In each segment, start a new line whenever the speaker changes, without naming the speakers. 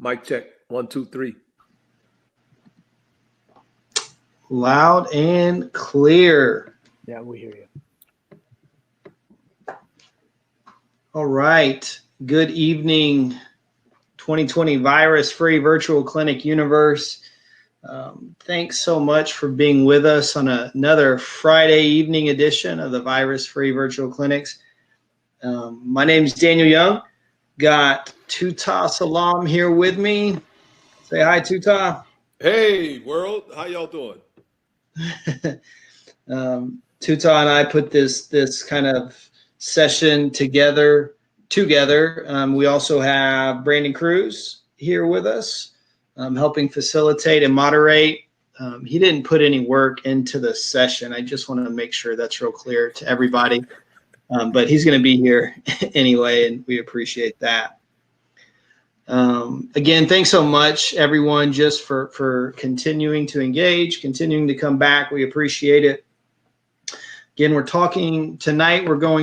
Mic check. 1, 2, 3.
Loud and clear.
Yeah, we hear you.
All right. Good evening, 2020 virus-free virtual clinic universe. Thanks so much for being with us on another Friday evening edition of the virus-free virtual clinics. My name is Daniel Young. Got Tuta Salam here with me. Say hi, Tuta.
Hey, world. How y'all doing?
Tuta and I put this kind of session together. We also have Brandon Cruz here with us, helping facilitate and moderate. He didn't put any work into the session. I just want to make sure that's real clear to everybody. But he's going to be here anyway, and we appreciate that. Again, thanks so much, everyone, just for continuing to engage, continuing to come back. We appreciate it. Again, we're going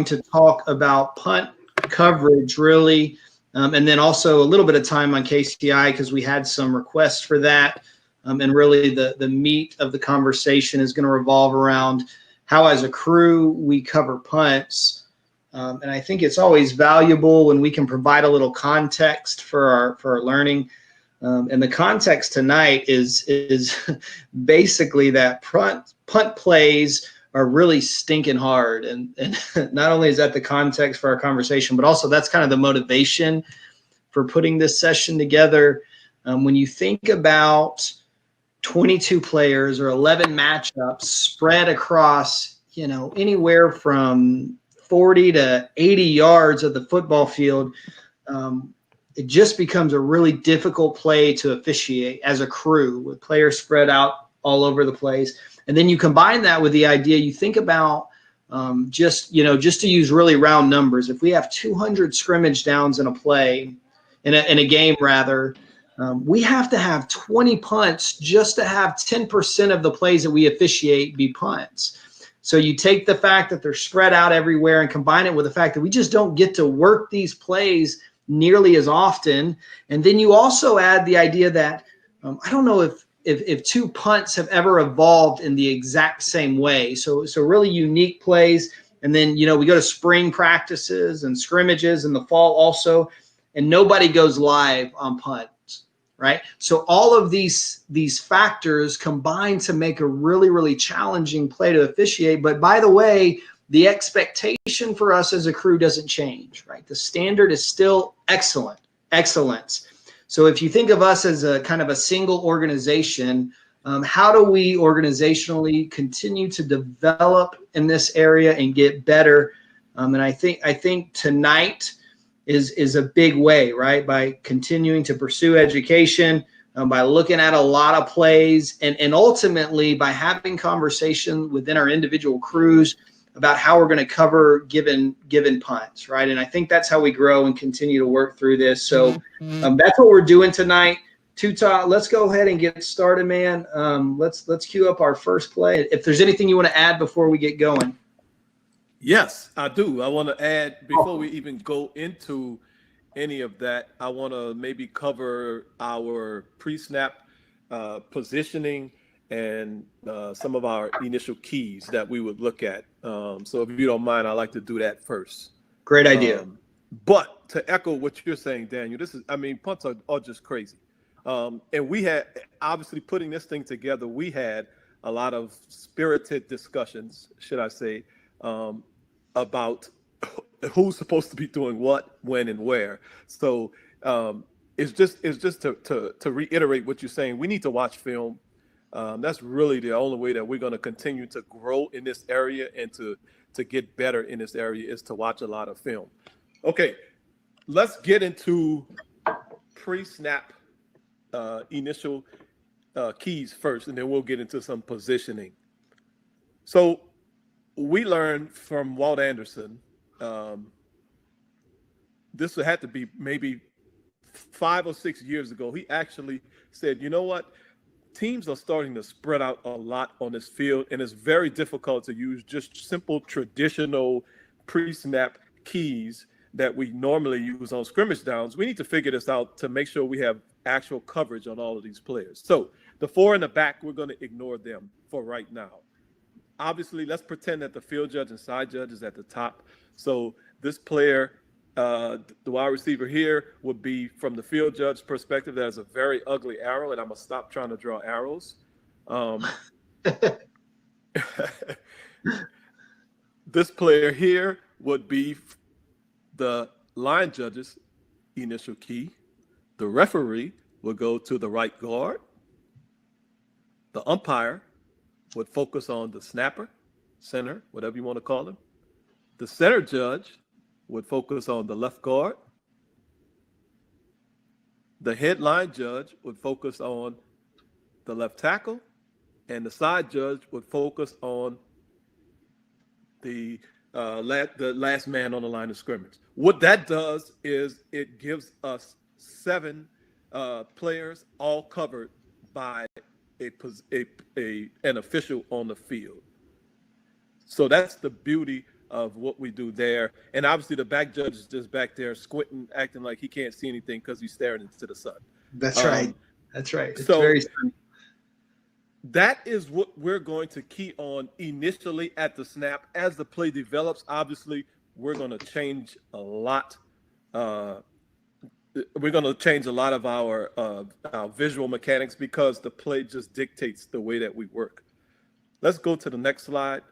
to talk about punt coverage, really, and then also a little bit of time on KCI because we had some requests for that. And really the meat of the conversation is going to revolve around how, as a crew, we cover punts. And I think it's always valuable when we can provide a little context for our learning. And the context tonight is basically that punt plays are really stinking hard. And not only is that the context for our conversation, but also that's kind of the motivation for putting this session together. When you think about 22 players or 11 matchups spread across, anywhere from 40 to 80 yards of the football field, it just becomes a really difficult play to officiate as a crew with players spread out all over the place. And then you combine that with the idea, you think about just to use really round numbers. If we have 200 scrimmage downs in a play, in a game rather, we have to have 20 punts just to have 10% of the plays that we officiate be punts. So you take the fact that they're spread out everywhere and combine it with the fact that we just don't get to work these plays nearly as often. And then you also add the idea that I don't know if two punts have ever evolved in the exact same way. So really unique plays. And then, we go to spring practices and scrimmages in the fall also, and nobody goes live on punts, right? So all of these factors combine to make a really, really challenging play to officiate. But by the way, the expectation for us as a crew doesn't change, right? The standard is still excellence. So if you think of us as a kind of a single organization, how do we organizationally continue to develop in this area and get better? And I think tonight is a big way, right? By continuing to pursue education, by looking at a lot of plays, and ultimately by having conversation within our individual crews about how we're going to cover given punts, right? And I think that's how we grow and continue to work through this. So that's what we're doing tonight. Tuta, let's go ahead and get started, man. Let's cue up our first play. If there's anything you want to add before we get going.
Yes, I do. I want to add, before we even go into any of that, I want to maybe cover our pre-snap positioning and some of our initial keys that we would look at. So if you don't mind, I'd like to do that first.
Great idea.
But to echo what you're saying, Daniel, punts are just crazy. And we had, obviously putting this thing together, we had a lot of spirited discussions, should I say, about who's supposed to be doing what, when, and where. So it's just to reiterate what you're saying. We need to watch film. That's really the only way that we're going to continue to grow in this area and to get better in this area is to watch a lot of film. Okay, let's get into pre-snap initial keys first, and then we'll get into some positioning. So we learned from Walt Anderson, this had to be maybe 5 or 6 years ago. He actually said, you know what? Teams are starting to spread out a lot on this field, and it's very difficult to use just simple traditional pre-snap keys that we normally use on scrimmage downs. We need to figure this out to make sure we have actual coverage on all of these players. So the 4 in the back, we're going to ignore them for right now. Obviously, let's pretend that the field judge and side judge is at the top. So this player, the wide receiver here, would be from the field judge perspective. There's a very ugly arrow, and I'm going to stop trying to draw arrows. This player here would be the line judge's initial key. The referee would go to the right guard. The umpire would focus on the snapper, center, whatever you want to call him. The center judge would focus on the left guard. The head line judge would focus on the left tackle, and the side judge would focus on the last man on the line of scrimmage. What that does is it gives us 7 players all covered by an official on the field. So that's the beauty of what we do there. And obviously the back judge is just back there squinting, acting like he can't see anything because he's staring into the sun.
That's right. That's right. It's
so
very
that is what we're going to key on initially at the snap. As the play develops, obviously we're going to change a lot. We're going to change a lot of our visual mechanics because the play just dictates the way that we work. Let's go to the next slide,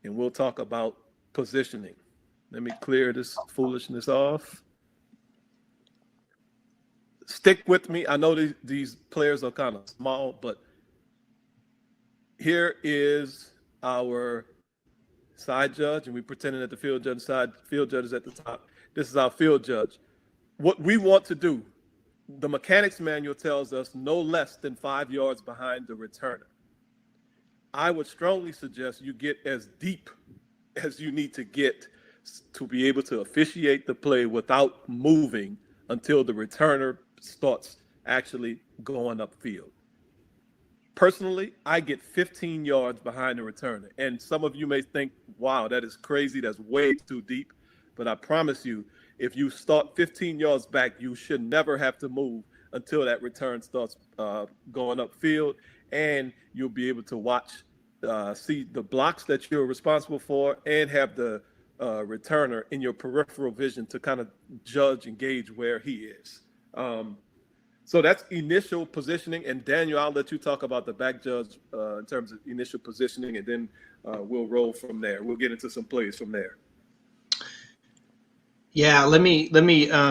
and we'll talk about positioning. Let me clear this foolishness off. Stick with me. I know these players are kind of small, but here is our side judge, and we're pretending that the field judge is at the top. This is our field judge. What we want to do, the mechanics manual tells us no less than 5 yards behind the returner. I would strongly suggest you get as deep as you need to get to be able to officiate the play without moving until the returner starts actually going upfield. Personally, I get 15 yards behind the returner. And some of you may think, wow, that is crazy. That's way too deep. But I promise you, if you start 15 yards back, you should never have to move until that return starts going upfield. And you'll be able to watch, see the blocks that you're responsible for and have the returner in your peripheral vision to kind of judge and gauge where he is. So that's initial positioning. And Daniel, I'll let you talk about the back judge in terms of initial positioning, and then we'll roll from there. We'll get into some plays from there.
Yeah, let me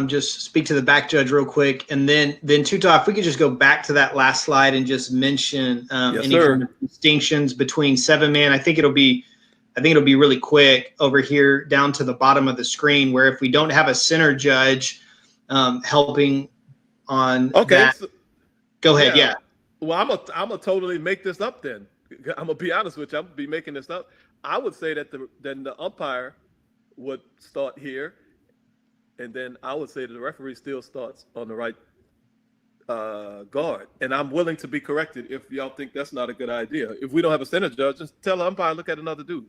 just speak to the back judge real quick, and then Tuta, if we could just go back to that last slide and just mention any kind of distinctions between 7-man. I think it'll be really quick over here down to the bottom of the screen, where if we don't have a center judge helping on that. So, go ahead. Yeah.
Well, I'm gonna totally make this up then. I'm gonna be honest with you. I'm gonna be making this up. I would say that the umpire would start here. And then I would say that the referee still starts on the right guard. And I'm willing to be corrected if y'all think that's not a good idea. If we don't have a center judge, just tell the umpire, look at another dude.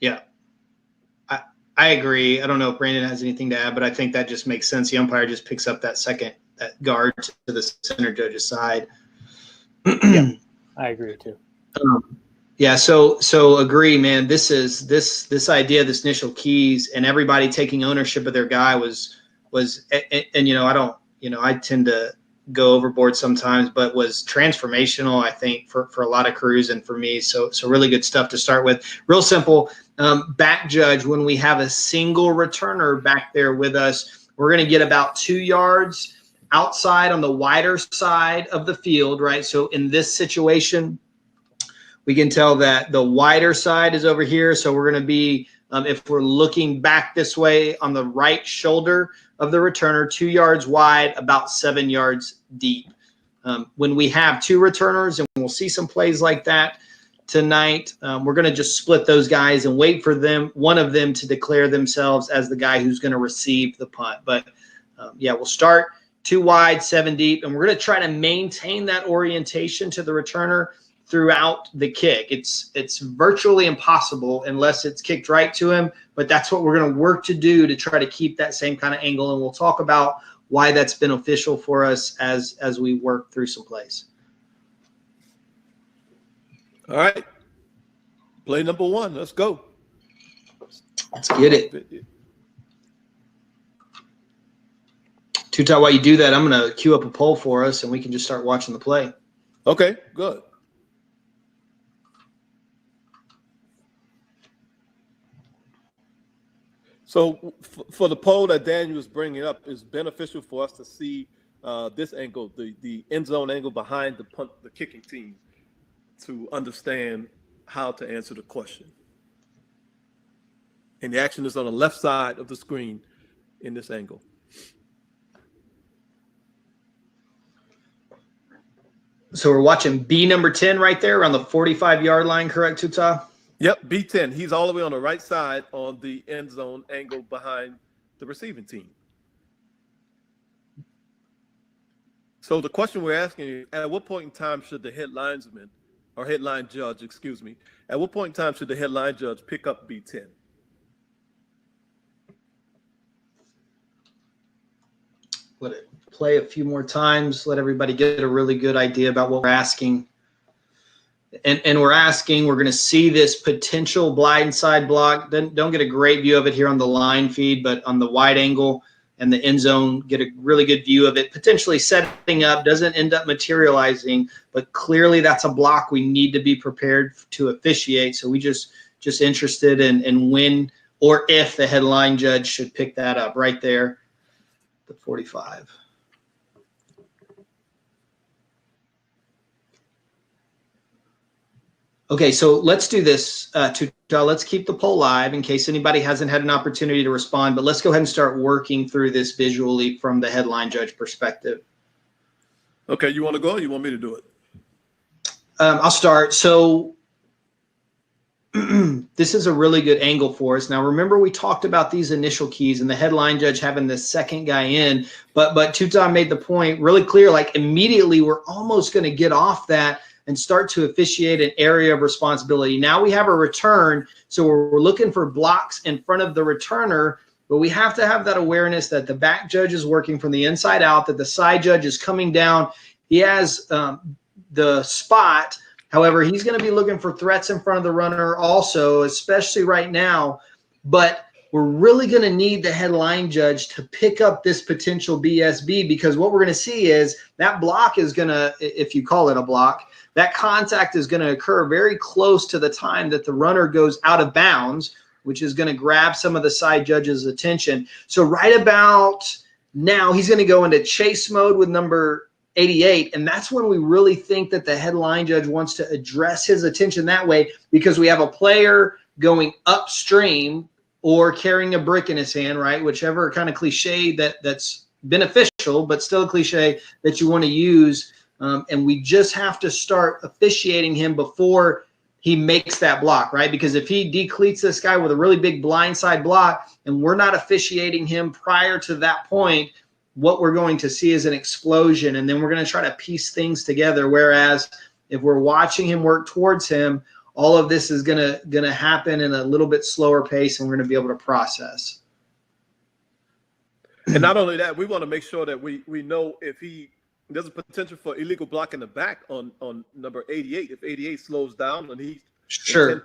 Yeah. I agree. I don't know if Brandon has anything to add, but I think that just makes sense. The umpire just picks up that guard to the center judge's side.
Yeah, I agree too.
Yeah, so agree, man. This idea, this initial keys, and everybody taking ownership of their guy was, and I tend to go overboard sometimes, but was transformational, I think, for a lot of crews and for me. So really good stuff to start with. Real simple. Back judge, when we have a single returner back there with us, we're going to get about 2 yards outside on the wider side of the field, right? So in this situation, we can tell that the wider side is over here. So we're going to be, if we're looking back this way, on the right shoulder of the returner, 2 yards wide, about 7 yards deep. When we have 2 returners, and we'll see some plays like that tonight, we're going to just split those guys and wait for one of them to declare themselves as the guy who's going to receive the punt. But yeah, we'll start 2 wide, 7 deep, and we're going to try to maintain that orientation to the returner throughout the kick. It's virtually impossible unless it's kicked right to him, but that's what we're going to work to do to try to keep that same kind of angle, and we'll talk about why that's beneficial for us as we work through some plays.
All right. Play number 1. Let's go.
Let's get it. Tutai, while you do that, I'm going to queue up a poll for us, and we can just start watching the play.
Okay, good. So for the poll that Daniel was bringing up, it's beneficial for us to see this angle, the end zone angle behind the kicking team, to understand how to answer the question. And the action is on the left side of the screen in this angle.
So we're watching B number 10 right there around the 45-yard line, correct, Tutai?
Yep, B10. He's all the way on the right side on the end zone angle behind the receiving team. So the question we're asking is, at what point in time should the headline judge, at what point in time should the headline judge pick up B10?
Let it play a few more times, let everybody get a really good idea about what we're asking. And we're going to see this potential blindside block. Then don't get a great view of it here on the line feed, but on the wide angle and the end zone, get a really good view of it. Potentially setting up, doesn't end up materializing, but clearly that's a block we need to be prepared to officiate. So we just interested in when or if the headline judge should pick that up right there, the 45. Okay, so let's do this. Let's keep the poll live in case anybody hasn't had an opportunity to respond, but let's go ahead and start working through this visually from the headline judge perspective.
Okay, you want to go or you want me to do it?
I'll start. So this is a really good angle for us. Now, remember we talked about these initial keys and the headline judge having the second guy in, but Tutai made the point really clear, like immediately we're almost going to get off that and start to officiate an area of responsibility. Now we have a return, so we're looking for blocks in front of the returner, but we have to have that awareness that the back judge is working from the inside out, that the side judge is coming down. He has the spot. However, he's going to be looking for threats in front of the runner also, especially right now. But we're really going to need the headline judge to pick up this potential BSB, because what we're going to see is that block is going to, if you call it a block, that contact is going to occur very close to the time that the runner goes out of bounds, which is going to grab some of the side judge's attention. So right about now, he's going to go into chase mode with number 88, and that's when we really think that the headline judge wants to address his attention that way, because we have a player going upstream or carrying a brick in his hand, right? Whichever kind of cliche that's beneficial, but still a cliche that you want to use. And we just have to start officiating him before he makes that block, right? Because if he decleats this guy with a really big blindside block and we're not officiating him prior to that point, what we're going to see is an explosion, and then we're going to try to piece things together. Whereas if we're watching him work towards him, all of this is gonna happen in a little bit slower pace, and we're going to be able to process.
And not only that, we want to make sure that we know if there's a potential for illegal block in the back on number 88. If 88 slows down and he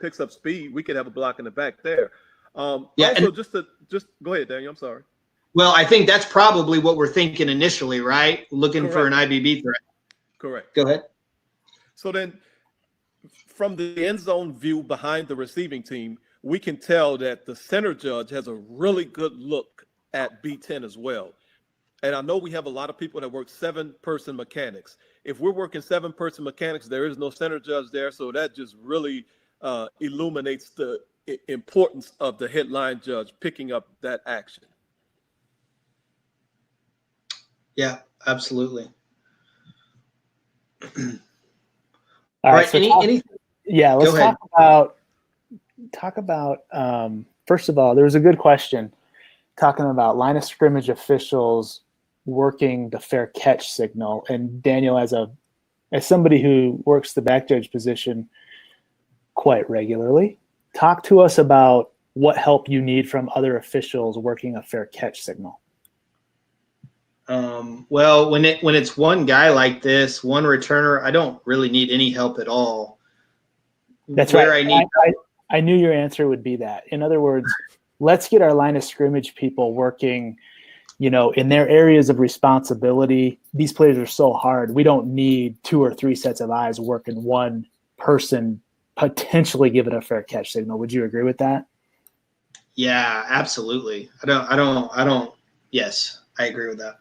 picks up speed, we could have a block in the back there. Also, just go ahead, Daniel. I'm sorry.
Well, I think that's probably what we're thinking initially, right? Looking for an IBB threat.
Correct.
Go ahead.
So then, from the end zone view behind the receiving team, we can tell that the center judge has a really good look at B10 as well. And I know we have a lot of people that work 7-person mechanics. If we're working 7-person mechanics, there is no center judge there. So that just really illuminates the importance of the headline judge picking up that action.
Yeah, absolutely.
All right. So let's talk about first of all, there was a good question talking about line of scrimmage officials working the fair catch signal. And Daniel, as as somebody who works the back judge position quite regularly, talk to us about what help you need from other officials working a fair catch signal.
Well, when it's one guy like this, one returner, I don't really need any help at all.
That's right. I knew your answer would be that. In other words, let's get our line of scrimmage people working, in their areas of responsibility. These plays are so hard. We don't need 2 or 3 sets of eyes working one person, potentially give it a fair catch signal. Would you agree with that?
Yeah, absolutely. I don't. Yes, I agree with that.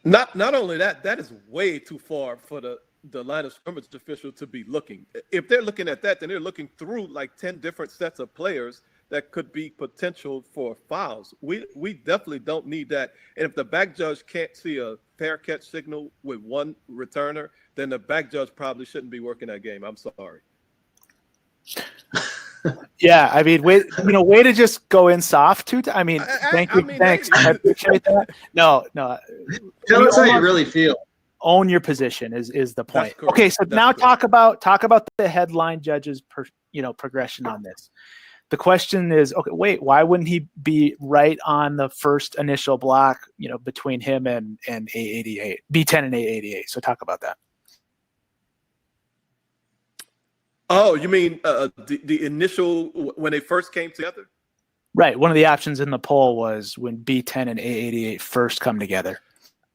Not only that, that is way too far for the line of scrimmage official to be looking. If they're looking at that, then they're looking through like 10 different sets of players that could be potential for fouls. We definitely don't need that. And if the back judge can't see a fair catch signal with one returner, then the back judge probably shouldn't be working that game. I'm sorry.
Yeah, I mean, way to just go in soft too. Thanks. I appreciate that. No.
Tell us how you really feel.
Own your position is the point. Okay, so now talk about the headline judge's progression on this. The question is, okay, wait, why wouldn't he be right on the first initial block? Between him and A88, B10 and A88. So talk about that.
Oh, you mean the initial when they first came together?
Right. One of the options in the poll was when B10 and A88 first come together.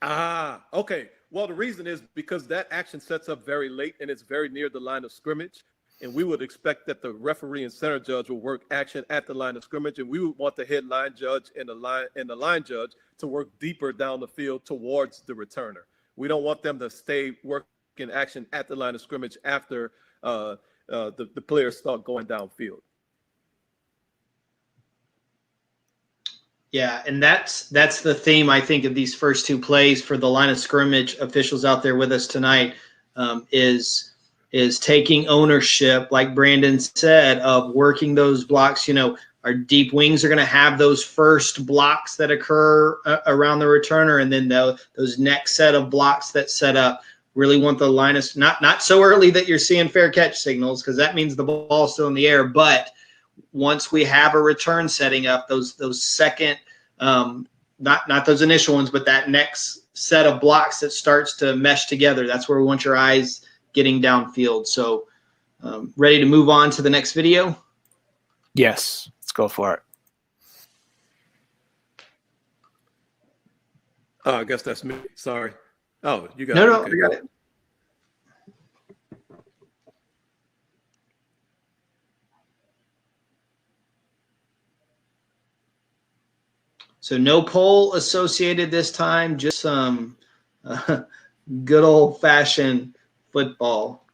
Ah, okay. Well, the reason is because that action sets up very late and it's very near the line of scrimmage. And we would expect that the referee and center judge will work action at the line of scrimmage, and we would want the head line judge and the line judge to work deeper down the field towards the returner. We don't want them to stay working action at the line of scrimmage after the players start going downfield.
Yeah, and that's the theme, I think, of these first 2 plays for the line of scrimmage officials out there with us tonight, is taking ownership, like Brandon said, of working those blocks. Our deep wings are going to have those first blocks that occur around the returner, and then those next set of blocks that set up. Really want the line of not so early that you're seeing fair catch signals, because that means the ball's still in the air. But once we have a return setting up, those second, not those initial ones, but that next set of blocks that starts to mesh together, that's where we want your eyes getting downfield. So ready to move on to the next video?
Yes, let's go for it.
Oh, I guess that's me. Sorry. Oh, you got
it. No,
okay,
I got it. So no poll associated this time, just some good old-fashioned football.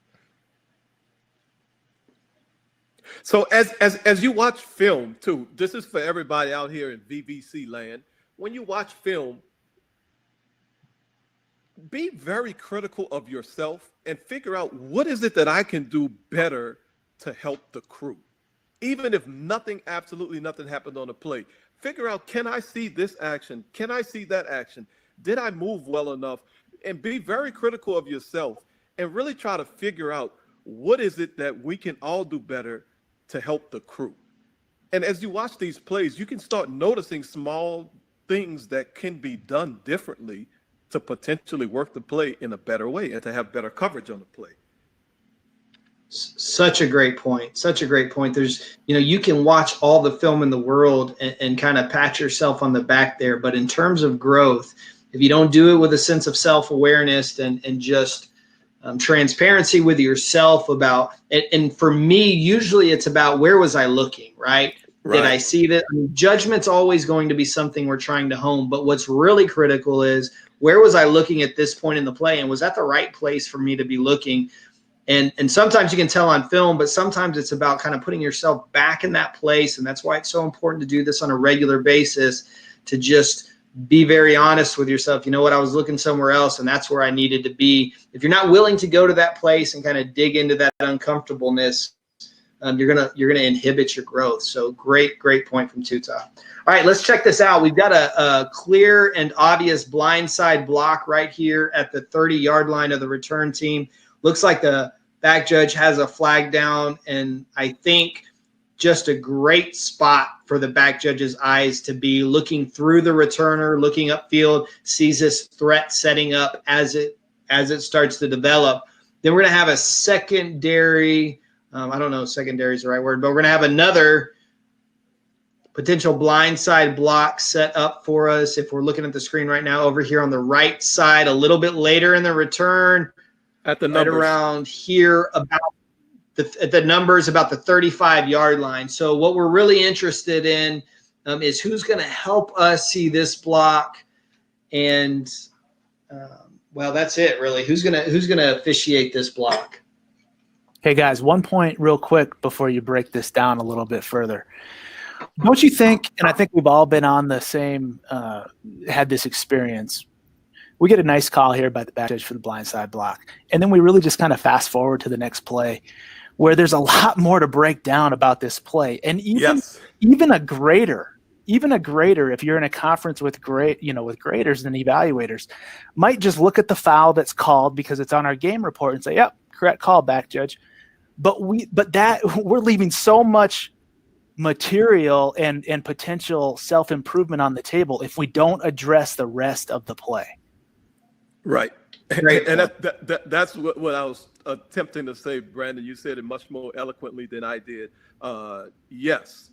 So as you watch film too, this is for everybody out here in VVC land. When you watch film, be very critical of yourself and figure out what is it that I can do better to help the crew. Even if absolutely nothing happened on the play, figure out, can I see this action? Can I see that action? Did I move well enough? And be very critical of yourself and really try to figure out what is it that we can all do better to help the crew. And as you watch these plays, you can start noticing small things that can be done differently to potentially work the play in a better way and to have better coverage on the play.
Such a great point. Such a great point. There's, you can watch all the film in the world and kind of pat yourself on the back there. But in terms of growth, if you don't do it with a sense of self-awareness and just transparency with yourself about it, and for me, usually it's about where was I looking, right? Did I see that? Judgment's always going to be something we're trying to hone. But what's really critical is, where was I looking at this point in the play? And was that the right place for me to be looking? And sometimes you can tell on film, but sometimes it's about kind of putting yourself back in that place. And that's why it's so important to do this on a regular basis, to just be very honest with yourself. You know what? I was looking somewhere else, and that's where I needed to be. If you're not willing to go to that place and kind of dig into that uncomfortableness, you're gonna inhibit your growth. So great point from Tuta. All right, let's check this out. We've got a clear and obvious blindside block right here at the 30-yard line of the return team. Looks like the back judge has a flag down, and I think just a great spot for the back judge's eyes to be looking through the returner, looking upfield, sees this threat setting up as it starts to develop. Then we're going to have a secondary, I don't know if secondary is the right word, but we're going to have another potential blindside block set up for us. If we're looking at the screen right now, over here on the right side, a little bit later in the return,
at the
right
numbers.
around here, about the numbers, about the 35-yard line. So what we're really interested in is who's going to help us see this block, and well, that's it really. Who's gonna officiate this block?
Hey guys, one point real quick before you break this down a little bit further. Don't you think, and I think we've all been on the same, had this experience, we get a nice call here by the back judge for the blindside block, and then we really just kind of fast forward to the next play where there's a lot more to break down about this play. And even a grader, if you're in a conference with with graders and evaluators, might just look at the foul that's called because it's on our game report and say, yep, correct call, back judge. But we're leaving so much material and potential self-improvement on the table if we don't address the rest of the play.
Right. And that's what I was attempting to say, Brandon. You said it much more eloquently than I did. Yes.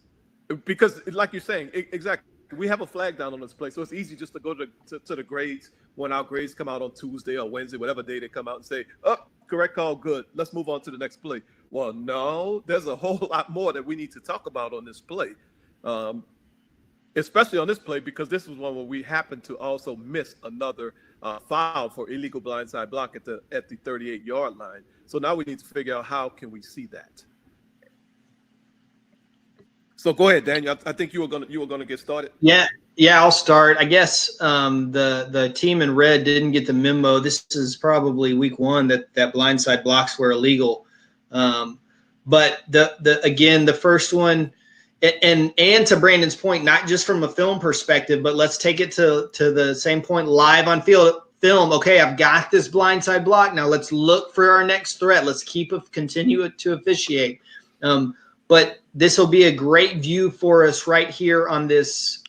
Because like you're saying, exactly, we have a flag down on this play. So it's easy just to go to the grades when our grades come out on Tuesday or Wednesday, whatever day they come out, and say, oh, correct call, good. Let's move on to the next play. Well, no, there's a whole lot more that we need to talk about on this play. Especially on this play, because this was one where we happened to also miss another foul for illegal blindside block at the 38-yard line. So now we need to figure out how can we see that. So go ahead, Daniel. I think you were gonna get started.
Yeah, I'll start. I guess the team in red didn't get the memo. This is probably week one that blindside blocks were illegal. But the first one. And to Brandon's point, not just from a film perspective, but let's take it to the same point live on film. Okay, I've got this blindside block. Now let's look for our next threat. Let's continue to officiate. But this will be a great view for us right here on this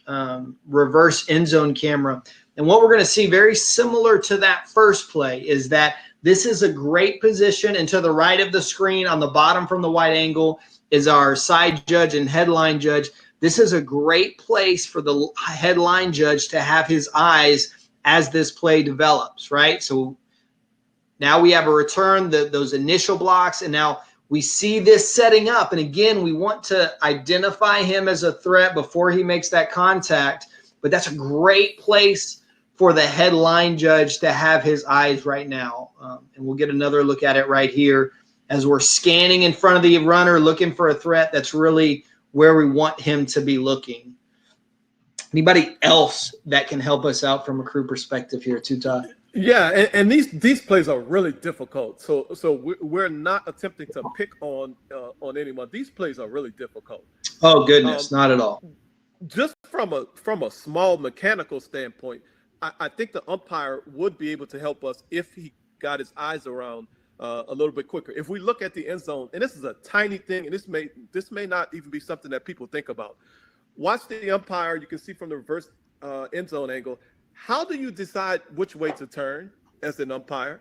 reverse end zone camera. And what we're going to see, very similar to that first play, is that this is a great position. And to the right of the screen on the bottom from the wide angle is our side judge and headline judge. This is a great place for the headline judge to have his eyes as this play develops, right? So now we have a return, those initial blocks, and now we see this setting up. And again, we want to identify him as a threat before he makes that contact, but that's a great place for the headline judge to have his eyes right now. And we'll get another look at it right here as we're scanning in front of the runner, looking for a threat. That's really where we want him to be looking. Anybody else that can help us out from a crew perspective here, Tuta?
Yeah, and these plays are really difficult. So we're not attempting to pick on anyone. These plays are really difficult.
Oh goodness, not at all.
Just from a small mechanical standpoint, I think the umpire would be able to help us if he got his eyes around a little bit quicker. If we look at the end zone, and this is a tiny thing, and this may not even be something that people think about. Watch the umpire. You can see from the reverse end zone angle. How do you decide which way to turn as an umpire?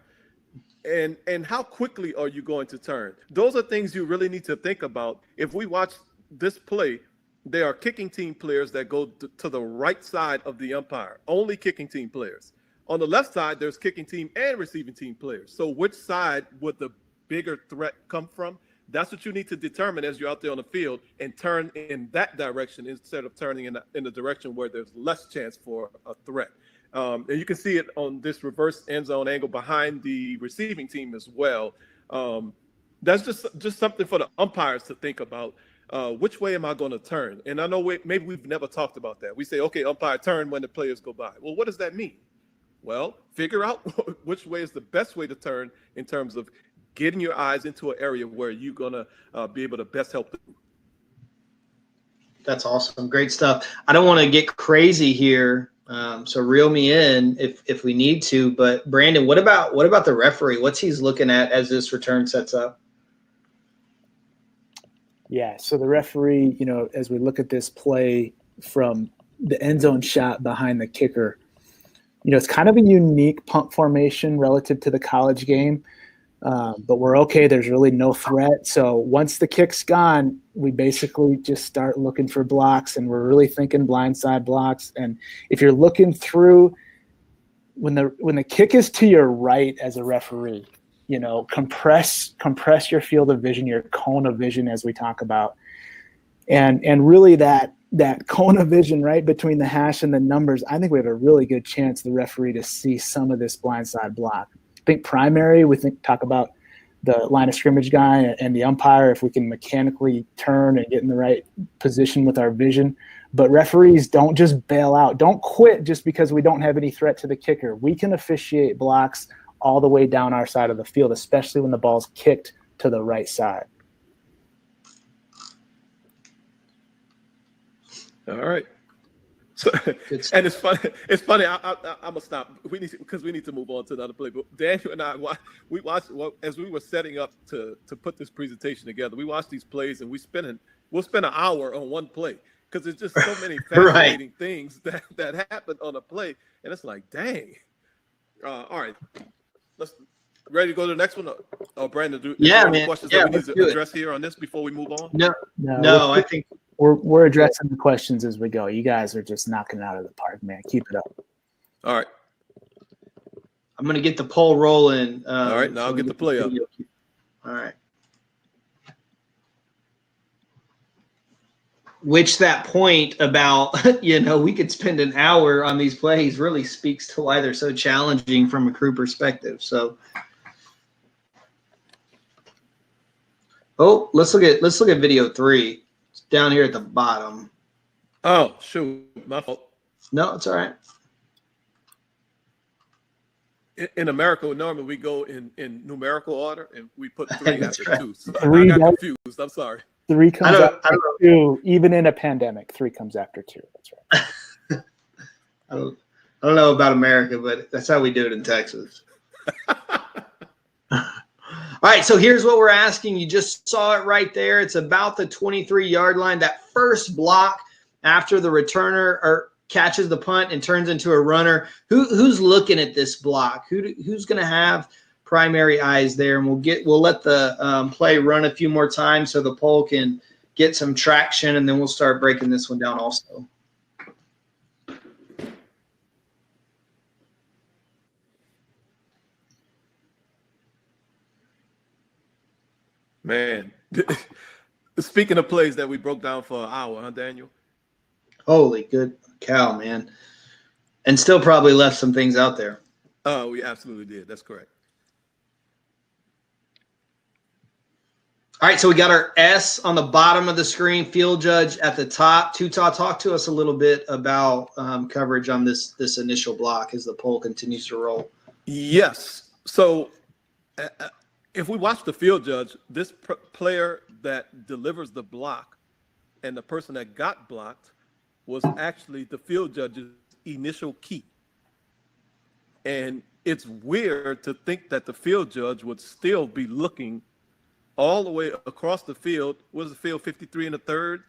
And how quickly are you going to turn? Those are things you really need to think about. If we watch this play, there are kicking team players that go to the right side of the umpire, only kicking team players. On the left side, there's kicking team and receiving team players. So which side would the bigger threat come from? That's what you need to determine as you're out there on the field and turn in that direction instead of turning in the direction where there's less chance for a threat. And you can see it on this reverse end zone angle behind the receiving team as well. That's just something for the umpires to think about. Which way am I going to turn? And I know maybe we've never talked about that. We say, okay, umpire, turn when the players go by. Well, what does that mean? Well, figure out which way is the best way to turn in terms of getting your eyes into an area where you're going to be able to best help them.
That's awesome. Great stuff. I don't want to get crazy here So reel me in if we need to. But Brandon, what about the referee? What's he's looking at as this return sets up?
Yeah, so the referee, as we look at this play from the end zone shot behind the kicker, it's kind of a unique punt formation relative to the college game, but we're okay. There's really no threat. So once the kick's gone, we basically just start looking for blocks, and we're really thinking blindside blocks. And if you're looking through, when the kick is to your right as a referee, compress your field of vision, your cone of vision, as we talk about, and really that cone of vision right between the hash and the numbers. I think we have a really good chance the referee to see some of this blindside block. I think primary, talk about the line of scrimmage guy and the umpire, if we can mechanically turn and get in the right position with our vision. But referees, don't just bail out. Don't quit just because we don't have any threat to the kicker. We can officiate blocks all the way down our side of the field, especially when the ball's kicked to the right side.
All right. So, and it's funny. It's funny. I'm gonna stop. We need to move on to another play. But Daniel and I, we watched as we were setting up to put this presentation together. We watched these plays, and we'll spend an hour on one play because there's just so many fascinating things that happen on a play, and it's like, dang. All right. Let's ready to go to the next one. Oh, Brandon, questions that we need to address here on this before we move on?
No. I think
we're addressing the questions as we go. You guys are just knocking it out of the park, man. Keep it up.
All right.
I'm gonna get the poll rolling.
All right, now I'll get the play up.
All right. Which that point about, we could spend an hour on these plays really speaks to why they're so challenging from a crew perspective. So, let's look at video 3. It's down here at the bottom.
Oh, shoot, my fault.
No, it's all right.
In America, normally we go in numerical order, and we put 3 after 2. So I got confused. I'm sorry.
3 comes after 2, even in a pandemic. 3 comes after 2. That's right.
I don't know about America, but that's how we do it in Texas. All right, so here's what we're asking. You just saw it right there. It's about the 23-yard line. That first block after the returner catches the punt and turns into a runner. Who's looking at this block? Who's going to have primary eyes there? And we'll let the play run a few more times so the poll can get some traction, and then we'll start breaking this one down also.
Man, speaking of plays that we broke down for an hour, huh, Daniel?
Holy good cow, man. And still probably left some things out there.
Oh, we absolutely did. That's correct.
All right, so we got our S on the bottom of the screen, field judge at the top. Tuta, talk to us a little bit about coverage on this initial block as the poll continues to roll.
Yes. So if we watch the field judge, this player that delivers the block and the person that got blocked was actually the field judge's initial key. And it's weird to think that the field judge would still be looking all the way across the field. What is the field, 53 1/3?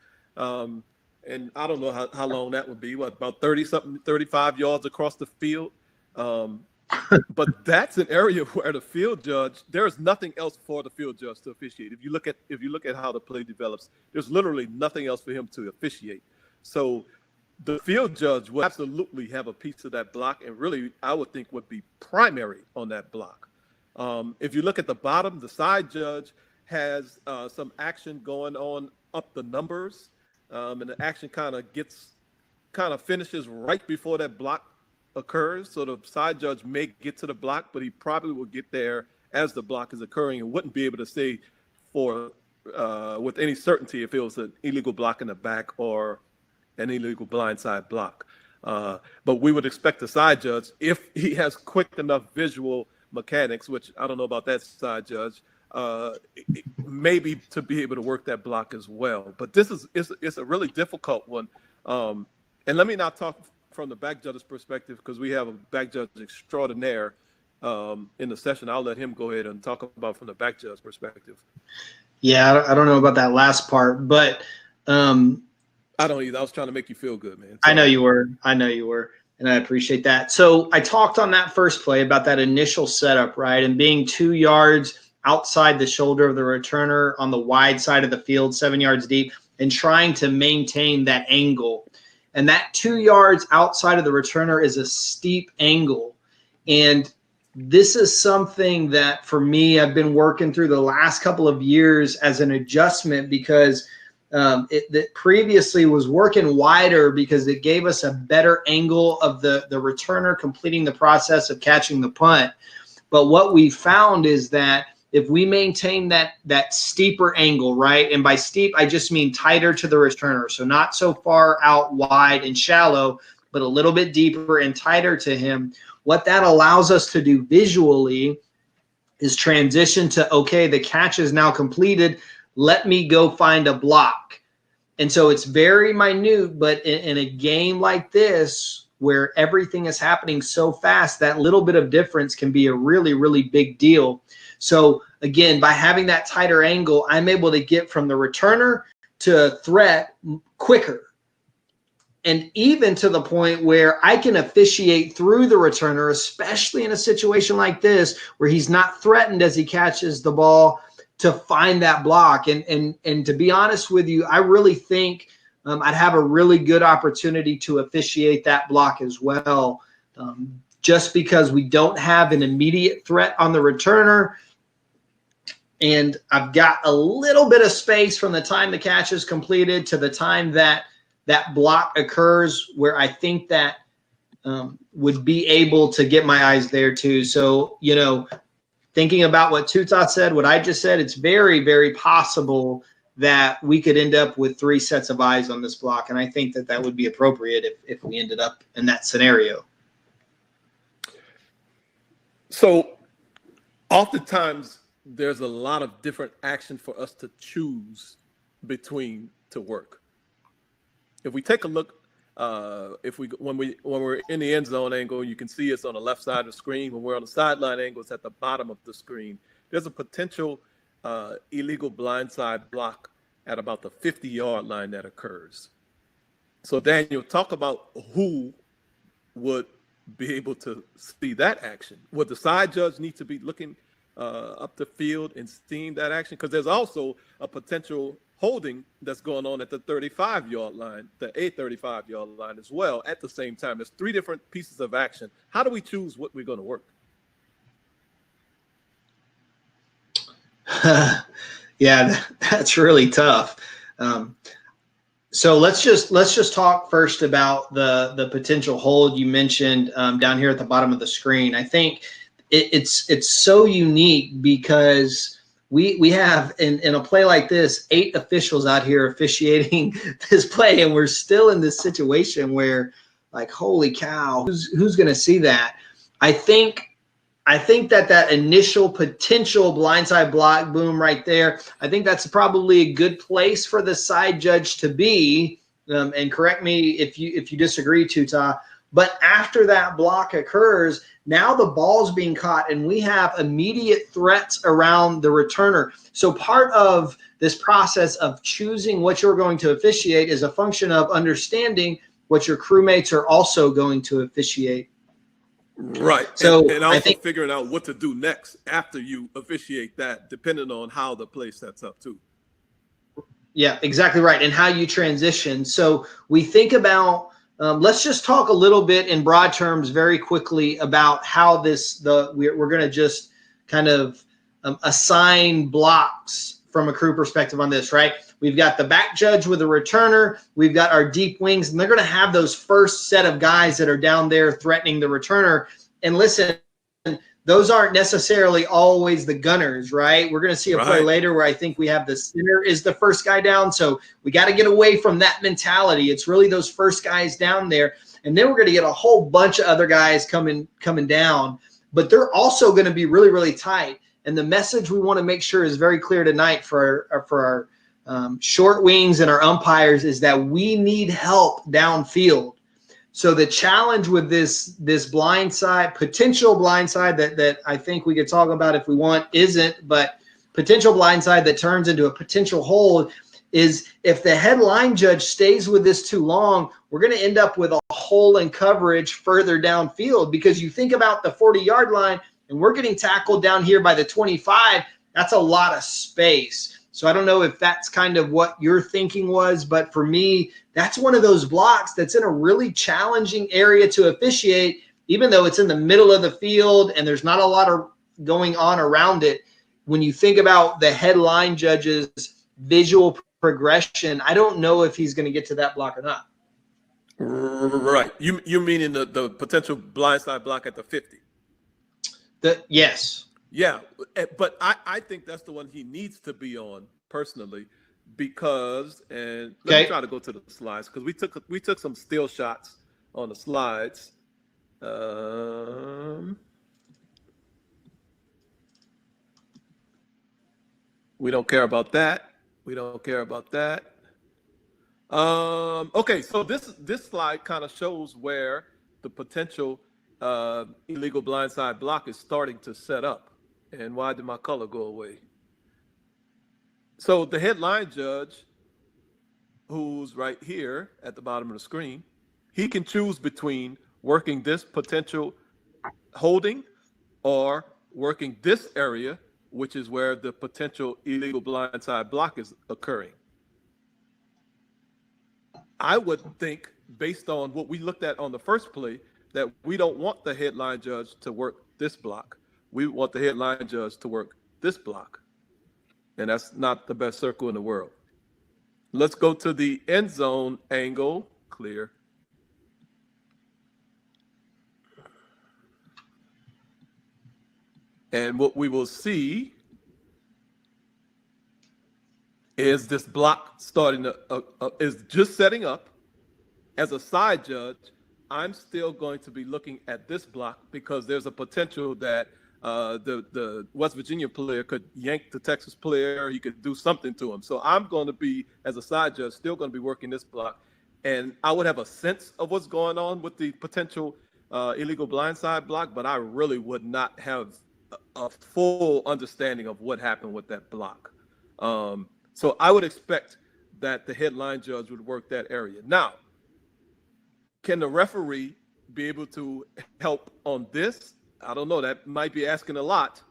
And I don't know how long that would be, about 35 yards across the field. But that's an area where the field judge, there's nothing else for the field judge to officiate. If you look at how the play develops, there's literally nothing else for him to officiate. So the field judge will absolutely have a piece of that block, and really, I would think would be primary on that block. If you look at the bottom, the side judge has some action going on up the numbers, and the action kind of finishes right before that block occurs. So the side judge may get to the block, but he probably will get there as the block is occurring and wouldn't be able to say with any certainty if it was an illegal block in the back or an illegal blindside block. But we would expect the side judge, if he has quick enough visual mechanics, which I don't know about that side judge, maybe to be able to work that block as well. But it's a really difficult one. And let me not talk from the back judge's perspective, because we have a back judge extraordinaire in the session. I'll let him go ahead and talk about from the back judge perspective.
Yeah, I don't know about that last part, but
I don't either. I was trying to make you feel good, man.
I know you were, and I appreciate that. So I talked on that first play about that initial setup, right, and being 2 yards outside the shoulder of the returner on the wide side of the field, 7 yards deep, and trying to maintain that angle. And that 2 yards outside of the returner is a steep angle. And this is something that, for me, I've been working through the last couple of years as an adjustment, because it previously was working wider because it gave us a better angle of the returner completing the process of catching the punt. But what we found is that if we maintain that steeper angle, right, and by steep, I just mean tighter to the returner, so not so far out wide and shallow, but a little bit deeper and tighter to him, what that allows us to do visually is transition to, okay, the catch is now completed. Let me go find a block. And so it's very minute, but in a game like this, where everything is happening so fast, that little bit of difference can be a really, really big deal. So again, by having that tighter angle, I'm able to get from the returner to threat quicker. And even to the point where I can officiate through the returner, especially in a situation like this, where he's not threatened as he catches the ball, to find that block. And to be honest with you, I really think I'd have a really good opportunity to officiate that block as well, just because we don't have an immediate threat on the returner. And I've got a little bit of space from the time the catch is completed to the time that that block occurs, where I think that would be able to get my eyes there too. So, thinking about what Tuta said, what I just said, it's very, very possible that we could end up with 3 sets of eyes on this block. And I think that would be appropriate if we ended up in that scenario.
So oftentimes there's a lot of different action for us to choose between to work. If we take a look, when we're in the end zone angle, you can see it's on the left side of the screen. When we're on the sideline angle, it's at the bottom of the screen. There's a potential illegal blindside block at about the 50-yard line that occurs. So Daniel, talk about who would be able to see that action. Would the side judge need to be looking up the field and seeing that action? Because there's also a potential holding that's going on at the 35-yard line, the 35-yard line as well at the same time. There's 3 different pieces of action. How do we choose what we're going to work?
Yeah, that's really tough. So let's just talk first about the potential hold you mentioned down here at the bottom of the screen. I think it's so unique because we have in a play like this 8 officials out here officiating this play, and we're still in this situation where, like, holy cow, who's going to see that? I think that initial potential blindside block, boom, right there, I think that's probably a good place for the side judge to be. And correct me if you disagree, Tuta. But after that block occurs, now the ball's being caught, and we have immediate threats around the returner. So part of this process of choosing what you're going to officiate is a function of understanding what your crewmates are also going to officiate.
Right.
So
and also figuring out what to do next after you officiate that, depending on how the play sets up too.
Yeah, exactly right. And how you transition. So we think about, let's just talk a little bit in broad terms very quickly about how we're going to just kind of assign blocks from a crew perspective on this, right? We've got the back judge with a returner. We've got our deep wings, and they're going to have those first set of guys that are down there threatening the returner. And listen, those aren't necessarily always the gunners, right? We're going to see a play later where I think we have the center is the first guy down. So we got to get away from that mentality. It's really those first guys down there. And then we're going to get a whole bunch of other guys coming down. But they're also going to be really, really tight. And the message we want to make sure is very clear tonight for our short wings and our umpires is that we need help downfield. So the challenge with this potential blindside that I think we could talk about if we want isn't, but potential blindside that turns into a potential hold is if the headline judge stays with this too long, we're going to end up with a hole in coverage further downfield, because you think about the 40-yard line and we're getting tackled down here by the 25. That's a lot of space. So I don't know if that's kind of what your thinking was, but for me, that's one of those blocks that's in a really challenging area to officiate, even though it's in the middle of the field and there's not a lot of going on around it. When you think about the headline judge's visual progression, I don't know if he's going to get to that block or not.
Right. You meaning the potential blindside block at the 50?
Yes.
Yeah, but I think that's the one he needs to be on personally, because, and let me try to go to the slides, because we took some still shots on the slides. We don't care about that. We don't care about that. Okay, so this slide kind of shows where the potential illegal blindside block is starting to set up. And why did my color go away? So the headline judge, who's right here at the bottom of the screen, he can choose between working this potential holding or working this area, which is where the potential illegal blindside block is occurring. I would think, based on what we looked at on the first play, that we don't want the headline judge to work this block. We want the headline judge to work this block. And that's not the best circle in the world. Let's go to the end zone angle. Clear. And what we will see is this block starting to, is just setting up. As a side judge, I'm still going to be looking at this block, because there's a potential that the West Virginia player could yank the Texas player. He could do something to him. So I'm going to be, as a side judge, still going to be working this block. And I would have a sense of what's going on with the potential illegal blindside block, but I really would not have a full understanding of what happened with that block. So I would expect that the headline judge would work that area. Now, can the referee be able to help on this? I don't know. That might be asking a lot.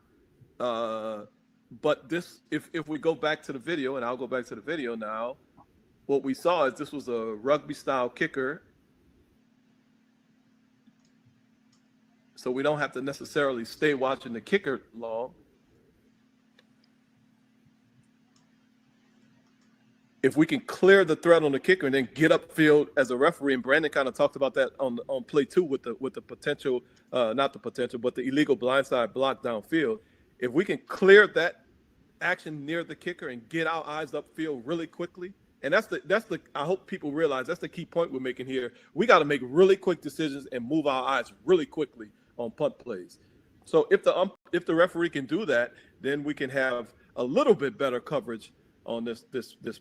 But this, if we go back to the video, and I'll go back to the video now, what we saw is this was a rugby-style kicker. So we don't have to necessarily stay watching the kicker long. If we can clear the threat on the kicker and then get upfield as a referee, and Brandon kind of talked about that on play 2 with the potential, not the potential, but the illegal blindside block downfield. If we can clear that action near the kicker and get our eyes upfield really quickly, and that's the I hope people realize that's the key point we're making here. We got to make really quick decisions and move our eyes really quickly on punt plays. So if the referee can do that, then we can have a little bit better coverage on this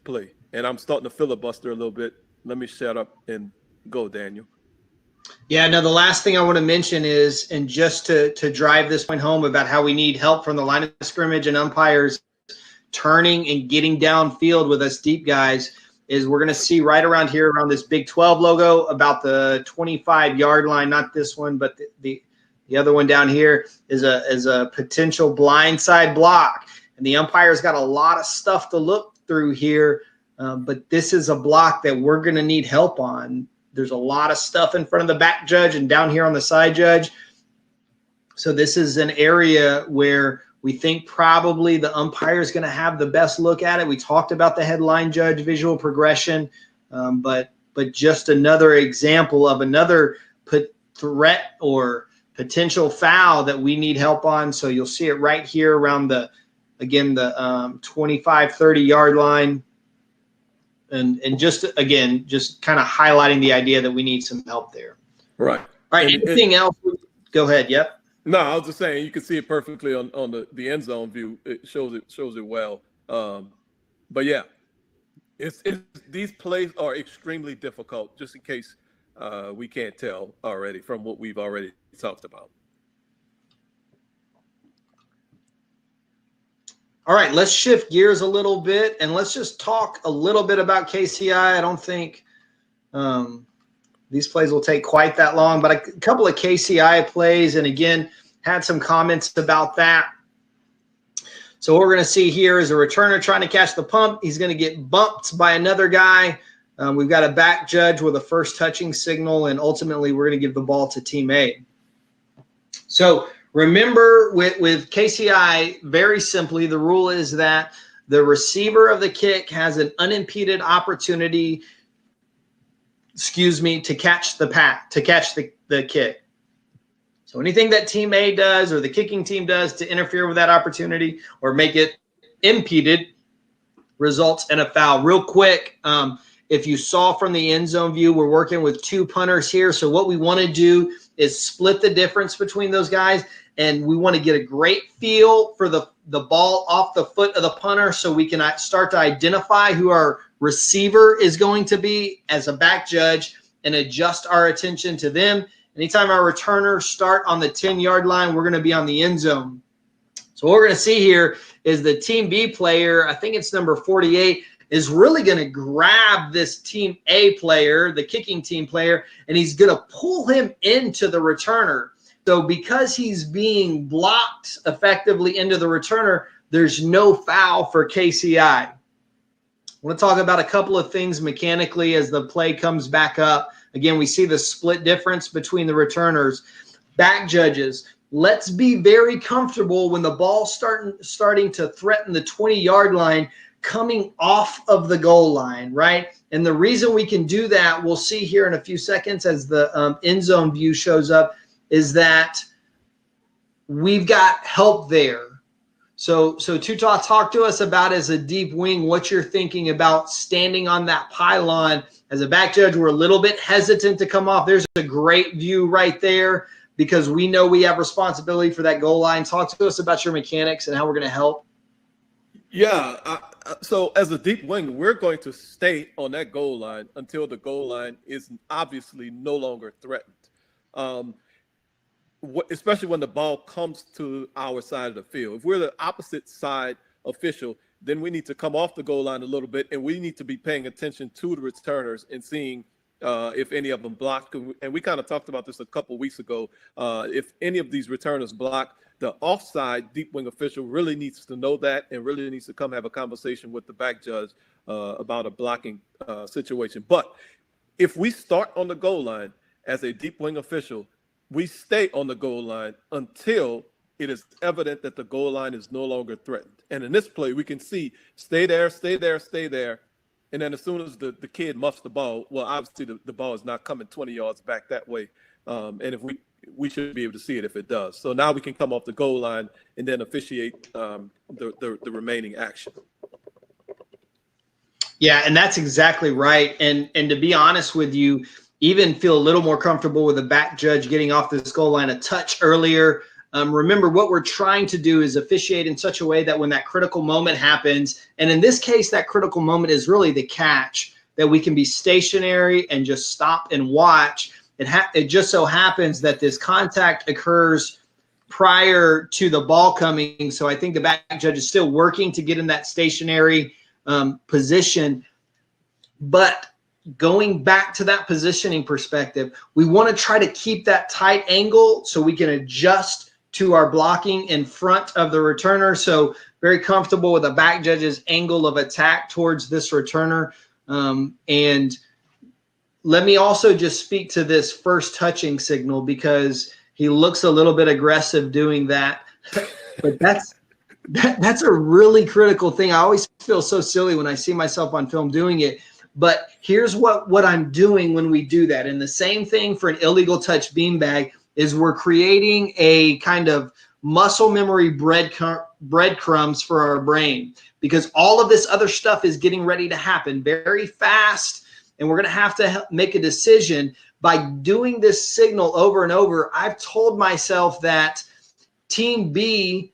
play. And I'm starting to filibuster a little bit. Let me shut up and go, Daniel.
Yeah, no, the last thing I want to mention is, and just to drive this point home about how we need help from the line of scrimmage and umpires turning and getting downfield with us deep guys, is we're going to see right around here, around this Big 12 logo, about the 25-yard line, not this one, but the other one down here is a potential blindside block. And the umpire's got a lot of stuff to look through here, but this is a block that we're going to need help on. There's a lot of stuff in front of the back judge and down here on the side judge. So this is an area where we think probably the umpire is going to have the best look at it. We talked about the headline judge visual progression, but just another example of another threat or potential foul that we need help on. So you'll see it right here around the 25, 30-yard line. And just kind of highlighting the idea that we need some help there.
Right.
All right. Anything else? Go ahead. Yep.
No, I was just saying you can see it perfectly on the end zone view. It shows it well. But yeah, it's these plays are extremely difficult. Just in case we can't tell already from what we've already talked about.
All right, let's shift gears a little bit and let's just talk a little bit about KCI. I don't think these plays will take quite that long, but a couple of KCI plays, and again, had some comments about that. So what we're going to see here is a returner trying to catch the pump. He's going to get bumped by another guy. We've got a back judge with a first touching signal, and ultimately we're going to give the ball to team A. So remember with KCI, very simply, the rule is that the receiver of the kick has an unimpeded opportunity, to catch the kick. So anything that team A does or the kicking team does to interfere with that opportunity or make it impeded results in a foul. Real quick, if you saw from the end zone view, we're working with two punters here. So what we want to do is split the difference between those guys, and we want to get a great feel for the ball off the foot of the punter so we can start to identify who our receiver is going to be as a back judge and adjust our attention to them. Anytime our returners start on the 10-yard line, we're going to be on the end zone. So what we're going to see here is the team B player, I think it's number 48, is really going to grab this team A player, the kicking team player, and he's going to pull him into the returner. So because he's being blocked effectively into the returner, there's no foul for KCI. I want to talk about a couple of things mechanically as the play comes back up. Again, we see the split difference between the returners. Back judges, let's be very comfortable when the ball's starting to threaten the 20-yard line coming off of the goal line, right? And the reason we can do that, we'll see here in a few seconds as the end zone view shows up, is that we've got help there. So Tuta, talk to us about, as a deep wing, what you're thinking about standing on that pylon. As a back judge, we're a little bit hesitant to come off. There's a great view right there because we know we have responsibility for that goal line. Talk to us about your mechanics and how we're going to help.
Yeah, so as a deep wing, we're going to stay on that goal line until the goal line is obviously no longer threatened. Especially when the ball comes to our side of the field. If we're the opposite side official, then we need to come off the goal line a little bit, and we need to be paying attention to the returners and seeing if any of them block. And we kind of talked about this a couple weeks ago. If any of these returners block, the offside deep wing official really needs to know that and really needs to come have a conversation with the back judge about a blocking situation. But if we start on the goal line as a deep wing official, we stay on the goal line until it is evident that the goal line is no longer threatened. And in this play, we can see stay there, stay there, stay there. And then as soon as the kid muffs the ball, well, obviously the ball is not coming 20 yards back that way. And if we should be able to see it if it does. So now we can come off the goal line and then officiate the remaining action.
Yeah, and that's exactly right. And to be honest with you, even feel a little more comfortable with the back judge getting off this goal line a touch earlier. Remember, what we're trying to do is officiate in such a way that when that critical moment happens, and in this case, that critical moment is really the catch, that we can be stationary and just stop and watch. It just so happens that this contact occurs prior to the ball coming. So I think the back judge is still working to get in that stationary position. But going back to that positioning perspective, we want to try to keep that tight angle so we can adjust to our blocking in front of the returner. So very comfortable with the back judge's angle of attack towards this returner. And let me also just speak to this first touching signal because he looks a little bit aggressive doing that. But that's a really critical thing. I always feel so silly when I see myself on film doing it. But here's what I'm doing when we do that. And the same thing for an illegal touch beanbag is we're creating a kind of muscle memory breadcrumbs for our brain because all of this other stuff is getting ready to happen very fast. And we're going to have to make a decision. By doing this signal over and over, I've told myself that team B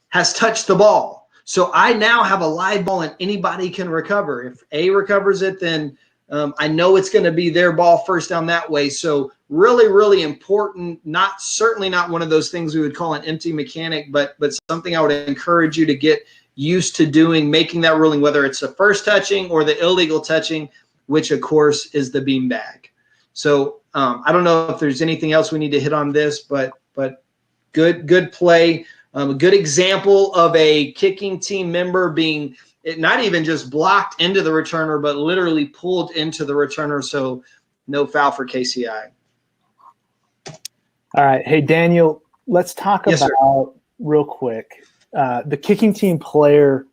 has touched the ball. So I now have a live ball and anybody can recover. If A recovers it, then I know it's going to be their ball first down that way. So really, really important. Certainly not one of those things we would call an empty mechanic, but something I would encourage you to get used to doing, making that ruling, whether it's the first touching or the illegal touching, which of course is the beanbag. So I don't know if there's anything else we need to hit on this, but good play. A good example of a kicking team member being not even just blocked into the returner, but literally pulled into the returner. So no foul for KCI.
All right. Hey, Daniel, let's talk about real quick the kicking team player.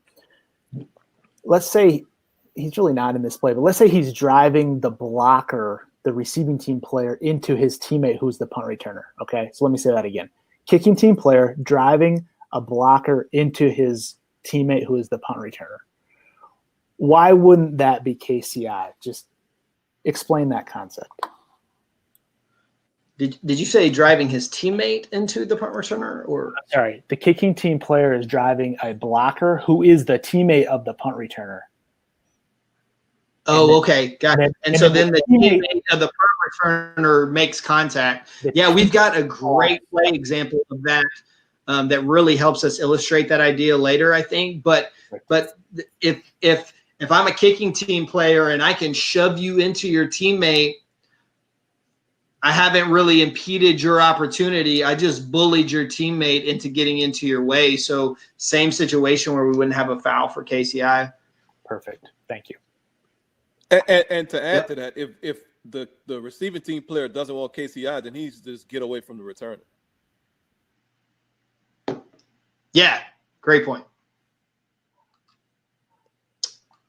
Let's say he's really not in this play, but let's say he's driving the blocker, the receiving team player, into his teammate who's the punt returner. Okay, so let me say that again. Kicking team player driving a blocker into his teammate who is the punt returner. Why wouldn't that be KCI? Just explain that concept.
Did you say driving his teammate into the punt returner? Or
sorry, the kicking team player is driving a blocker who is the teammate of the punt returner.
Oh, okay, got it. And so then the teammate of the punt returner makes contact. Yeah, we've got a great play example of that that really helps us illustrate that idea later, I think. But if I'm a kicking team player and I can shove you into your teammate, I haven't really impeded your opportunity. I just bullied your teammate into getting into your way. So same situation where we wouldn't have a foul for KCI.
Perfect. Thank you.
And to add to that, if the receiving team player doesn't want KCI, then he's just get away from the returner.
Yeah, great point.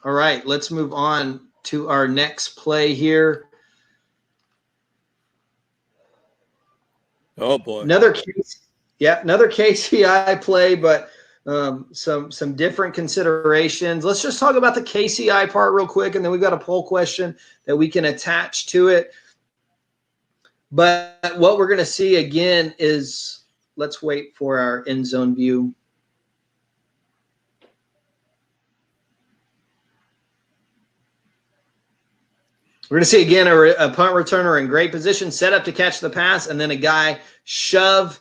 All right, let's move on to our next play here.
Oh boy,
another KCI play, but some different considerations. Let's just talk about the KCI part real quick, and then we've got a poll question that we can attach to it. But what we're going to see again is, let's wait for our end zone view. We're going to see again a punt returner in great position, set up to catch the pass, and then a guy shove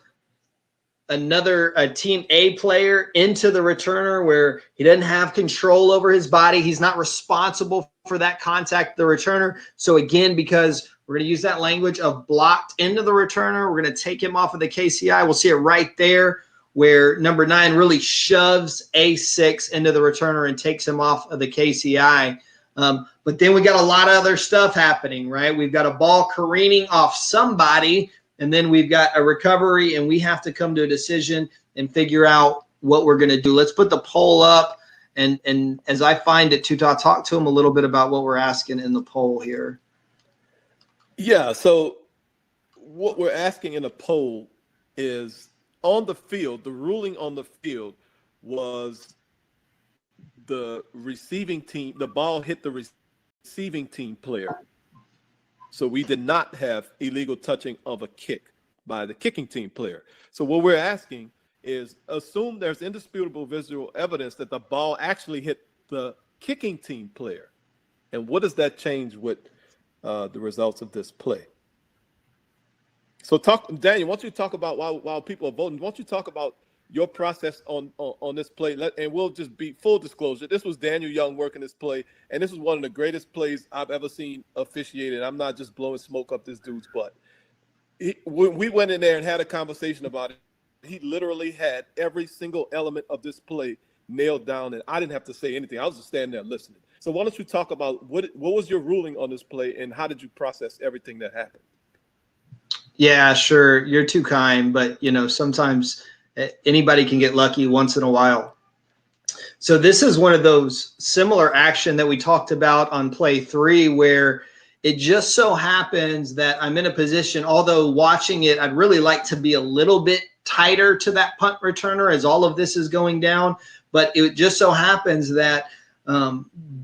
a team A player into the returner where he doesn't have control over his body. He's not responsible for that contact, the returner. So again, because we're going to use that language of blocked into the returner, we're going to take him off of the KCI. We'll see it right there where number 9 really shoves A6 into the returner and takes him off of the KCI. But then we got a lot of other stuff happening, right? We've got a ball careening off somebody, and then we've got a recovery, and we have to come to a decision and figure out what we're going to do. Let's put the poll up, and as I find it, Tuta, talk to him a little bit about what we're asking in the poll here.
Yeah, so what we're asking in the poll is on the field, the ruling on the field was the receiving team, the ball hit the receiving team player. So we did not have illegal touching of a kick by the kicking team player. So what we're asking is assume there's indisputable visual evidence that the ball actually hit the kicking team player. And what does that change with the results of this play? So Daniel, why don't you talk about while people are voting, why don't you talk about your process on this play, and we'll just be full disclosure. This was Daniel Young working this play, and this was one of the greatest plays I've ever seen officiated. I'm not just blowing smoke up this dude's butt. When we went in there and had a conversation about it, he literally had every single element of this play nailed down, and I didn't have to say anything. I was just standing there listening. So why don't you talk about what was your ruling on this play, and how did you process everything that happened?
Yeah, sure. You're too kind, but sometimes anybody can get lucky once in a while. So this is one of those similar action that we talked about on play 3, where it just so happens that I'm in a position, although watching it, I'd really like to be a little bit tighter to that punt returner as all of this is going down. But it just so happens that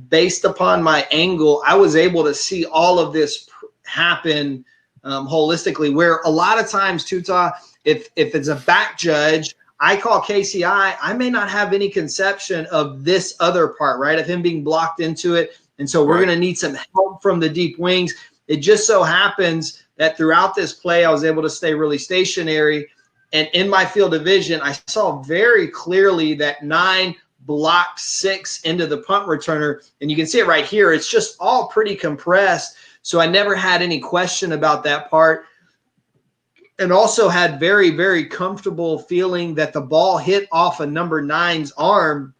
based upon my angle, I was able to see all of this happen holistically, where a lot of times, Tuta, if it's a back judge, I call KCI, I may not have any conception of this other part, right? Of him being blocked into it And so we're going to need some help from the deep wings. It just so happens that throughout this play, I was able to stay really stationary. And in my field of vision, I saw very clearly that 9 blocked 6 into the punt returner. And you can see it right here. It's just all pretty compressed. So I never had any question about that part. And also had very, very comfortable feeling that the ball hit off a number 9's arm.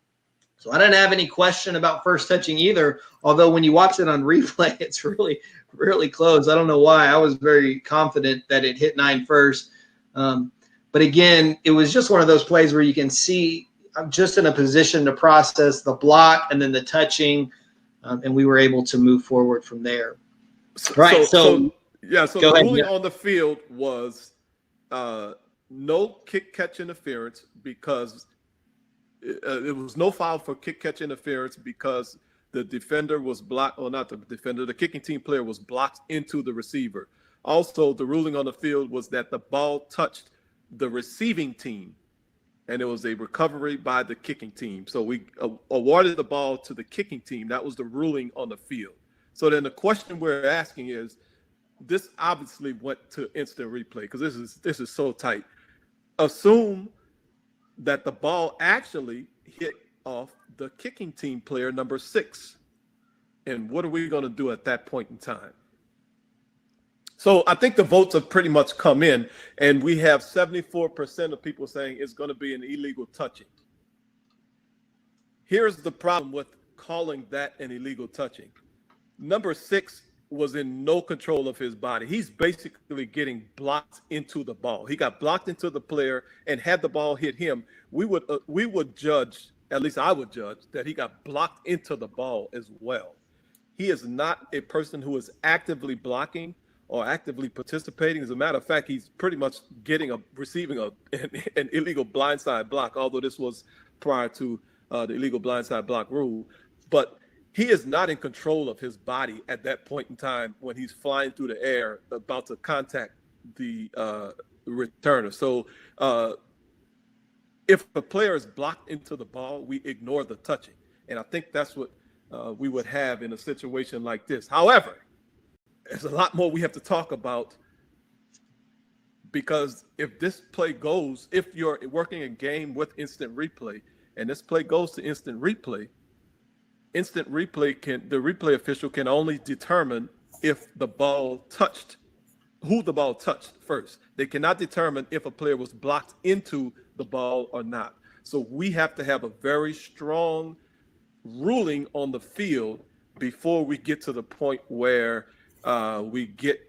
So I didn't have any question about first touching either. Although when you watch it on replay, it's really, really close. I don't know why. I was very confident that it hit 9 first. But again, it was just one of those plays where you can see I'm just in a position to process the block and then the touching, and we were able to move forward from there. Right.
So the ruling
ahead.
on the field was no kick catch interference because it was no foul for kick catch interference because the defender was blocked, or not the defender, the kicking team player was blocked into the receiver. Also, the ruling on the field was that the ball touched the receiving team, and it was a recovery by the kicking team. So we awarded the ball to the kicking team. That was the ruling on the field. So then the question we're asking is, this obviously went to instant replay because this is so tight. Assume that the ball actually hit off the kicking team player number 6. And what are we going to do at that point in time? So I think the votes have pretty much come in, and we have 74% of people saying it's going to be an illegal touching. Here's the problem with calling that an illegal touching. Number 6 was in no control of his body. He's basically getting blocked into the ball. He got blocked into the player, and had the ball hit him, we would judge, at least I would judge, that he got blocked into the ball as well. He is not a person who is actively blocking or actively participating. As a matter of fact, he's pretty much receiving an illegal blindside block, although this was prior to the illegal blindside block rule. But he is not in control of his body at that point in time when he's flying through the air about to contact the returner. So if the player is blocked into the ball, we ignore the touching. And I think that's what we would have in a situation like this. However, there's a lot more we have to talk about, because if this play goes, if you're working a game with instant replay and this play goes to instant replay the replay official can only determine if the ball touched, who the ball touched first. They cannot determine if a player was blocked into the ball or not. So we have to have a very strong ruling on the field before we get to the point where we get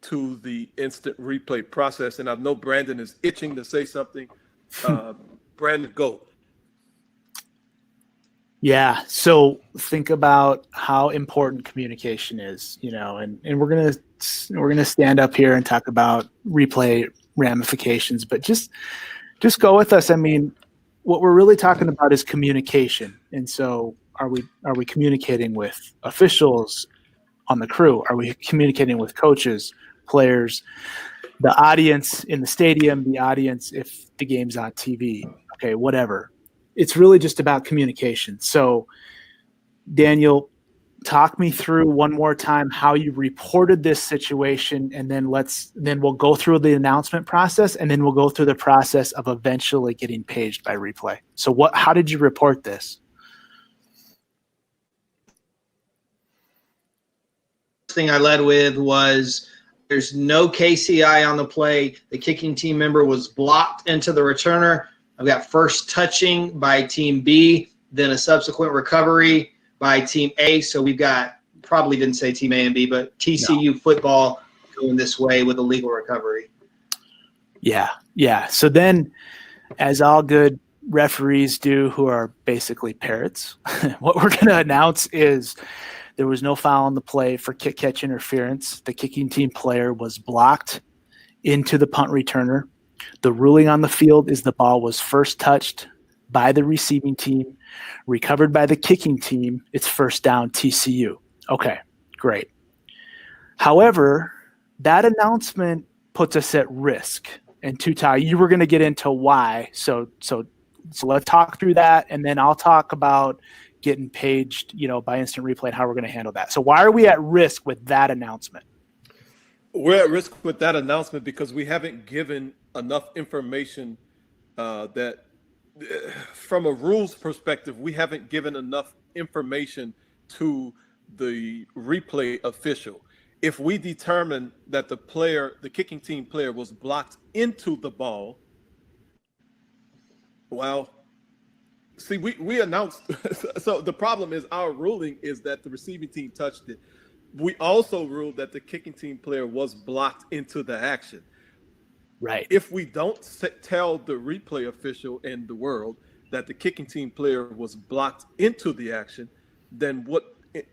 to the instant replay process. And I know Brandon is itching to say something. Brandon, go.
Yeah. So think about how important communication is, and we're gonna stand up here and talk about replay ramifications, but just go with us. I mean, what we're really talking about is communication. And so are we communicating with officials on the crew? Are we communicating with coaches, players, the audience in the stadium, the audience if the game's on TV? Okay, whatever. It's really just about communication. So, Daniel, talk me through one more time how you reported this situation, and then we'll go through the announcement process, and then we'll go through the process of eventually getting paged by replay. So how did you report this?
Thing I led with was there's no KCI on the play. The kicking team member was blocked into the returner. I've got first touching by team B, then a subsequent recovery by team A. So we've got, probably didn't say team A and B, but TCU football going this way with a legal recovery. Yeah. So then, as all good referees do who are basically parrots, what we're going to announce is there was no foul on the play for kick catch interference. The kicking team player was blocked into the punt returner. The ruling on the field is the ball was first touched by the receiving team, recovered by the kicking team. It's first down TCU. Okay, great. However, that announcement puts us at risk. And Tutai, you were going to get into why. So let's talk through that, and then I'll talk about
getting paged, by instant replay and how we're going to handle that. So why are we at risk with that announcement?
We're at risk with that announcement because we haven't given enough information that from a rules perspective, we haven't given enough information to the replay official. If we determine that the kicking team player was blocked into the ball, well, see, we announced. So the problem is our ruling is that the receiving team touched it. We also ruled that the kicking team player was blocked into the action.
Right.
If we don't tell the replay official and the world that the kicking team player was blocked into the action, then what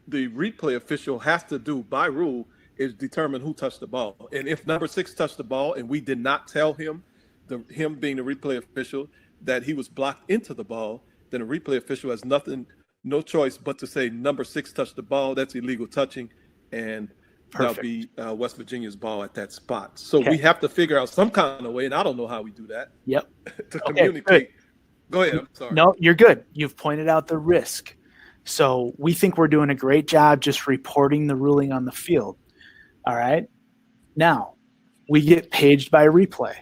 the replay official has to do by rule is determine who touched the ball. And if number 6 touched the ball and we did not tell him, him being the replay official, that he was blocked into the ball, then a replay official has no choice but to say number 6 touched the ball. That's illegal touching, and that'll be West Virginia's ball at that spot. So we have to figure out some kind of way, and I don't know how we do that.
Yep.
To communicate. Go ahead. I'm sorry.
No, you're good. You've pointed out the risk. So we think we're doing a great job just reporting the ruling on the field. All right. Now, we get paged by replay.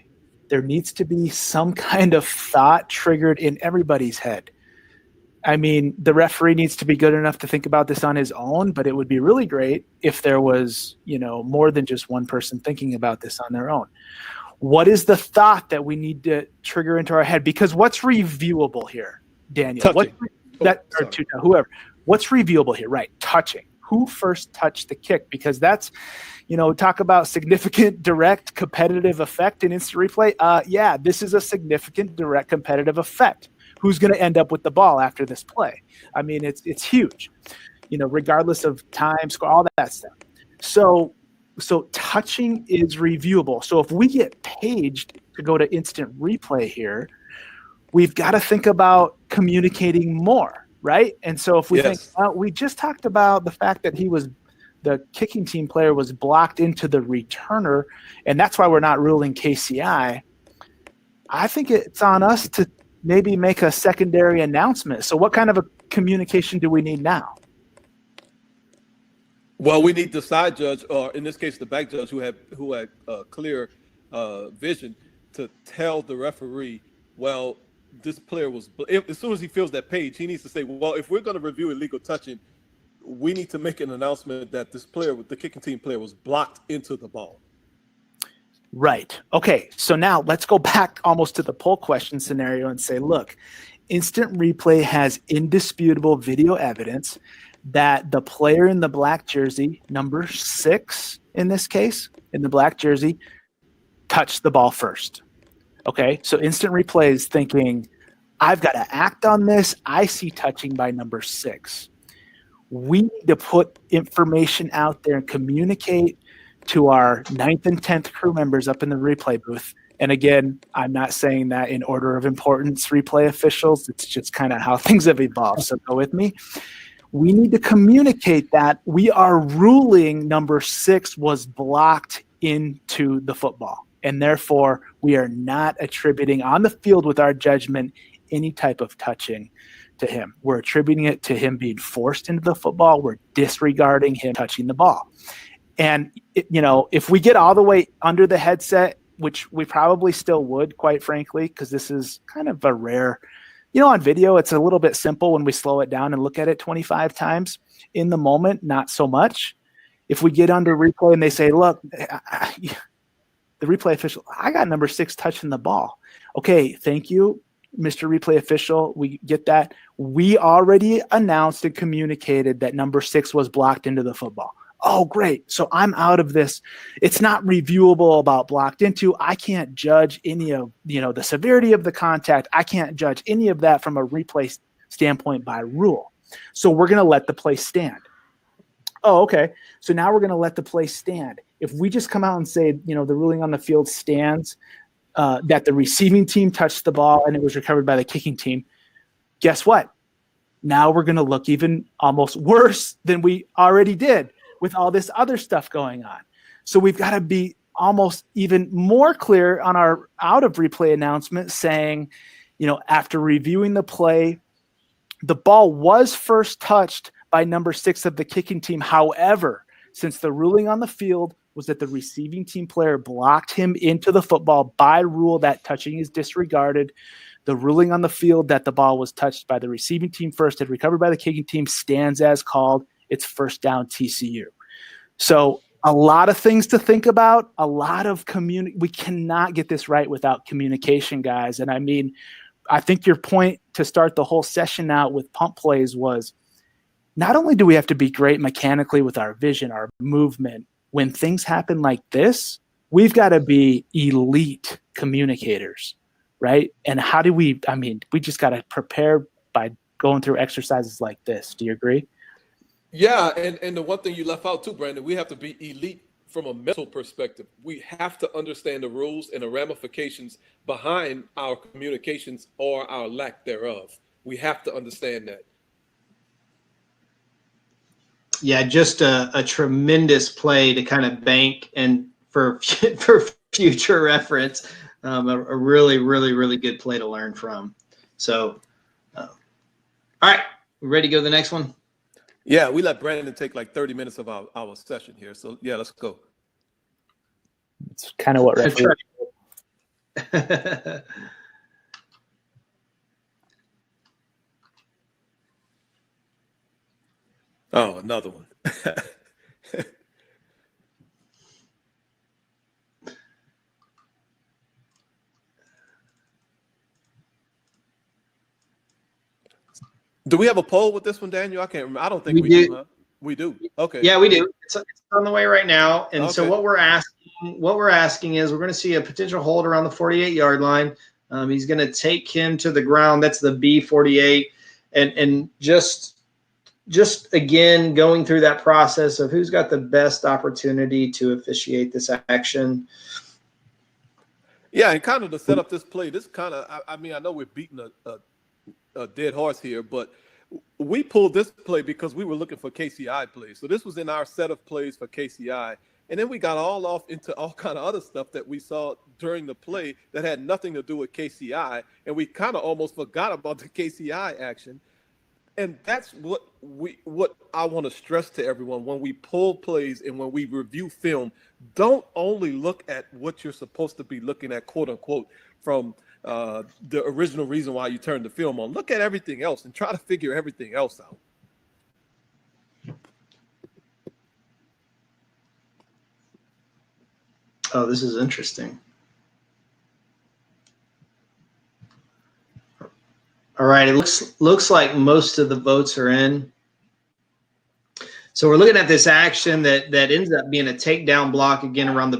There needs to be some kind of thought triggered in everybody's head. I mean, the referee needs to be good enough to think about this on his own, but it would be really great if there was, more than just one person thinking about this on their own. What is the thought that we need to trigger into our head? Because what's reviewable here, Daniel? Whoever. What's reviewable here? Right, touching. Who first touched the kick? Because that's, talk about significant direct competitive effect in instant replay. Yeah, this is a significant direct competitive effect. Who's going to end up with the ball after this play? I mean, it's huge, regardless of time, score, all that stuff. So touching is reviewable. So if we get paged to go to instant replay here, we've got to think about communicating more, right? And so if we think, we just talked about the fact that the kicking team player was blocked into the returner, and that's why we're not ruling KCI. I think it's on us to maybe make a secondary announcement. So what kind of a communication do we need now?
Well, we need the side judge, or in this case, the back judge, who had clear vision to tell the referee, well, this player was. As soon as he feels that page, he needs to say, well, if we're going to review illegal touching, we need to make an announcement that this player, the kicking team player, was blocked into the ball.
Right. Okay. So now let's go back almost to the poll question scenario and say, look, instant replay has indisputable video evidence that the player in the black jersey, number 6 in this case, in the black jersey, touched the ball first. Okay. So instant replay is thinking, I've got to act on this. I see touching by number 6. We need to put information out there and communicate to our 9th and 10th crew members up in the replay booth. And again, I'm not saying that in order of importance, replay officials. It's just kind of how things have evolved. So go with me. We need to communicate that we are ruling number 6 was blocked into the football. And therefore, we are not attributing on the field with our judgment any type of touching to him. We're attributing it to him being forced into the football. We're disregarding him touching the ball. And, if we get all the way under the headset, which we probably still would, quite frankly, because this is kind of a rare, on video, it's a little bit simple when we slow it down and look at it 25 times. In the moment, not so much. If we get under replay and they say, look, the replay official, I got number 6 touching the ball. Okay, thank you, Mr. Replay Official. We get that. We already announced and communicated that number 6 was blocked into the football. Oh, great. So I'm out of this. It's not reviewable about blocked into. I can't judge any of, the severity of the contact. I can't judge any of that from a replay standpoint by rule. So we're going to let the play stand. Oh, okay. So now we're going to let the play stand. If we just come out and say, the ruling on the field stands, that the receiving team touched the ball and it was recovered by the kicking team, guess what? Now we're going to look even almost worse than we already did with all this other stuff going on. So we've got to be almost even more clear on our out of replay announcement saying, after reviewing the play, The ball was first touched by number 6 of the kicking team. However, since the ruling on the field was that the receiving team player blocked him into the football, by rule that touching is disregarded. The ruling on the field that the ball was touched by the receiving team first and recovered by the kicking team stands as called. It's first down TCU. So a lot of things to think about, a lot of we cannot get this right without communication, guys. And I mean, I think your point to start the whole session out with punt plays was not only do we have to be great mechanically with our vision, our movement, when things happen like this, we've got to be elite communicators, right? And how do we just got to prepare by going through exercises like this. Do you agree?
Yeah, and the one thing you left out too, Brandon, we have to be elite from a mental perspective. We have to understand the rules and the ramifications behind our communications or our lack thereof. We have to understand that. Yeah,
just a tremendous play to kind of bank and for future reference, a really, really, really good play to learn from. So, all right, we ready to go to the next one?
Yeah, we let Brandon take like 30 minutes of our session here. So, yeah, let's go.
It's kind of what referee.
Oh, another one. Do we have a poll with this one, Daniel? I can't remember. I don't think we do. Huh? We do. Okay.
Yeah, we do. It's on the way right now. And okay. So what we're asking is we're going to see a potential hold around the 48-yard line. He's going to take him to the ground. That's the B48. And just again, going through that process of who's got the best opportunity to officiate this action.
Yeah, and kind of to set up this play, this kind of, I mean, I know we're beating a dead horse here, but we pulled this play because we were looking for KCI plays. So this was in our set of plays for KCI. And then we got all off into all kind of other stuff that we saw during the play that had nothing to do with KCI. And we kind of almost forgot about the KCI action. And that's what I want to stress to everyone. When we pull plays and when we review film, don't only look at what you're supposed to be looking at, quote unquote, from the original reason why you turned the film on. Look at everything else and try to figure everything else out.
Oh, this is interesting. All right, it looks like most of the votes are in. So we're looking at this action that ends up being a takedown block again around the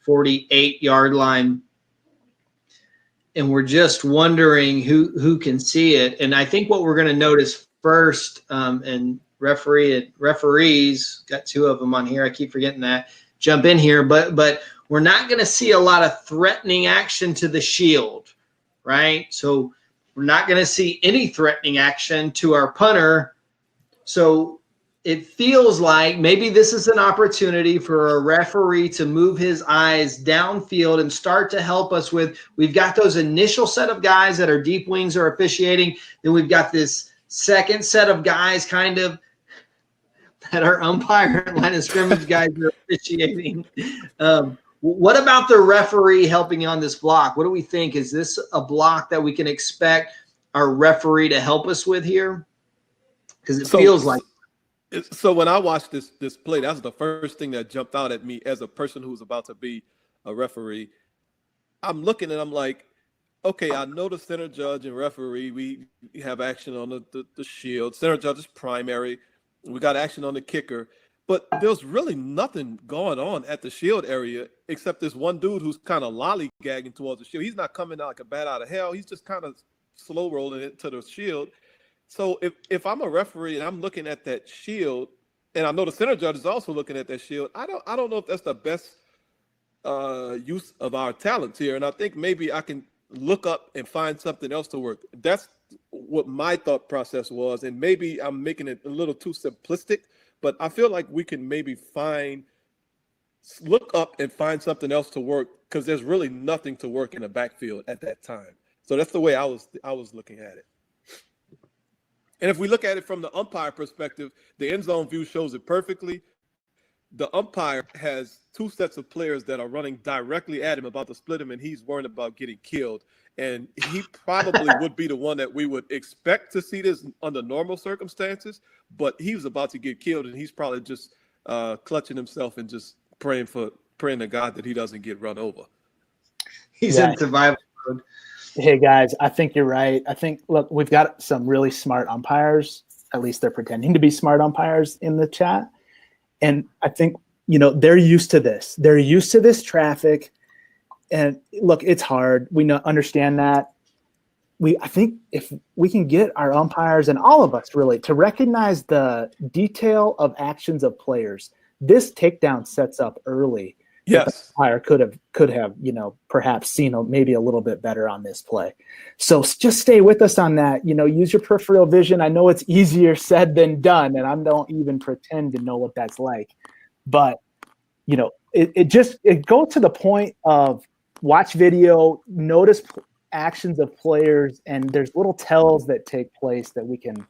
B48-yard line. And we're just wondering who can see it. And I think what we're going to notice first, and referees, got 2 of them on here. I keep forgetting that. Jump in here, but we're not going to see a lot of threatening action to the shield, right? So we're not going to see any threatening action to our punter. So it feels like maybe this is an opportunity for a referee to move his eyes downfield and start to help us with, we've got those initial set of guys that are deep wings are officiating. Then we've got this second set of guys kind of that are umpire and line of scrimmage guys that are officiating. What about the referee helping on this block? What do we think? Is this a block that we can expect our referee to help us with here? Because it feels like.
So when I watched this play, that's the first thing that jumped out at me as a person who's about to be a referee. I'm looking and I'm like, okay, I know the center judge and referee, we have action on the shield. Center judge is primary. We got action on the kicker. But there's really nothing going on at the shield area except this one dude who's kind of lollygagging towards the shield. He's not coming out like a bat out of hell. He's just kind of slow rolling it to the shield. So if I'm a referee and I'm looking at that shield, and I know the center judge is also looking at that shield, I don't know if that's the best use of our talents here. And I think maybe I can look up and find something else to work. That's what my thought process was. And maybe I'm making it a little too simplistic, but I feel like we can maybe look up and find something else to work because there's really nothing to work in the backfield at that time. So that's the way I was looking at it. And if we look at it from the umpire perspective, the end zone view shows it perfectly. The umpire has two sets of players that are running directly at him about to split him, and he's worried about getting killed. And he probably would be the one that we would expect to see this under normal circumstances, but he was about to get killed, and he's probably just clutching himself and just praying to God that he doesn't get run over.
He's in survival mode.
Hey guys, I think you're right. I think, look, we've got some really smart umpires. At least they're pretending to be smart umpires in the chat. And I think, they're used to this. They're used to this traffic. And look, it's hard. We understand that. I think if we can get our umpires and all of us really to recognize the detail of actions of players, this takedown sets up early.
Yes,
the umpire could have perhaps seen maybe a little bit better on this play. So just stay with us on that. Use your peripheral vision. I know it's easier said than done, and I don't even pretend to know what that's like. But it goes to the point of watch video, notice actions of players, and there's little tells that take place that we can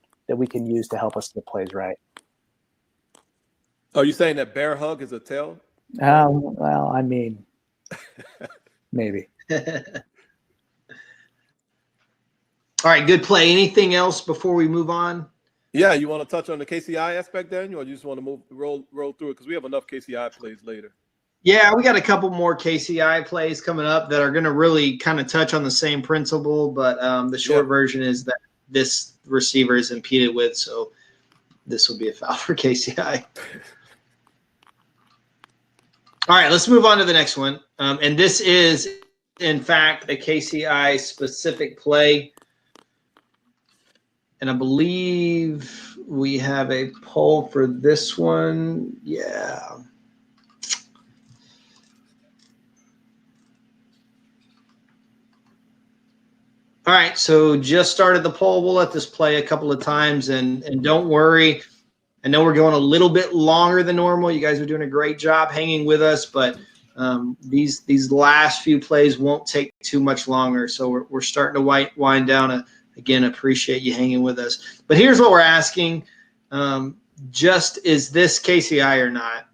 use to help us get plays right.
Are you saying that bear hug is a tell?
Well, I mean, maybe.
All right, good play. Anything else before we move on?
Yeah, you want to touch on the KCI aspect, Daniel, or you just want to roll through it because we have enough KCI plays later.
Yeah, we got a couple more KCI plays coming up that are going to really kind of touch on the same principle, but the short version is that this receiver is impeded with, so this will be a foul for KCI. All right, let's move on to the next one. And this is, in fact, a KCI specific play. And I believe we have a poll for this one. Yeah. All right, so just started the poll. We'll let this play a couple of times, and don't worry. I know we're going a little bit longer than normal. You guys are doing a great job hanging with us, but these last few plays won't take too much longer. So we're starting to wind down. Again, appreciate you hanging with us. But here's what we're asking. Is this KCI or not?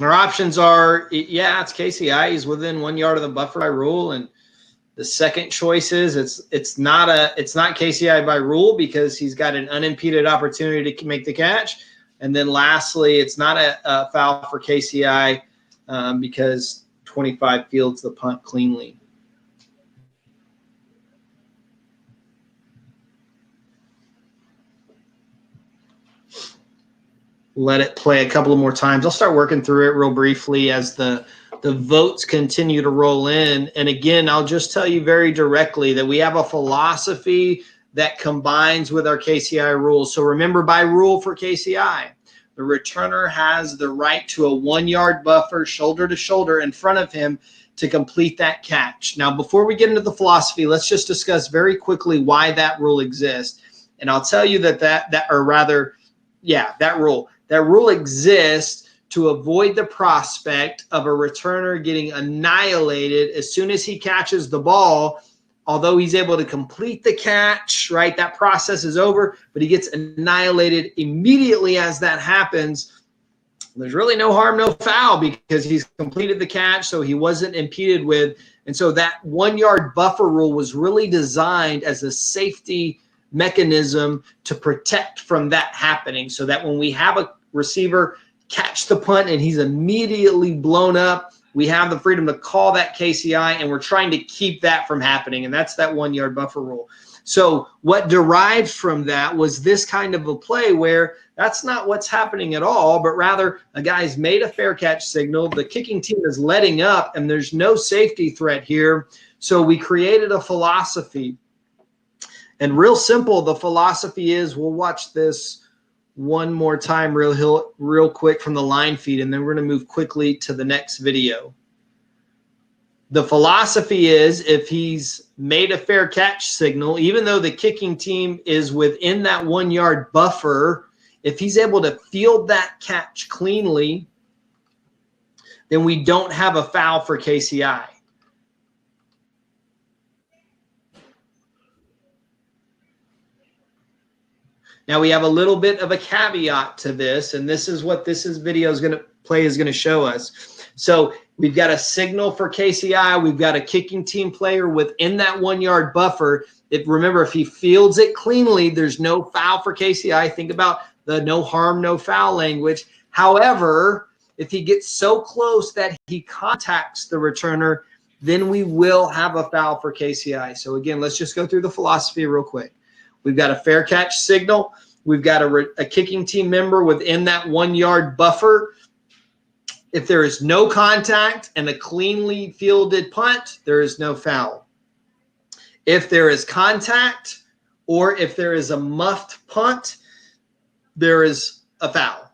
Our options are, yeah, it's KCI. He's within 1 yard of the buffer by rule, and the second choice is it's not KCI by rule because he's got an unimpeded opportunity to make the catch. And then lastly, it's not a foul for KCI because 25 fields the punt cleanly. Let it play a couple of more times. I'll start working through it real briefly as the votes continue to roll in. And again, I'll just tell you very directly that we have a philosophy that combines with our KCI rules. So remember, by rule for KCI, the returner has the right to a 1 yard buffer shoulder to shoulder in front of him to complete that catch. Now, before we get into the philosophy, let's just discuss very quickly why that rule exists. And I'll tell you that rule exists to avoid the prospect of a returner getting annihilated as soon as he catches the ball. Although he's able to complete the catch, right? That process is over, but he gets annihilated immediately as that happens. There's really no harm, no foul because he's completed the catch, so he wasn't impeded with. And so that 1 yard buffer rule was really designed as a safety mechanism to protect from that happening, so that when we have a receiver catch the punt and he's immediately blown up, we have the freedom to call that KCI, and we're trying to keep that from happening, and that's that 1 yard buffer rule. So what derived from that was this kind of a play where that's not what's happening at all, but rather a guy's made a fair catch signal, the kicking team is letting up, and there's no safety threat here. So we created a philosophy. And real simple, the philosophy is, we'll watch this one more time real quick from the line feed, and then we're going to move quickly to the next video. The philosophy is, if he's made a fair catch signal, even though the kicking team is within that 1 yard buffer, if he's able to field that catch cleanly, then we don't have a foul for KCI. Now we have a little bit of a caveat to this, and this is what this video is going to show us. So we've got a signal for KCI. We've got a kicking team player within that 1 yard buffer. Remember, if he fields it cleanly, there's no foul for KCI. Think about the no harm, no foul language. However, if he gets so close that he contacts the returner, then we will have a foul for KCI. So again, let's just go through the philosophy real quick. We've got a fair catch signal. We've got a kicking team member within that 1 yard buffer. If there is no contact and a cleanly fielded punt, there is no foul. If there is contact or if there is a muffed punt, there is a foul,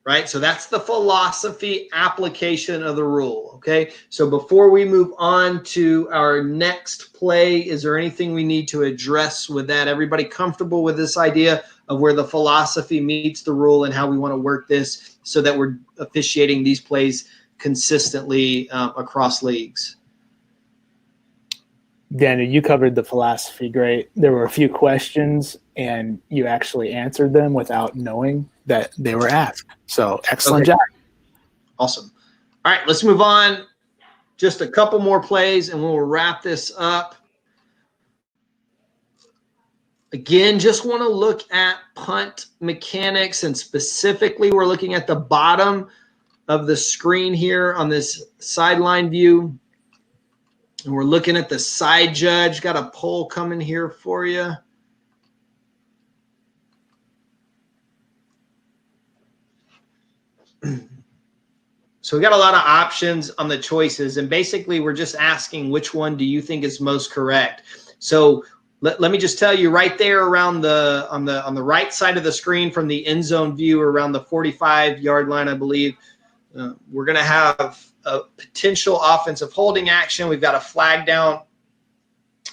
right? So that's the philosophy application of the rule, okay? So before we move on to our next play, is there anything we need to address with that? Everybody comfortable with this idea of where the philosophy meets the rule and how we want to work this so that we're officiating these plays consistently across leagues?
Daniel, you covered the philosophy great. There were a few questions, and you actually answered them without knowing that they were asked. So excellent job.
Awesome. All right, let's move on. Just a couple more plays, and we'll wrap this up. Again, just want to look at punt mechanics, and specifically we're looking at the bottom of the screen here on this sideline view. And we're looking at the side judge. Got a poll coming here for you. So we got a lot of options on the choices, and basically we're just asking which one do you think is most correct. So let me just tell you right there around on the right side of the screen from the end zone view, around the 45-yard line, I believe, we're going to have a potential offensive holding action. We've got a flag down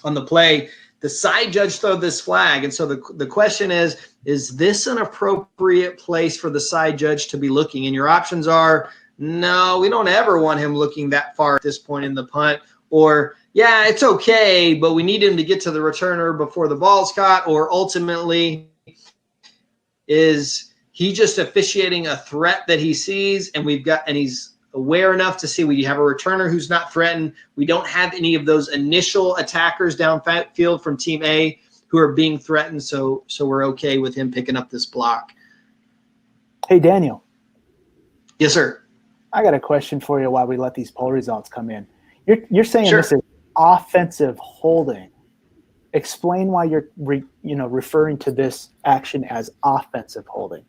on the play. The side judge threw this flag, and so the question is this an appropriate place for the side judge to be looking? And your options are, no, we don't ever want him looking that far at this point in the punt, or yeah, it's okay, but we need him to get to the returner before the ball's caught, or ultimately, is he just officiating a threat that he sees, and he's aware enough to see we have a returner who's not threatened. We don't have any of those initial attackers downfield from Team A who are being threatened, so we're okay with him picking up this block.
Hey, Daniel.
Yes, sir.
I got a question for you while we let these poll results come in. You're saying
Sure.
This is offensive holding. Explain why you're referring to this action as offensive holding.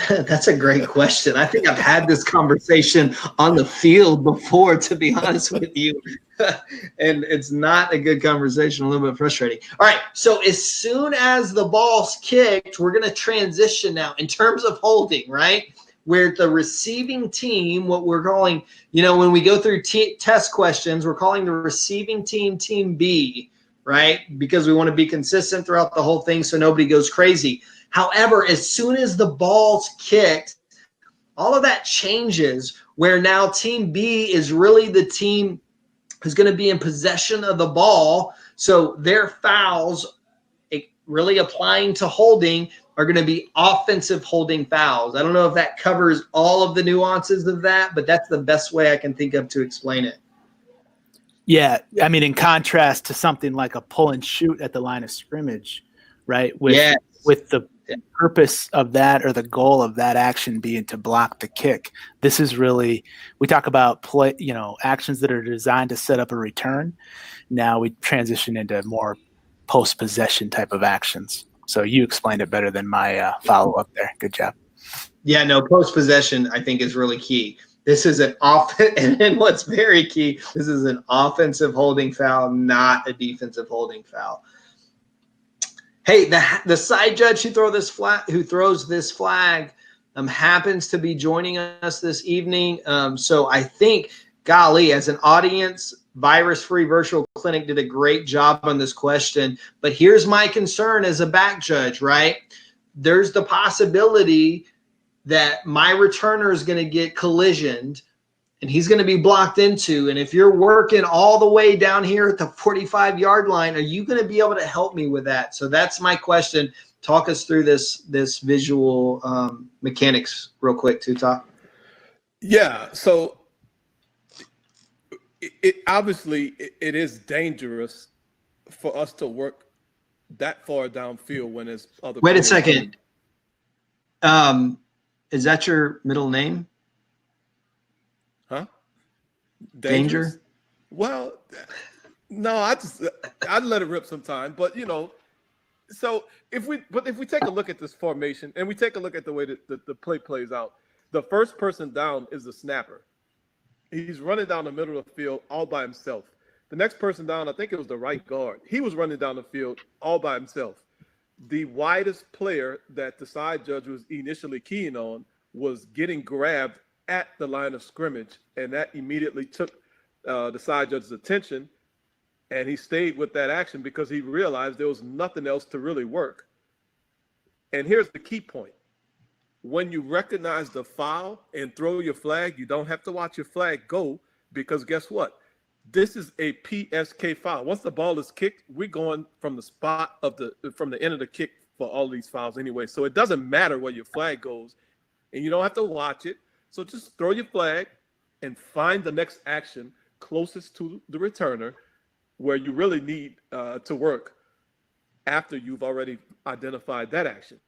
That's a great question. I think I've had this conversation on the field before, to be honest with you. And it's not a good conversation, a little bit frustrating. All right, so as soon as the ball's kicked, we're going to transition now in terms of holding, right? Where the receiving team, what we're calling, when we go through test questions, we're calling the receiving team Team B, right? Because we want to be consistent throughout the whole thing so nobody goes crazy. However, as soon as the ball's kicked, all of that changes, where now Team B is really the team who's going to be in possession of the ball. So their fouls, really applying to holding, are going to be offensive holding fouls. I don't know if that covers all of the nuances of that, but that's the best way I can think of to explain it.
Yeah, I mean, in contrast to something like a pull and shoot at the line of scrimmage, right? With the purpose of that, or the goal of that action being to block the kick. This is really, we talk about actions that are designed to set up a return. Now we transition into more post-possession type of actions. So you explained it better than my follow-up there. Good job.
Yeah, no, post-possession I think is really key. This is an and what's very key, this is an offensive holding foul, not a defensive holding foul. Hey, the side judge who throws this flag happens to be joining us this evening. So I think, golly, as an audience, Virus-Free Virtual Clinic did a great job on this question. But here's my concern as a back judge, right? There's the possibility that my returner is going to get collisioned, and he's going to be blocked into. And if you're working all the way down here at the 45-yard line, are you going to be able to help me with that? So that's my question. Talk us through this visual mechanics real quick, Tuta.
Yeah. So it obviously it is dangerous for us to work that far downfield when there's other.
Wait a second. Is that your middle name?
Huh?
Danger?
Well, no, I'd let it rip sometime, but so if we take a look at this formation and we take a look at the way that the play plays out, the first person down is the snapper. He's running down the middle of the field all by himself. The next person down, I think it was the right guard. He was running down the field all by himself. The widest player that the side judge was initially keying on was getting grabbed at the line of scrimmage, and that immediately took the side judge's attention, and he stayed with that action because he realized there was nothing else to really work. And here's the key point. When you recognize the foul and throw your flag, you don't have to watch your flag go, because guess what? This is a PSK foul. Once the ball is kicked, we're going from the spot from the end of the kick for all these fouls anyway. So it doesn't matter where your flag goes, and you don't have to watch it. So just throw your flag and find the next action closest to the returner where you really need to work after you've already identified that action.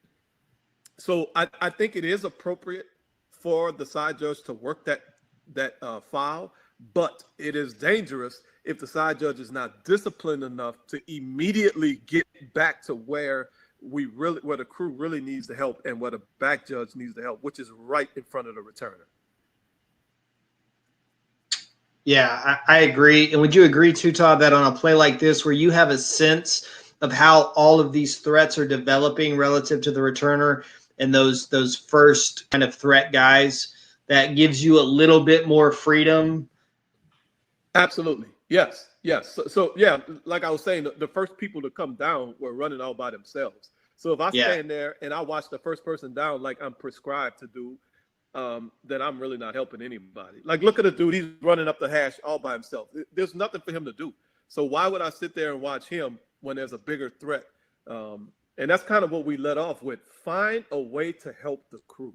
So I think it is appropriate for the side judge to work that foul, but it is dangerous if the side judge is not disciplined enough to immediately get back to where the crew really needs the help and where the back judge needs the help, which is right in front of the returner.
Yeah, I agree. And would you agree, Tuta, that on a play like this where you have a sense of how all of these threats are developing relative to the returner and those first kind of threat guys, that gives you a little bit more freedom?
Absolutely. Yes. So yeah, like I was saying, the first people to come down were running all by themselves. So if I stand there and I watch the first person down like I'm prescribed to do, then I'm really not helping anybody. Like, look at the dude, he's running up the hash all by himself. There's nothing for him to do. So why would I sit there and watch him when there's a bigger threat? And that's kind of what we let off with. Find a way to help the crew.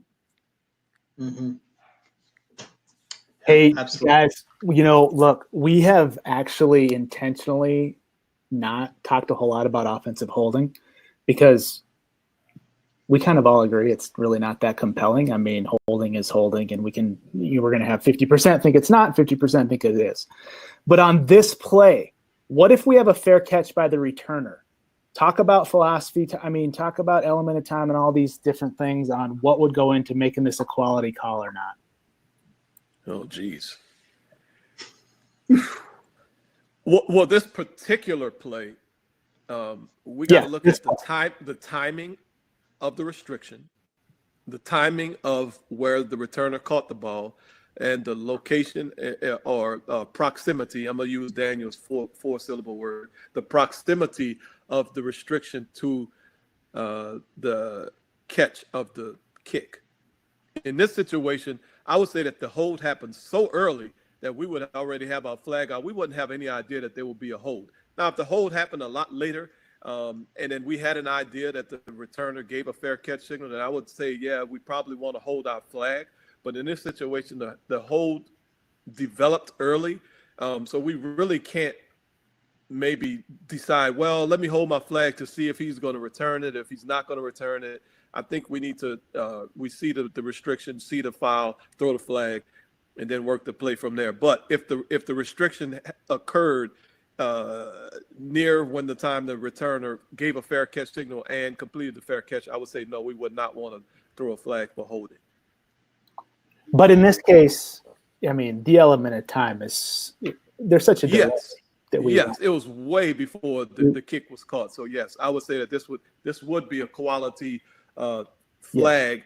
Mm-hmm.
Hey,
absolutely.
Guys, look, we have actually intentionally not talked a whole lot about offensive holding because we kind of all agree it's really not that compelling. I mean, holding is holding, and we're going to have 50% think it's not, 50% think it is. But on this play, what if we have a fair catch by the returner? Talk about philosophy. Talk about element of time and all these different things on what would go into making this a quality call or not.
Oh, geez. Well, this particular play, we got to look at the timing of the restriction, the timing of where the returner caught the ball, and the location or proximity. I'm going to use Daniel's four-syllable word. The proximity of the restriction to the catch of the kick. In this situation, I would say that the hold happened so early that we would already have our flag out. We wouldn't have any idea that there would be a hold. Now, if the hold happened a lot later, and then we had an idea that the returner gave a fair catch signal, then I would say, yeah, we probably want to hold our flag. But in this situation, the hold developed early, so we really can't maybe decide, well, let me hold my flag to see if he's going to return it. If he's not going to return it, I think we need to we see the restriction, see the foul, throw the flag, and then work the play from there. But if the restriction occurred near when the time the returner gave a fair catch signal and completed the fair catch, I would say no, we would not want to throw a flag for holding.
But in this case, I mean, the element of time there's such a delay.
Yes, it was way before the kick was caught. So yes, I would say that this would be a quality flag,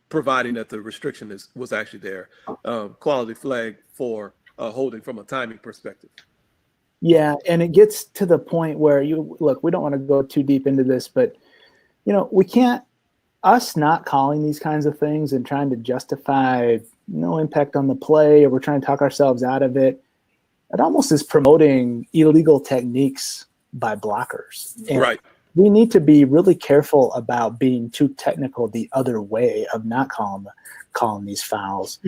providing that the restriction was actually there. Quality flag for holding from a timing perspective.
Yeah, and it gets to the point where we don't want to go too deep into this, but we can't us not calling these kinds of things and trying to justify no impact on the play, or we're trying to talk ourselves out of it, it almost is promoting illegal techniques by blockers. And
Right.
we need to be really careful about being too technical the other way of not calling these fouls,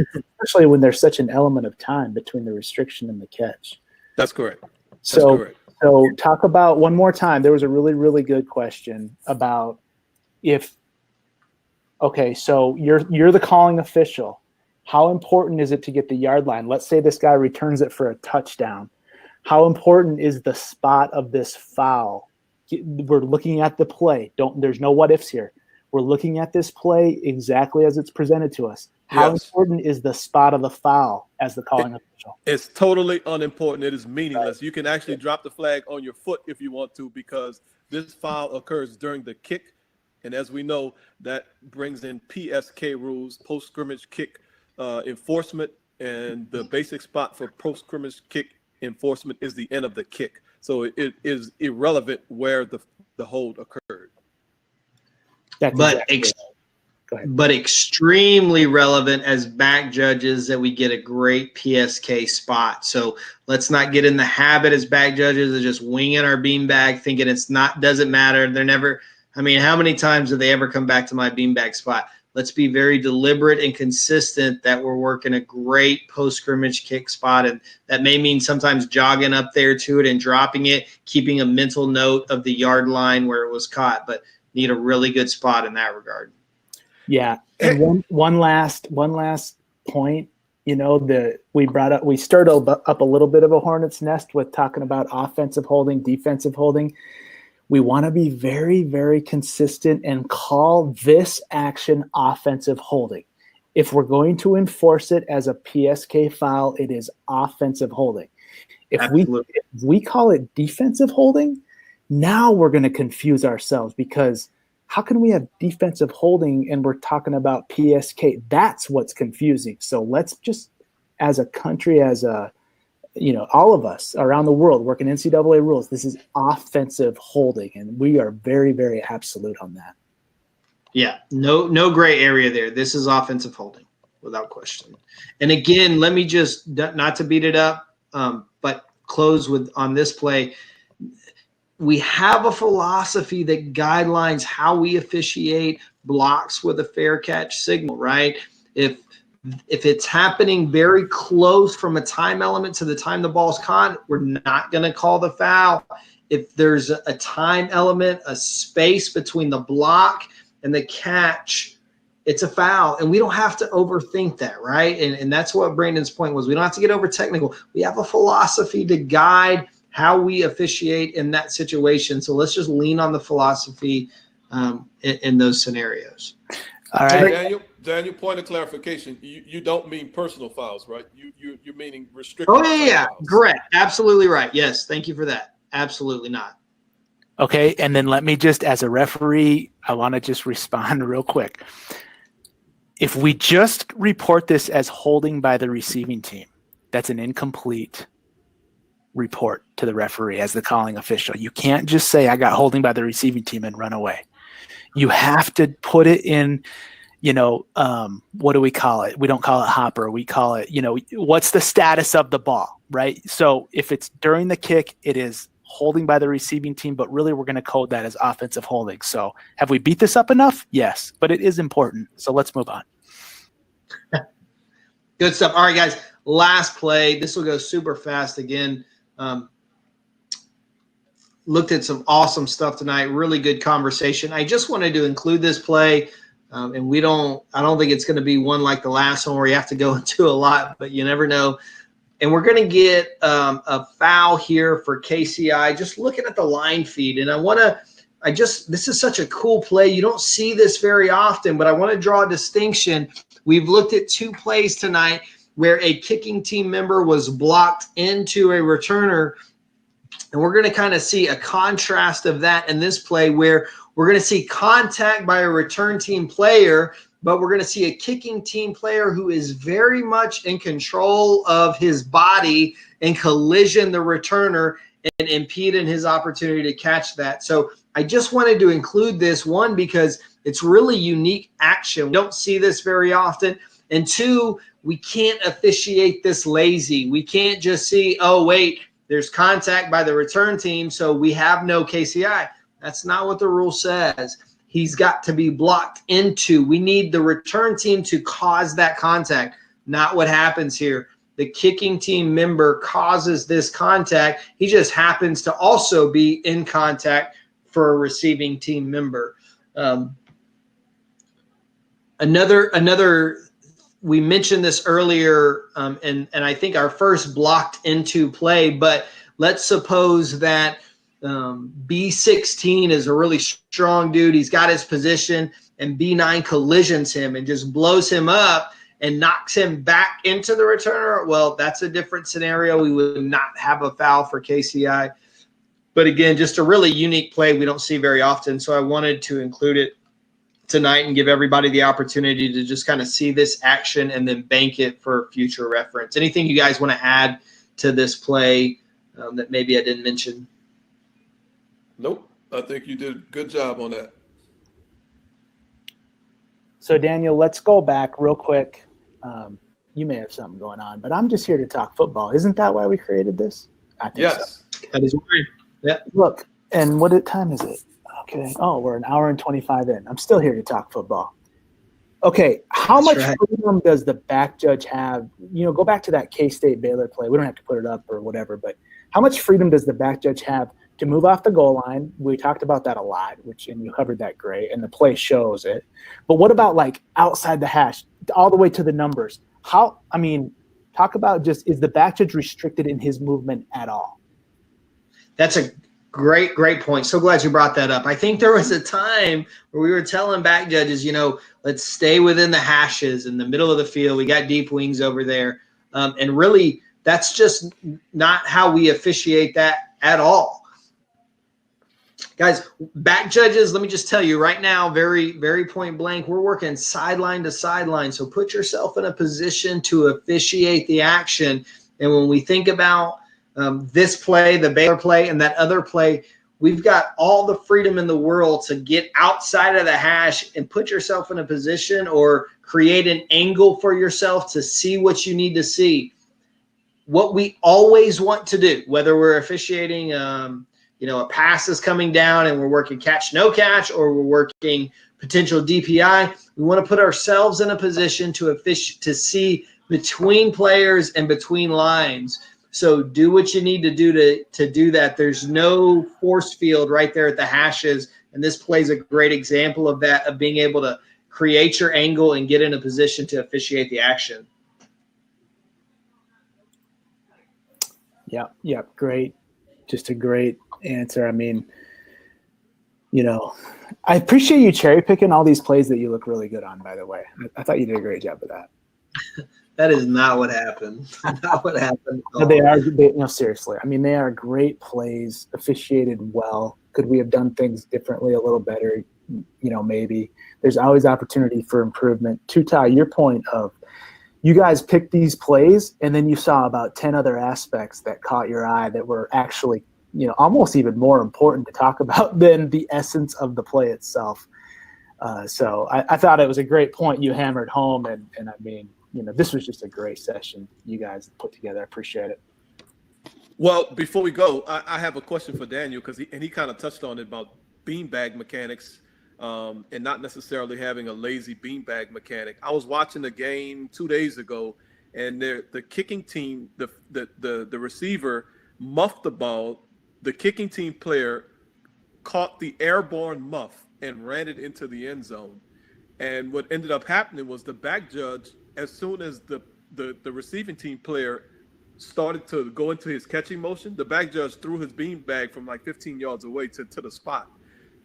especially when there's such an element of time between the restriction and the catch.
That's correct.
So talk about one more time. There was a really, really good question about so you're the calling official. How important is it to get the yard line? Let's say this guy returns it for a touchdown. How important is the spot of this foul? We're looking at the play. There's no what ifs here. We're looking at this play exactly as it's presented to us. How important is the spot of the foul as the calling official?
It's totally unimportant. It is meaningless. Right. You can actually drop the flag on your foot if you want to, because this foul occurs during the kick. And as we know, that brings in PSK rules, post-scrimmage kick enforcement, and the basic spot for post-scrimmage kick enforcement is the end of the kick. So it is irrelevant where the hold occurred.
But extremely relevant as back judges that we get a great PSK spot. So let's not get in the habit as back judges of just winging our beanbag, thinking doesn't matter. They're never, how many times do they ever come back to my beanbag spot? Let's be very deliberate and consistent that we're working a great post-scrimmage kick spot. And that may mean sometimes jogging up there to it and dropping it, keeping a mental note of the yard line where it was caught, but need a really good spot in that regard.
Yeah. And one last point, we stirred up a little bit of a hornet's nest with talking about offensive holding, defensive holding. We want to be very, very consistent and call this action offensive holding. If we're going to enforce it as a PSK foul, it is offensive holding. If we call it defensive holding, now we're going to confuse ourselves, because how can we have defensive holding and we're talking about PSK? That's what's confusing. So let's just, as a country, all of us around the world working NCAA rules, this is offensive holding, and we are very, very absolute on that.
Yeah, no gray area there. This is offensive holding without question. And again, let me just, not to beat it up, but close on this play. We have a philosophy that guidelines how we officiate blocks with a fair catch signal, right? If it's happening very close from a time element to the time the ball's caught, we're not going to call the foul. If there's a time element, a space between the block and the catch, it's a foul. And we don't have to overthink that, right? And that's what Brandon's point was. We don't have to get over technical. We have a philosophy to guide how we officiate in that situation. So let's just lean on the philosophy in those scenarios.
All right.
Daniel, point of clarification. You don't mean personal fouls, right? You're meaning restricted.
Oh, yeah. Fouls. Correct. Absolutely right. Yes. Thank you for that. Absolutely not.
Okay. And then let me just, as a referee, I want to just respond real quick. If we just report this as holding by the receiving team, that's an incomplete report to the referee as the calling official. You can't just say, I got holding by the receiving team and run away. You have to put it in, what do we call it? We don't call it hopper. We call it, what's the status of the ball, right? So if it's during the kick, it is holding by the receiving team, but really we're going to code that as offensive holding. So have we beat this up enough? Yes, but it is important. So let's move on.
Good stuff. All right, guys, last play. This will go super fast again. Looked at some awesome stuff tonight. Really good conversation. I just wanted to include this play, and I don't think it's going to be one like the last one where you have to go into a lot, but you never know. And we're going to get a foul here for KCI. Just looking at the line feed, and this is such a cool play. You don't see this very often, but I want to draw a distinction. We've looked at two plays tonight where a kicking team member was blocked into a returner. And we're going to kind of see a contrast of that in this play where we're going to see contact by a return team player, but we're going to see a kicking team player who is very much in control of his body and collision the returner and impede in his opportunity to catch that. So I just wanted to include this one because It's really unique action. We don't see this very often. And two, we can't officiate this lazy. We can't just see, oh, wait, there's contact by the return team, so we have no KCI. That's not what the rule says. He's got to be blocked into. We need the return team to cause that contact, not what happens here. The kicking team member causes this contact. He just happens to also be in contact for a receiving team member. Another. We mentioned this earlier, and I think our first blocked into play, but let's suppose that B16 is a really strong dude. He's got his position, and B9 collisions him and just blows him up and knocks him back into the returner. Well, that's a different scenario. We would not have a foul for KCI. But again, just a really unique play we don't see very often, so I wanted to include it tonight and give everybody the opportunity to just kind of see this action and then bank it for future reference. Anything you guys want to add to this play that maybe I didn't mention?
Nope. I think you did a good job on that.
So, Daniel, let's go back real quick. You may have something going on, but I'm just here to talk football. Isn't that why we created this? I think
yes.
So.
That is right. Yeah.
Look, and what time is it? Okay. Oh, we're an hour and 25 in. I'm still here to talk football. Okay. How much freedom does the back judge have? Go back to that K-State Baylor play. We don't have to put it up or whatever, but how much freedom does the back judge have to move off the goal line? We talked about that a lot, and you covered that great, and the play shows it. But what about like outside the hash, all the way to the numbers? Talk about just, is the back judge restricted in his movement at all?
That's a great point. So glad you brought that up. I think there was a time where we were telling back judges, let's stay within the hashes in the middle of the field. We got deep wings over there. And really, that's just not how we officiate that at all. Guys, back judges, let me just tell you right now, very, very point blank, we're working sideline to sideline. So put yourself in a position to officiate the action. And when we think about this play, the Baylor play, and that other play, we've got all the freedom in the world to get outside of the hash and put yourself in a position or create an angle for yourself to see what you need to see. What we always want to do, whether we're officiating, a pass is coming down and we're working catch, no catch, or we're working potential DPI, we want to put ourselves in a position to see between players and between lines. So do what you need to do to do that. There's no force field right there at the hashes, and this plays a great example of that, of being able to create your angle and get in a position to officiate the action.
Yeah, great. Just a great answer. I appreciate you cherry picking all these plays that you look really good on, by the way. I thought you did a great job of that.
That is not what happened. Not what happened.
No, they are. No, seriously. They are great plays, officiated well. Could we have done things differently, a little better? Maybe. There's always opportunity for improvement. To Ty, your point of you guys picked these plays, and then you saw about 10 other aspects that caught your eye that were actually, almost even more important to talk about than the essence of the play itself. So I thought it was a great point you hammered home, and this was just a great session you guys put together. I appreciate it.
Well, before we go, I have a question for Daniel, because he kind of touched on it about beanbag mechanics and not necessarily having a lazy beanbag mechanic. I was watching a game 2 days ago, and the kicking team, the receiver muffed the ball. The kicking team player caught the airborne muff and ran it into the end zone. And what ended up happening was the back judge, as soon as the receiving team player started to go into his catching motion, the back judge threw his beanbag from like 15 yards away to the spot.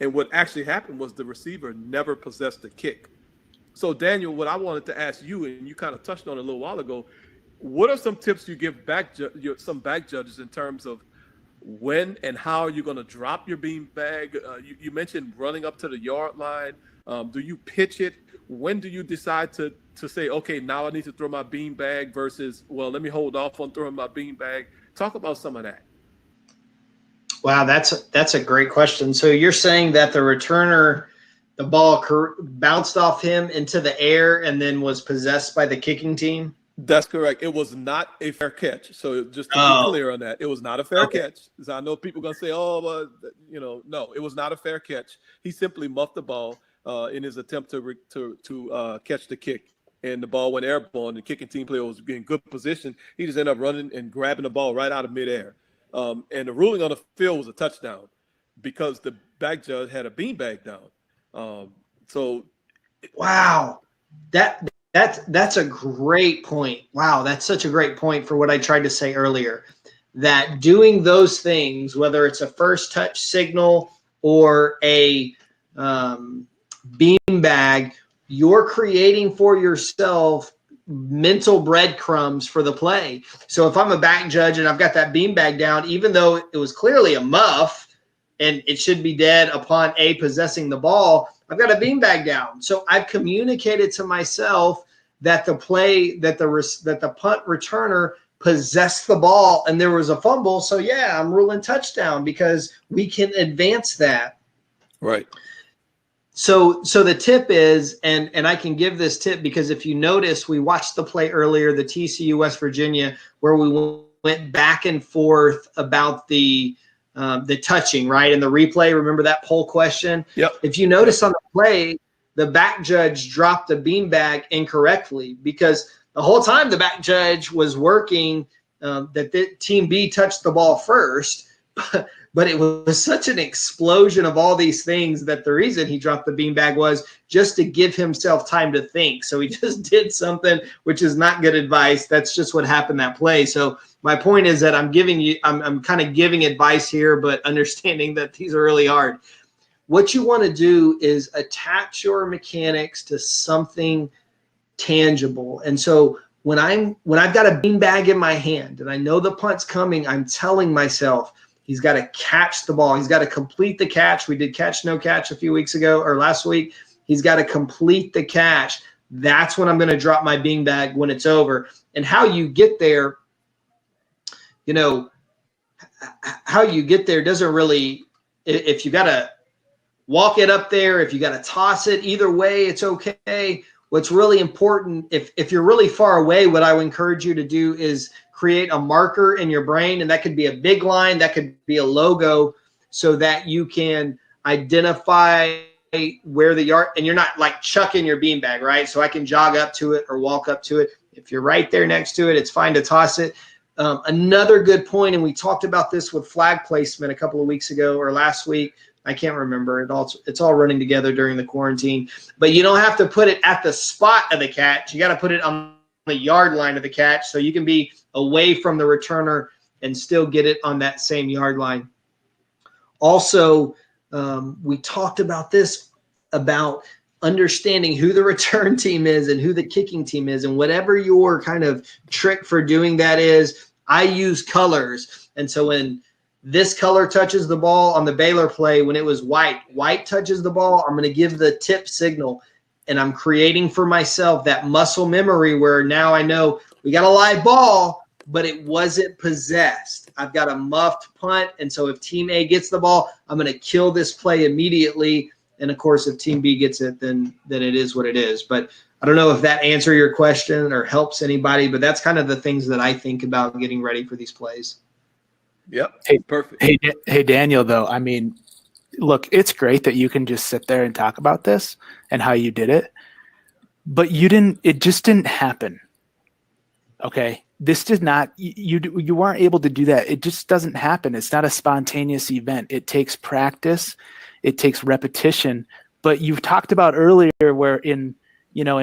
And what actually happened was the receiver never possessed the kick. So, Daniel, what I wanted to ask you, and you kind of touched on it a little while ago, what are some tips you give some back judges in terms of when and how you're going to drop your beanbag? You mentioned running up to the yard line. Do you pitch it? When do you decide to say, okay, now I need to throw my beanbag versus, well, let me hold off on throwing my beanbag? Talk about some of that.
Wow, that's a great question. So you're saying that the returner the ball bounced off him into the air and then was possessed by the kicking team?
That's correct. It was not a fair catch. So just to be clear on that, it was not a fair catch. Because I know people are going to say, "Oh, no, it was not a fair catch." He simply muffed the ball in his attempt to catch the kick, and the ball went airborne. The kicking team player was in good position. He just ended up running and grabbing the ball right out of midair. And the ruling on the field was a touchdown because the back judge had a beanbag down.
Wow, that's a great point. Wow, that's such a great point for what I tried to say earlier. That doing those things, whether it's a first touch signal or a beanbag, you're creating for yourself mental breadcrumbs for the play. So if I'm a back judge and I've got that beanbag down, even though it was clearly a muff and it should be dead upon possessing the ball, I've got a beanbag down. So I've communicated to myself that the punt returner possessed the ball and there was a fumble. So yeah, I'm ruling touchdown because we can advance that.
Right.
So the tip is, and I can give this tip because if you notice, we watched the play earlier, the TCU West Virginia, where we went back and forth about the touching, right? And the replay, remember that poll question?
Yep.
If you notice on the play, the back judge dropped the beanbag incorrectly because the whole time the back judge was working that the team B touched the ball first, but it was such an explosion of all these things that the reason he dropped the beanbag was just to give himself time to think. So he just did something which is not good advice. That's just what happened that play. So my point is that I'm kind of giving advice here, but understanding that these are really hard. What you want to do is attach your mechanics to something tangible. And so when I've got a beanbag in my hand and I know the punt's coming, I'm telling myself he's got to catch the ball. He's got to complete the catch. We did catch, no catch a few weeks ago or last week. He's got to complete the catch. That's when I'm going to drop my beanbag when it's over. And how you get there, how you get there doesn't really, if you got to walk it up there, if you got to toss it, either way, it's okay. What's really important, if you're really far away, what I would encourage you to do is create a marker in your brain, and that could be a big line, that could be a logo, so that you can identify where the yard, and you're not like chucking your beanbag, right? So I can jog up to it or walk up to it. If you're right there next to it, it's fine to toss it. Another good point, and we talked about this with flag placement a couple of weeks ago or last week, I can't remember. It's all running together during the quarantine. But you don't have to put it at the spot of the catch. You got to put it on the yard line of the catch so you can be away from the returner and still get it on that same yard line. Also, we talked about this, about understanding who the return team is and who the kicking team is. And whatever your kind of trick for doing that is, I use colors. And so when this color touches the ball on the Baylor play, when it was white touches the ball, I'm going to give the tip signal. And I'm creating for myself that muscle memory where now I know we got a live ball, but it wasn't possessed. I've got a muffed punt. And so if team A gets the ball, I'm going to kill this play immediately. And of course, if team B gets it, then it is what it is. But I don't know if that answers your question or helps anybody, but that's kind of the things that I think about getting ready for these plays.
Yep.
Hey,
perfect.
Hey, Daniel, though, I mean, look, it's great that you can just sit there and talk about this and how you did it, but it just didn't happen. Okay. This did not, you weren't able to do that. It just doesn't happen. It's not a spontaneous event. It takes practice. It takes repetition. But you've talked about earlier where in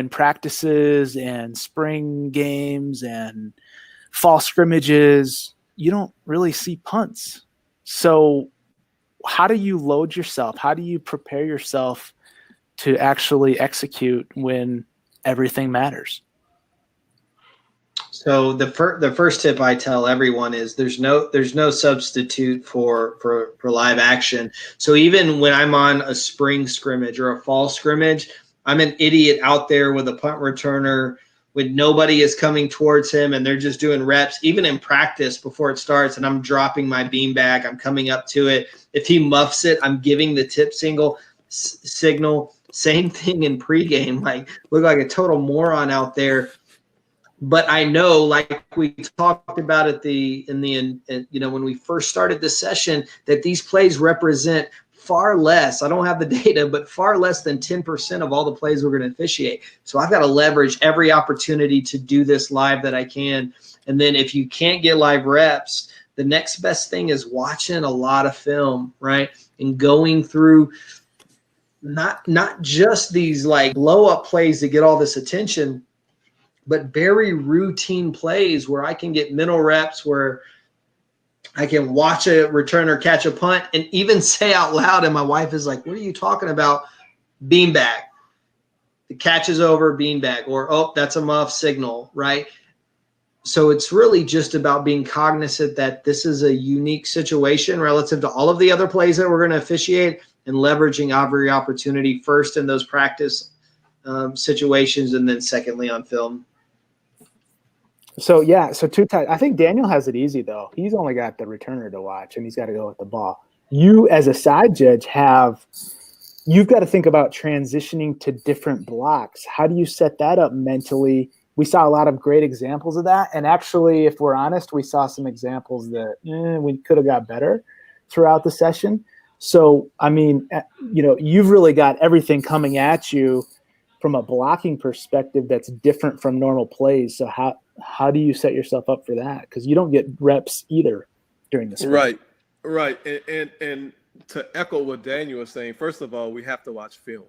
practices and spring games and fall scrimmages, you don't really see punts. So how do you load yourself? How do you prepare yourself to actually execute when everything matters?
So the first tip I tell everyone is there's no substitute for live action. So even when I'm on a spring scrimmage or a fall scrimmage, I'm an idiot out there with a punt returner when nobody is coming towards him and they're just doing reps, even in practice before it starts, and I'm dropping my beanbag, I'm coming up to it. If he muffs it, I'm giving the tip signal. Same thing in pregame, like look like a total moron out there. But I know, like we talked about at when we first started this session, that these plays represent far less. I don't have the data, but far less than 10% of all the plays we're going to officiate. So I've got to leverage every opportunity to do this live that I can. And then if you can't get live reps, the next best thing is watching a lot of film, right? And going through not just these like blow up plays that get all this attention, but very routine plays where I can get mental reps, where I can watch a returner catch a punt and even say out loud. And my wife is like, what are you talking about? Beanbag. The catch is over, beanbag. Or, oh, that's a muff signal, right? So it's really just about being cognizant that this is a unique situation relative to all of the other plays that we're going to officiate, and leveraging every opportunity first in those practice situations, and then secondly on film.
So two times. I think Daniel has it easy though. He's only got the returner to watch, and he's got to go with the ball. You, as a side judge, you've got to think about transitioning to different blocks. How do you set that up mentally? We saw a lot of great examples of that, and actually, if we're honest, we saw some examples that we could have got better throughout the session. So, I mean, you've really got everything coming at you from a blocking perspective that's different from normal plays. So how do you set yourself up for that? Because you don't get reps either during the sprint.
Right. And to echo what Daniel was saying, first of all, we have to watch film.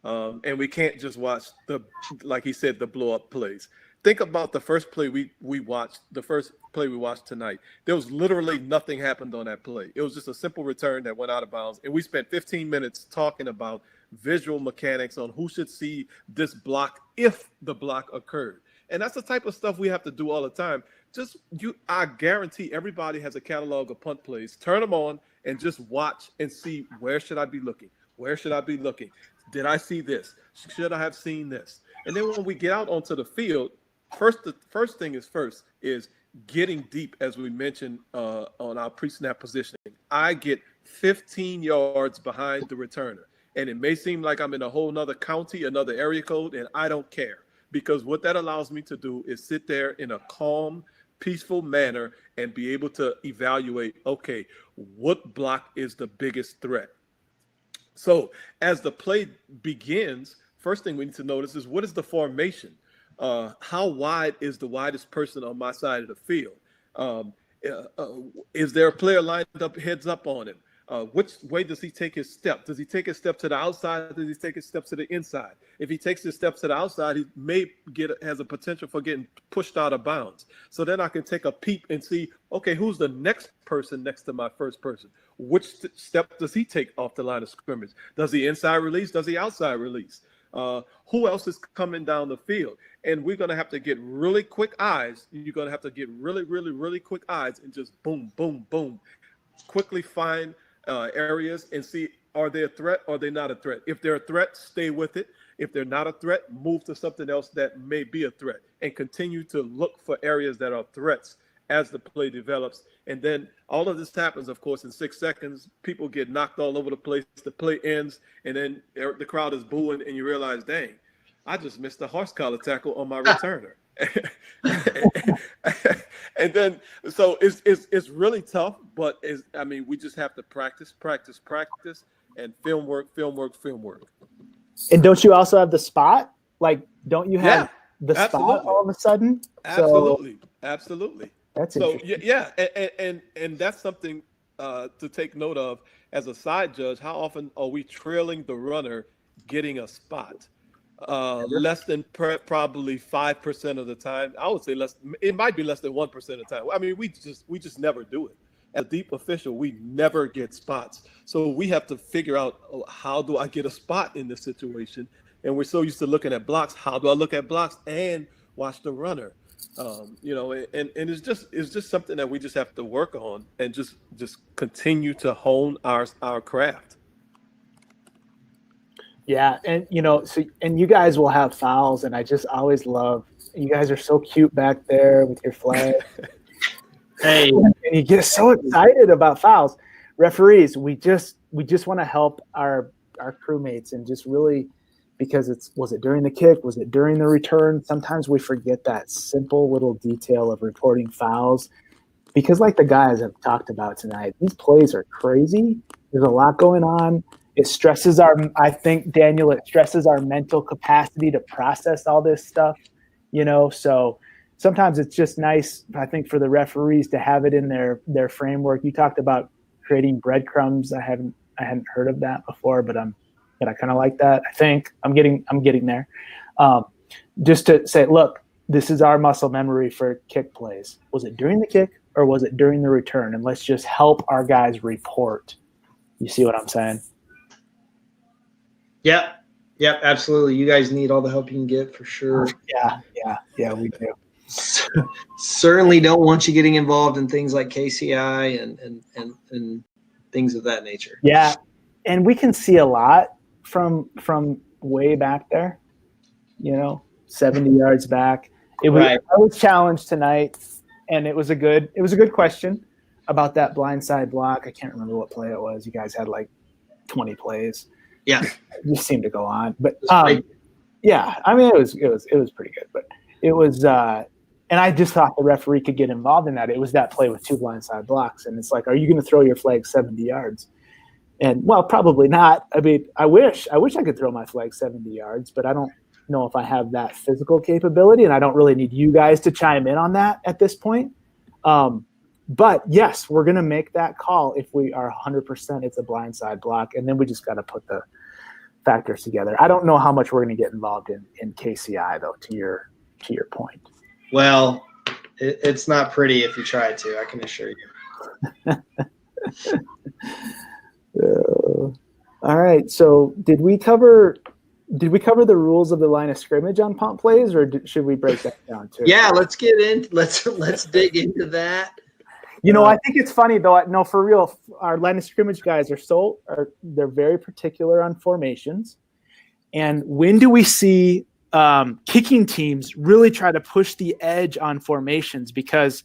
And we can't just watch like he said, the blow up plays. Think about the first play we watched tonight. There was literally nothing happened on that play. It was just a simple return that went out of bounds. And we spent 15 minutes talking about visual mechanics on who should see this block if the block occurred. And that's the type of stuff we have to do all the time. I guarantee everybody has a catalog of punt plays. Turn them on and just watch and see, where should I be looking? Where should I be looking? Did I see this? Should I have seen this? And then when we get out onto the field, the first thing is getting deep, as we mentioned on our pre-snap positioning. I get 15 yards behind the returner. And it may seem like I'm in a whole nother county, another area code, and I don't care. Because what that allows me to do is sit there in a calm, peaceful manner and be able to evaluate, okay, what block is the biggest threat? So as the play begins, first thing we need to notice is, what is the formation? How wide is the widest person on my side of the field? Is there a player lined up, heads up on him? Which way does he take his step? Does he take his step to the outside? Does he take his step to the inside? If he takes his steps to the outside, he may has a potential for getting pushed out of bounds. So then I can take a peep and see, okay, who's the next person next to my first person? Which step does he take off the line of scrimmage? Does he inside release? Does he outside release? Who else is coming down the field? And we're going to have to get really quick eyes. You're going to have to get really, really, really quick eyes and just boom, boom, boom. Quickly find areas and see, are they a threat or are they not a threat? If they're a threat, stay with it. If they're not a threat, move to something else that may be a threat, and continue to look for areas that are threats as the play develops. And then all of this happens, of course, in 6 seconds. People get knocked all over the place. The play ends, and then the crowd is booing, and you realize, dang, I just missed a horse collar tackle on my returner. And then, so it's really tough, but we just have to practice, and film work.
And don't you also have the spot? Like, don't you have the
absolutely.
spot all of a sudden?
Absolutely.
That's
so
interesting.
yeah, and that's something to take note of as a side judge. How often are we trailing the runner getting a spot? Less than probably 5% of the time. I would say less. It might be less than 1% of the time. I mean, we just never do it. As a deep official, we never get spots. So we have to figure out, how do I get a spot in this situation? And we're so used to looking at blocks. How do I look at blocks and watch the runner? And it's just something that we just have to work on and just continue to hone our craft.
Yeah, and and you guys will have fouls, and I just always love, you guys are so cute back there with your flag.
Hey,
and you get so excited about fouls. Referees, we just want to help our crewmates and just really because was it during the kick? Was it during the return? Sometimes we forget that simple little detail of reporting fouls because like the guys have talked about tonight, these plays are crazy. There's a lot going on. It stresses I think, Daniel, it stresses our mental capacity to process all this stuff, so sometimes it's just nice, I think, for the referees to have it in their framework. You talked about creating breadcrumbs. I hadn't heard of that before, but I kind of like that. I think I'm getting there. Just to say, look, this is our muscle memory for kick plays. Was it during the kick or was it during the return? And let's just help our guys report. You see what I'm saying?
Yep, absolutely. You guys need all the help you can get for sure.
Yeah, we do.
Certainly don't want you getting involved in things like KCI and things of that nature.
Yeah, and we can see a lot from way back there, 70 yards back. I was challenged tonight, and it was a good question about that blindside block. I can't remember what play it was. You guys had like 20 plays.
Yeah,
it just seemed to go on, but yeah, I mean it was pretty good, but it was. And I just thought the referee could get involved in that. It was that play with 2 blindside blocks, and it's like, are you going to throw your flag 70 yards? And well, probably not. I mean, I wish I could throw my flag 70 yards, but I don't know if I have that physical capability, and I don't really need you guys to chime in on that at this point. But yes, we're going to make that call if we are 100% it's a blindside block, and then we just got to put the factors together. I don't know how much we're going to get involved in KCI though. To your point.
Well, it's not pretty if you try to. I can assure
you. All right. So did we cover the rules of the line of scrimmage on punt plays, or should we break that down too?
Yeah, let's dig into that.
I think it's funny though. No, for real, our line of scrimmage guys they're very particular on formations. And when do we see kicking teams really try to push the edge on formations? Because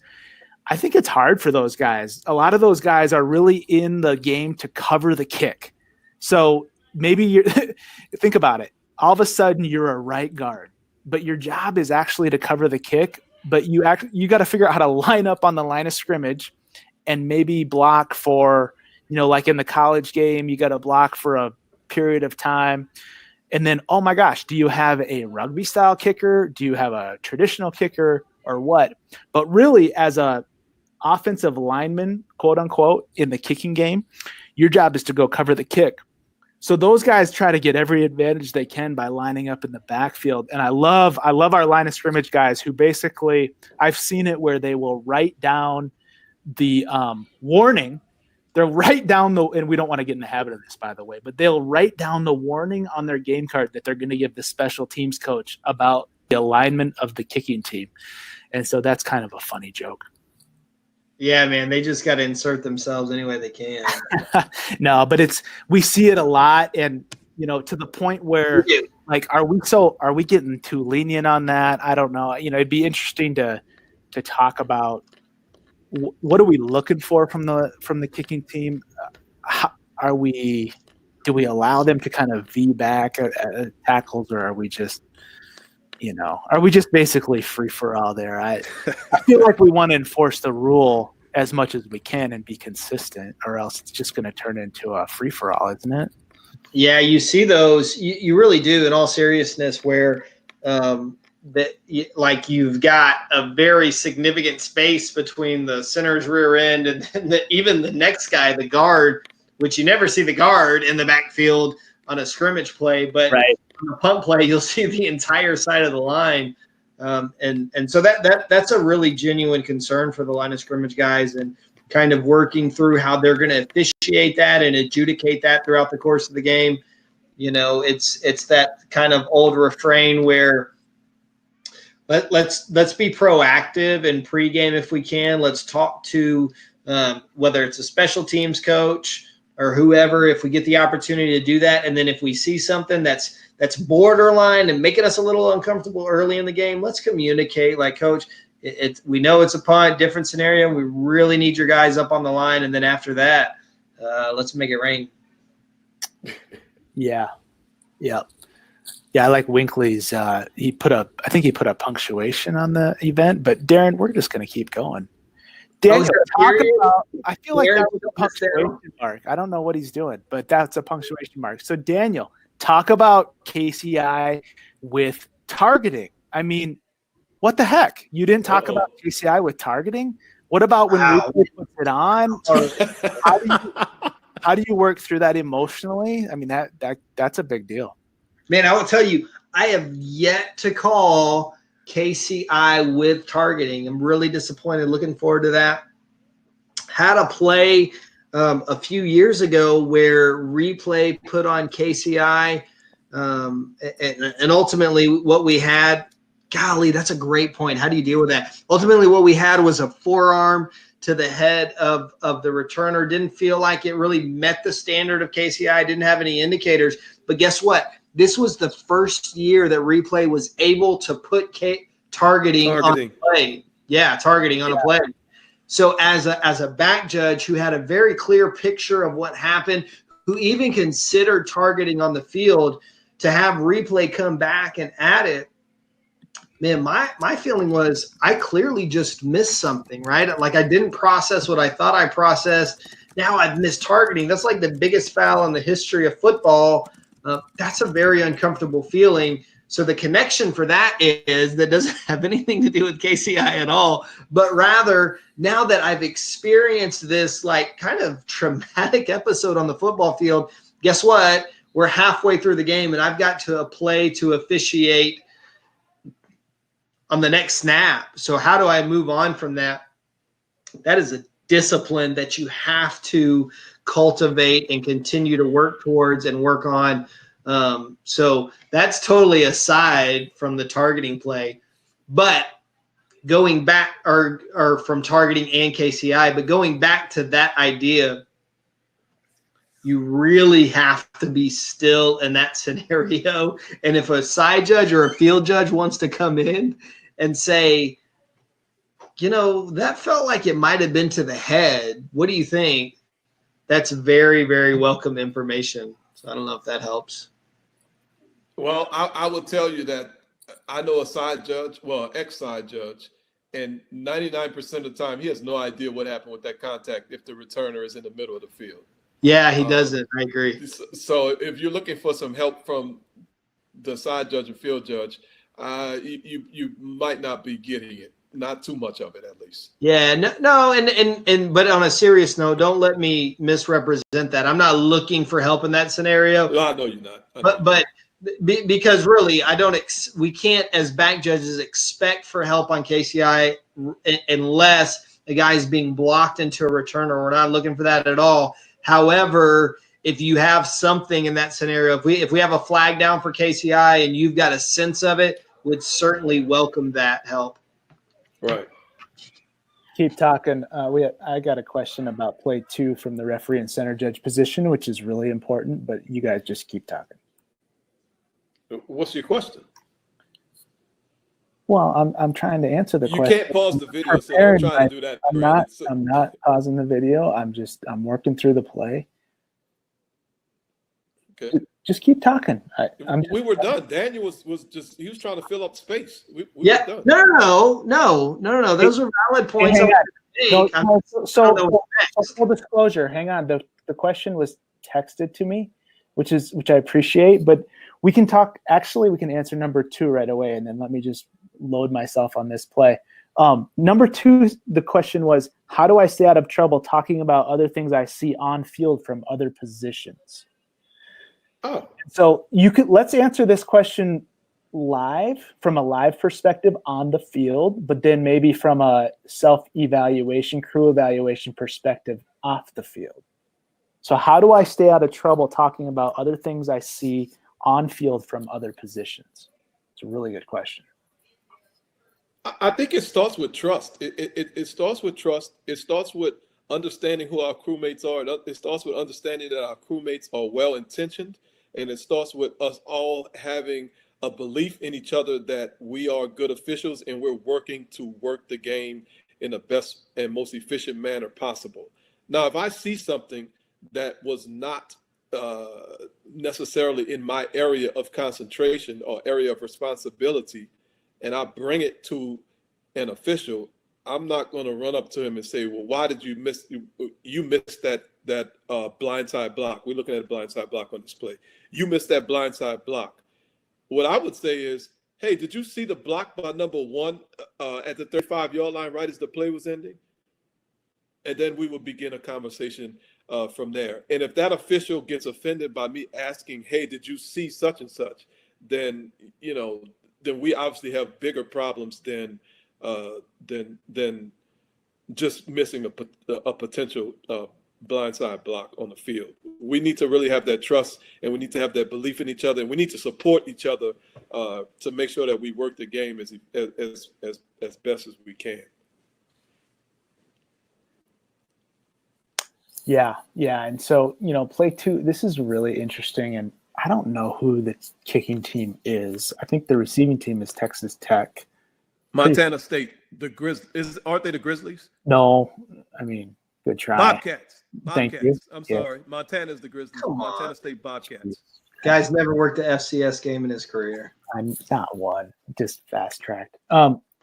I think it's hard for those guys. A lot of those guys are really in the game to cover the kick. So maybe think about it. All of a sudden you're a right guard, but your job is actually to cover the kick. But you got to figure out how to line up on the line of scrimmage and maybe block for, like in the college game, you got to block for a period of time. And then, oh my gosh, do you have a rugby style kicker? Do you have a traditional kicker or what? But really, as a offensive lineman, quote unquote, in the kicking game, your job is to go cover the kick. So those guys try to get every advantage they can by lining up in the backfield. And I love our line of scrimmage guys who basically, I've seen it where they will write down the warning. They'll write down and we don't want to get in the habit of this, by the way, but they'll write down the warning on their game card that they're going to give the special teams coach about the alignment of the kicking team. And so that's kind of a funny joke.
Yeah, man, they just got to insert themselves any way they can.
No, but we see it a lot, and to the point where like, are we getting too lenient on that? I don't know. It'd be interesting to talk about what are we looking for from the kicking team? Do we allow them to kind of V back at tackles, or are we just basically free for all there? I feel like we want to enforce the rule as much as we can and be consistent, or else it's just going to turn into a free for all, isn't it?
Yeah, you see those. You really do, in all seriousness, where you've got a very significant space between the center's rear end and even the next guy, the guard, which you never see the guard in the backfield on a scrimmage play, but
right.
On a punt play, you'll see the entire side of the line. And so that's a really genuine concern for the line of scrimmage guys, and kind of working through how they're going to officiate that and adjudicate that throughout the course of the game. It's that kind of old refrain where let's be proactive in pregame if we can. Let's talk to whether it's a special teams coach or whoever, if we get the opportunity to do that. And then if we see something that's borderline and making us a little uncomfortable early in the game, let's communicate like, coach, we know it's a punt, different scenario. We really need your guys up on the line. And then after that, let's make it rain.
Yeah. Yeah, I like Winkley's. I think he put a punctuation on the event. But Darren, we're just going to keep going. Daniel, I feel like that was a punctuation mark. I don't know what he's doing, but that's a punctuation mark. So Daniel, talk about KCI with targeting. I mean, what the heck? You didn't talk about KCI with targeting? What about when Replay puts it on? Or how do you work through that emotionally? I mean, that's a big deal.
Man, I will tell you, I have yet to call KCI with targeting. I'm really disappointed. Looking forward to that. Had a play a few years ago where Replay put on KCI, and ultimately what we had, golly, that's a great point. How do you deal with that? Ultimately what we had was a forearm to the head of the returner. Didn't feel like it really met the standard of KCI. Didn't have any indicators. But guess what? This was the first year that Replay was able to put targeting on a play. Yeah, targeting on a play. So as a back judge who had a very clear picture of what happened, who even considered targeting on the field, to have Replay come back and add it, man, my feeling was I clearly just missed something, right? Like I didn't process what I thought I processed. Now I've missed targeting. That's like the biggest foul in the history of football. That's a very uncomfortable feeling. So the connection for that is that doesn't have anything to do with KCI at all, but rather now that I've experienced this like kind of traumatic episode on the football field, guess what? We're halfway through the game and I've got to play to officiate on the next snap. So how do I move on from that? That is a discipline that you have to cultivate and continue to work towards and work on. So that's totally aside from the targeting play, but going back or from targeting and KCI, but going back to that idea, you really have to be still in that scenario. And if a side judge or a field judge wants to come in and say, that felt like it might have been to the head. What do you think? That's very, very welcome information. So I don't know if that helps.
Well, I will tell you that I know a side judge, ex-side judge, and 99% of the time he has no idea what happened with that contact if the returner is in the middle of the field.
Yeah, he doesn't. I agree.
So if you're looking for some help from the side judge or field judge, you might not be getting it. Not too much of it, at least.
Yeah, no, and but on a serious note, don't let me misrepresent that. I'm not looking for help in that scenario.
No, I know you're not.
But because really, we can't as back judges expect for help on KCI unless a guy is being blocked into a returner. We're not looking for that at all. However, if you have something in that scenario, if we have a flag down for KCI and you've got a sense of it, would certainly welcome that help.
Right.
Keep talking. I got a question about play 2 from the referee and center judge position, which is really important, but you guys just keep talking.
What's your question?
Well, I'm trying to answer the question.
You can't pause the video, so I'm trying to do that.
I'm not pausing the video. I'm working through the play.
Okay.
Just keep talking.
We were done. Daniel was he was trying to fill up space. We
yeah.
were done.
No. Those are valid points.
Full disclosure. Hang on. The question was texted to me, which I appreciate, but we can talk. Actually, we can answer number 2 right away, and then let me just load myself on this play. Number 2, the question was, how do I stay out of trouble talking about other things I see on field from other positions?
Oh,
so let's answer this question live, from a live perspective on the field, but then maybe from a self-evaluation, crew evaluation perspective off the field. So how do I stay out of trouble talking about other things I see on field from other positions? It's a really good question.
I think it starts with trust. It starts with trust. It starts with understanding who our crewmates are. It starts with understanding that our crewmates are well-intentioned. And it starts with us all having a belief in each other that we are good officials and we're working to work the game in the best and most efficient manner possible. Now, if I see something that was not necessarily in my area of concentration or area of responsibility, and I bring it to an official, I'm not going to run up to him and say, well, why did you miss that blindside block? We're looking at a blindside block on display. You missed that blindside block. What I would say is, hey, did you see the block by number 1 at the 35-yard line right as the play was ending? And then we would begin a conversation from there. And if that official gets offended by me asking, hey, did you see such and such? Then, then we obviously have bigger problems than just missing a potential blindside block on the field. We need to really have that trust, and we need to have that belief in each other, and we need to support each other to make sure that we work the game as best as we can.
Yeah. And so, play 2, this is really interesting, and I don't know who the kicking team is. I think the receiving team is Texas Tech.
Montana State, aren't they the Grizzlies?
No, I mean, good try.
Bobcats.
Thank you.
I'm sorry. Montana's the Grizzlies. Montana State Bobcats.
Guy's never worked an FCS game in his career.
I'm not one, just fast tracked.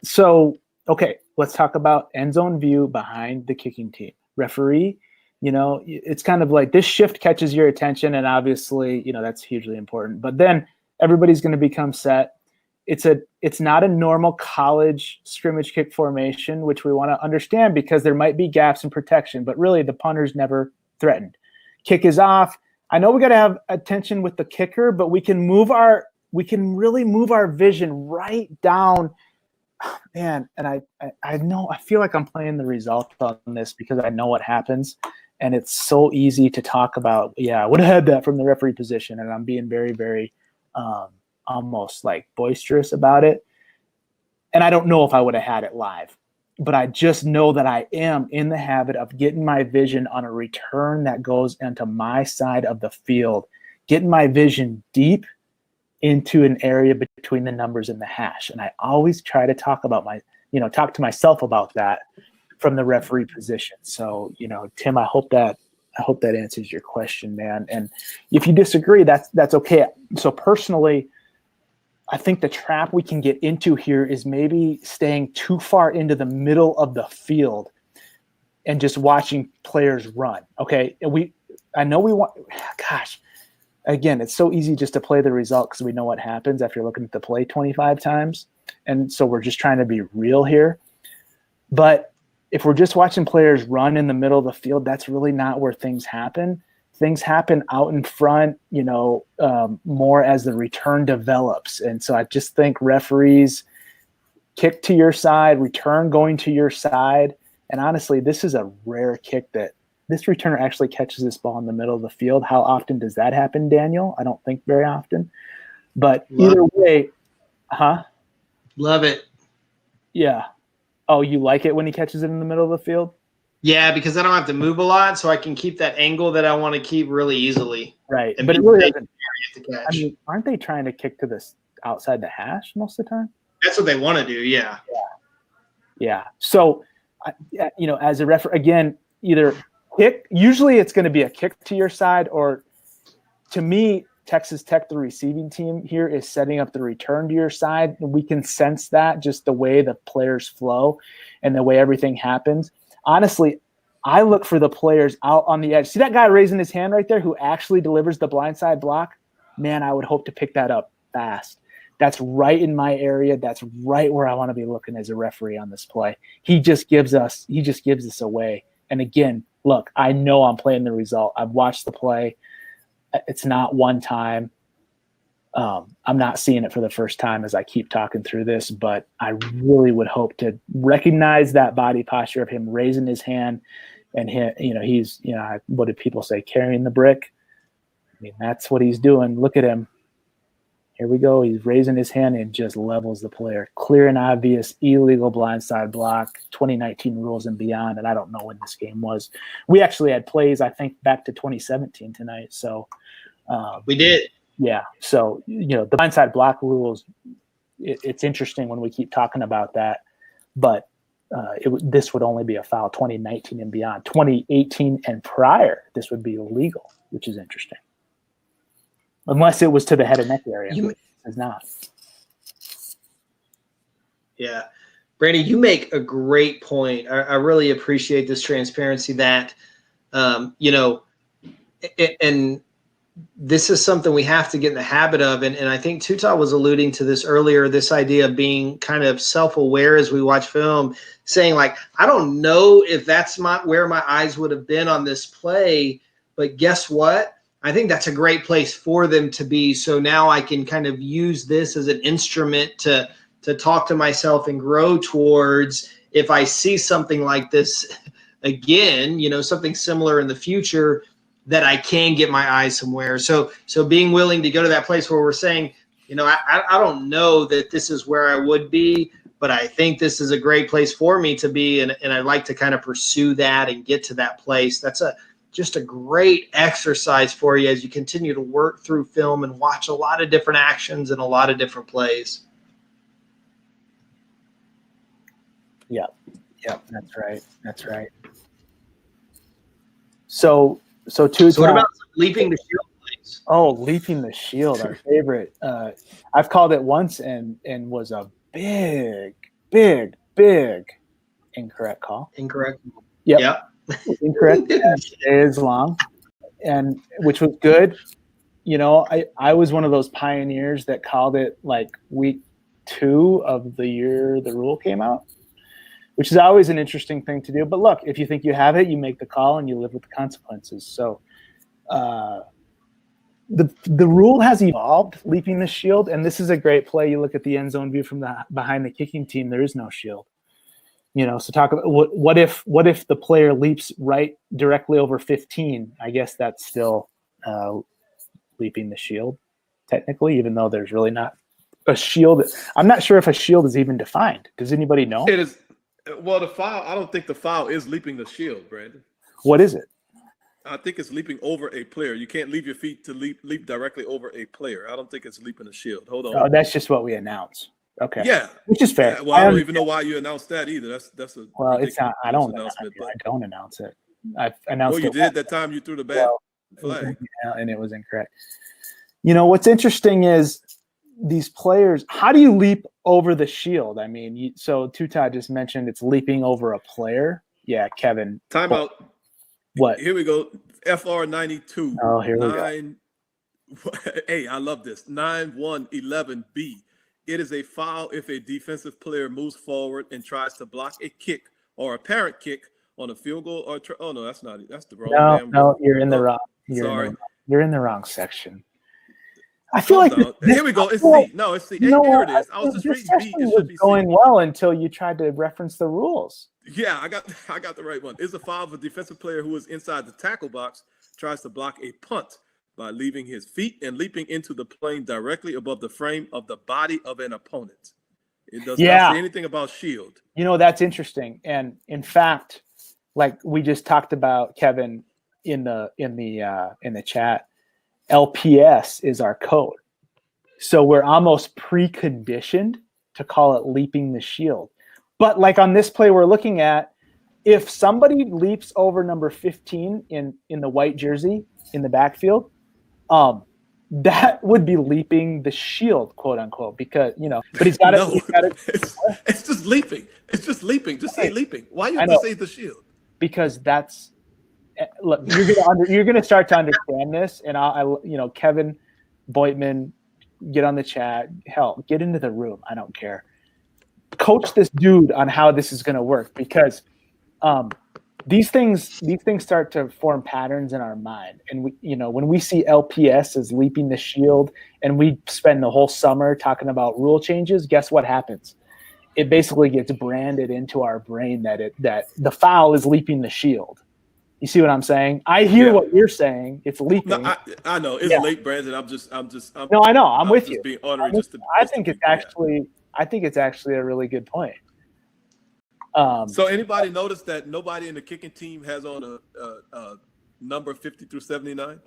So, okay, let's talk about end zone view behind the kicking team. Referee, it's kind of like this shift catches your attention, and obviously, that's hugely important. But then everybody's going to become set. It's not a normal college scrimmage kick formation, which we want to understand because there might be gaps in protection, but really the punter's never threatened. Kick is off. I know we got to have attention with the kicker, but we can really move our vision right down. Man, and I feel like I'm playing the result on this because I know what happens. And it's so easy to talk about, I would have had that from the referee position. And I'm being very, very almost like boisterous about it. And I don't know if I would have had it live, but I just know that I am in the habit of getting my vision on a return that goes into my side of the field, getting my vision deep into an area between the numbers and the hash. And I always try to talk to myself about that from the referee position. So, Tim, I hope that answers your question, man. And if you disagree, that's okay. So personally, I think the trap we can get into here is maybe staying too far into the middle of the field and just watching players run. Okay. Again, it's so easy just to play the result because we know what happens after looking at the play 25 times. And so we're just trying to be real here. But if we're just watching players run in the middle of the field, that's really not where things happen. Things happen out in front, more as the return develops. And so I just think referees kick to your side, return going to your side. And honestly, this is a rare kick that this returner actually catches this ball in the middle of the field. How often does that happen, Daniel? I don't think very often. But either way,
Love it.
Yeah. Oh, you like it when he catches it in the middle of the field?
Yeah, because I don't have to move a lot, so I can keep that angle that I want to keep really easily.
Right.
And
but it really doesn't.
To catch.
I mean, aren't they trying to kick to this outside the hash most of the time?
That's what they want to do, yeah.
Yeah. So, as a referee, again, either kick. Usually it's going to be a kick to your side, or to me, Texas Tech, the receiving team here, is setting up the return to your side. And we can sense that just the way the players flow and the way everything happens. Honestly, I look for the players out on the edge. See that guy raising his hand right there who actually delivers the blindside block? Man, I would hope to pick that up fast. That's right in my area. That's right where I want to be looking as a referee on this play. He just gives us away. And again, look, I know I'm playing the result. I've watched the play. It's not one time. I'm not seeing it for the first time as I keep talking through this, but I really would hope to recognize that body posture of him raising his hand and he's what did people say? Carrying the brick. I mean, that's what he's doing. Look at him. Here we go. He's raising his hand and just levels the player. Clear and obvious illegal blindside block, 2019 rules and beyond. And I don't know when this game was. We actually had plays, I think, back to 2017 tonight. So
we did.
Yeah. So, the blindside block rules, it's interesting when we keep talking about that. But this would only be a foul 2019 and beyond. 2018 and prior, this would be illegal, which is interesting. unless it was to the head and neck area. It's not.
Yeah. Brandy, you make a great point. I really appreciate this transparency that, you know, and this is something we have to get in the habit of. And I think Tuta was alluding to this earlier, this idea of being kind of self-aware as we watch film, saying like, I don't know if that's where my eyes would have been on this play, but guess what? I think that's a great place for them to be. So now I can kind of use this as an instrument to talk to myself and grow towards, if I see something like this again, you know, something similar in the future, that I can get my eyes somewhere. So being willing to go to that place where we're saying, you know, I don't know that this is where I would be, but I think this is a great place for me to be. And I'd like to kind of pursue that and get to that place. That's just a great exercise for you as you continue to work through film and watch a lot of different actions and a lot of different plays.
Yeah, that's right. So
what about leaping the shield plays?
Oh, leaping the shield, our favorite. I've called it once and was a big incorrect call.
Incorrect.
Yep.
Yeah.
Incorrect. It is long, and which was good. You know, I was one of those pioneers that called it like week 2 of the year the rule came out, which is always an interesting thing to do. But look, if you think you have it, you make the call and you live with the consequences. So the rule has evolved, leaping the shield, and this is a great play. You look at the end zone view from behind the kicking team, there is no shield. You know, so talk about what if the player leaps right directly over 15? I guess that's still leaping the shield, technically, even though there's really not a shield. I'm not sure if a shield is even defined. Does anybody know?
It is. Well, the foul, I don't think the foul is leaping the shield, Brandon.
What is it?
I think it's leaping over a player. You can't leave your feet to leap directly over a player. I don't think it's leaping the shield. Hold on.
Oh, that's just what we announce. Okay.
Yeah.
Which is fair.
Yeah, well, I don't even know why you announced that either. That's a
well, it's not. I don't announce it. I've announced.
Well, you did that time you threw the bad flag,
and it was incorrect. You know what's interesting is these players. How do you leap over the shield? I mean, so Tuta just mentioned it's leaping over a player. Yeah, Kevin.
Timeout.
What?
Here we go. FR 92.
Oh, here we go.
Hey, I love this. 9111B. It is a foul if a defensive player moves forward and tries to block a kick or apparent kick on a field goal or oh no, that's not it. That's the wrong.
No, you're in the wrong. You're in the wrong section. I feel like
here we go. It's C. No, it's C. Hey, here it is. I was just reading B. It should be
going well until you tried to reference the rules.
Yeah, I got the right one. It's a foul of a defensive player who is inside the tackle box tries to block a punt by leaving his feet and leaping into the plane directly above the frame of the body of an opponent. It does not say anything about shield.
You know, that's interesting. And in fact, like we just talked about, Kevin, in the chat, LPS is our code. So we're almost preconditioned to call it leaping the shield. But like on this play we're looking at, if somebody leaps over number 15 in the white jersey in the backfield, that would be leaping the shield, quote unquote, because, you know, but he's got to.
It's just leaping. It's just leaping. Just say leaping. Why you have to say the shield?
Because that's, look, you're gonna start to understand this, and I'll you know, Kevin Boitman, get on the chat. Hell, get into the room. I don't care. Coach this dude on how this is gonna work, because these things start to form patterns in our mind. And we, you know, when we see LPS as leaping the shield and we spend the whole summer talking about rule changes, guess what happens? It basically gets branded into our brain that the foul is leaping the shield. You see what I'm saying? I hear what you're saying. It's leaping.
No, I know it's late, Brandon.
No, I know. I'm with you.
Being honorary
I think it's actually a really good point.
So anybody notice that nobody in the kicking team has on a number 50 through 79?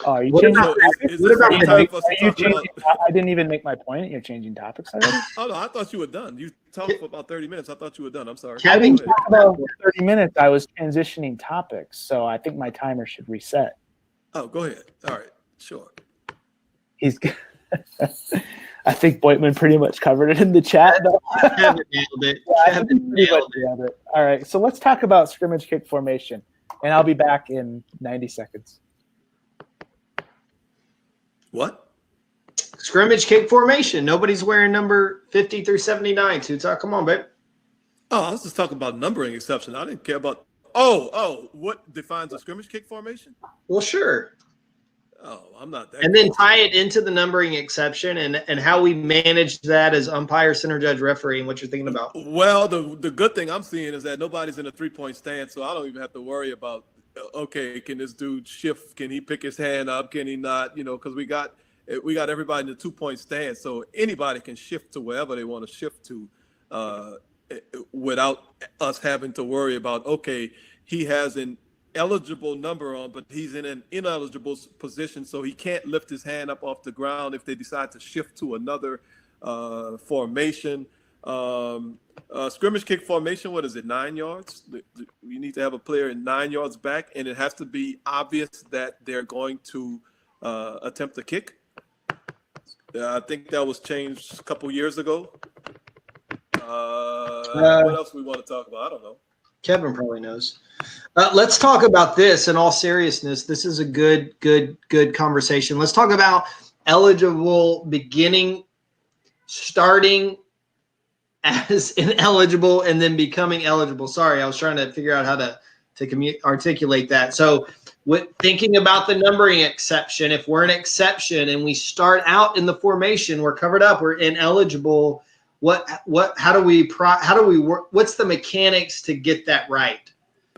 Oh, are you changing? I didn't even make my point. You're changing topics already?
Oh no, I thought you were done. You talked for about 30 minutes. I thought you were done. I'm sorry.
Having talked about 30 minutes, I was transitioning topics, so I think my timer should reset.
Oh, go ahead. All right, sure.
He's. I think Boitman pretty much covered it in the chat.
Kevin nailed it. Kevin
nailed it. All right, so let's talk about scrimmage kick formation, and I'll be back in 90 seconds.
What?
Scrimmage kick formation. Nobody's wearing number 50 through 79. Tutak, come on, babe.
Oh, I was just talking about numbering exception. I didn't care about. Oh, what defines a scrimmage kick formation?
Well, sure.
Oh, I'm not that.
And then tie it into the numbering exception and how we manage that as umpire, center, judge, referee, and what you're thinking about.
Well, the good thing I'm seeing is that nobody's in a 3-point stance, so I don't even have to worry about, okay, can this dude shift? Can he pick his hand up? Can he not? Because we got everybody in the 2-point stance, so anybody can shift to wherever they want to shift to without us having to worry about, okay, he has an eligible number on, but he's in an ineligible position, so he can't lift his hand up off the ground if they decide to shift to another formation. Scrimmage kick formation, what is it, 9 yards? You need to have a player in 9 yards back, and it has to be obvious that they're going to attempt the kick. I think that was changed a couple years ago. What else we want to talk about? I don't know.
Kevin probably knows. Let's talk about this in all seriousness. This is a good conversation. Let's talk about eligible beginning, starting as ineligible and then becoming eligible. Sorry, I was trying to figure out how to articulate that. So thinking about the numbering exception, if we're an exception and we start out in the formation, we're covered up, we're ineligible. How do we work? What's the mechanics to get that right?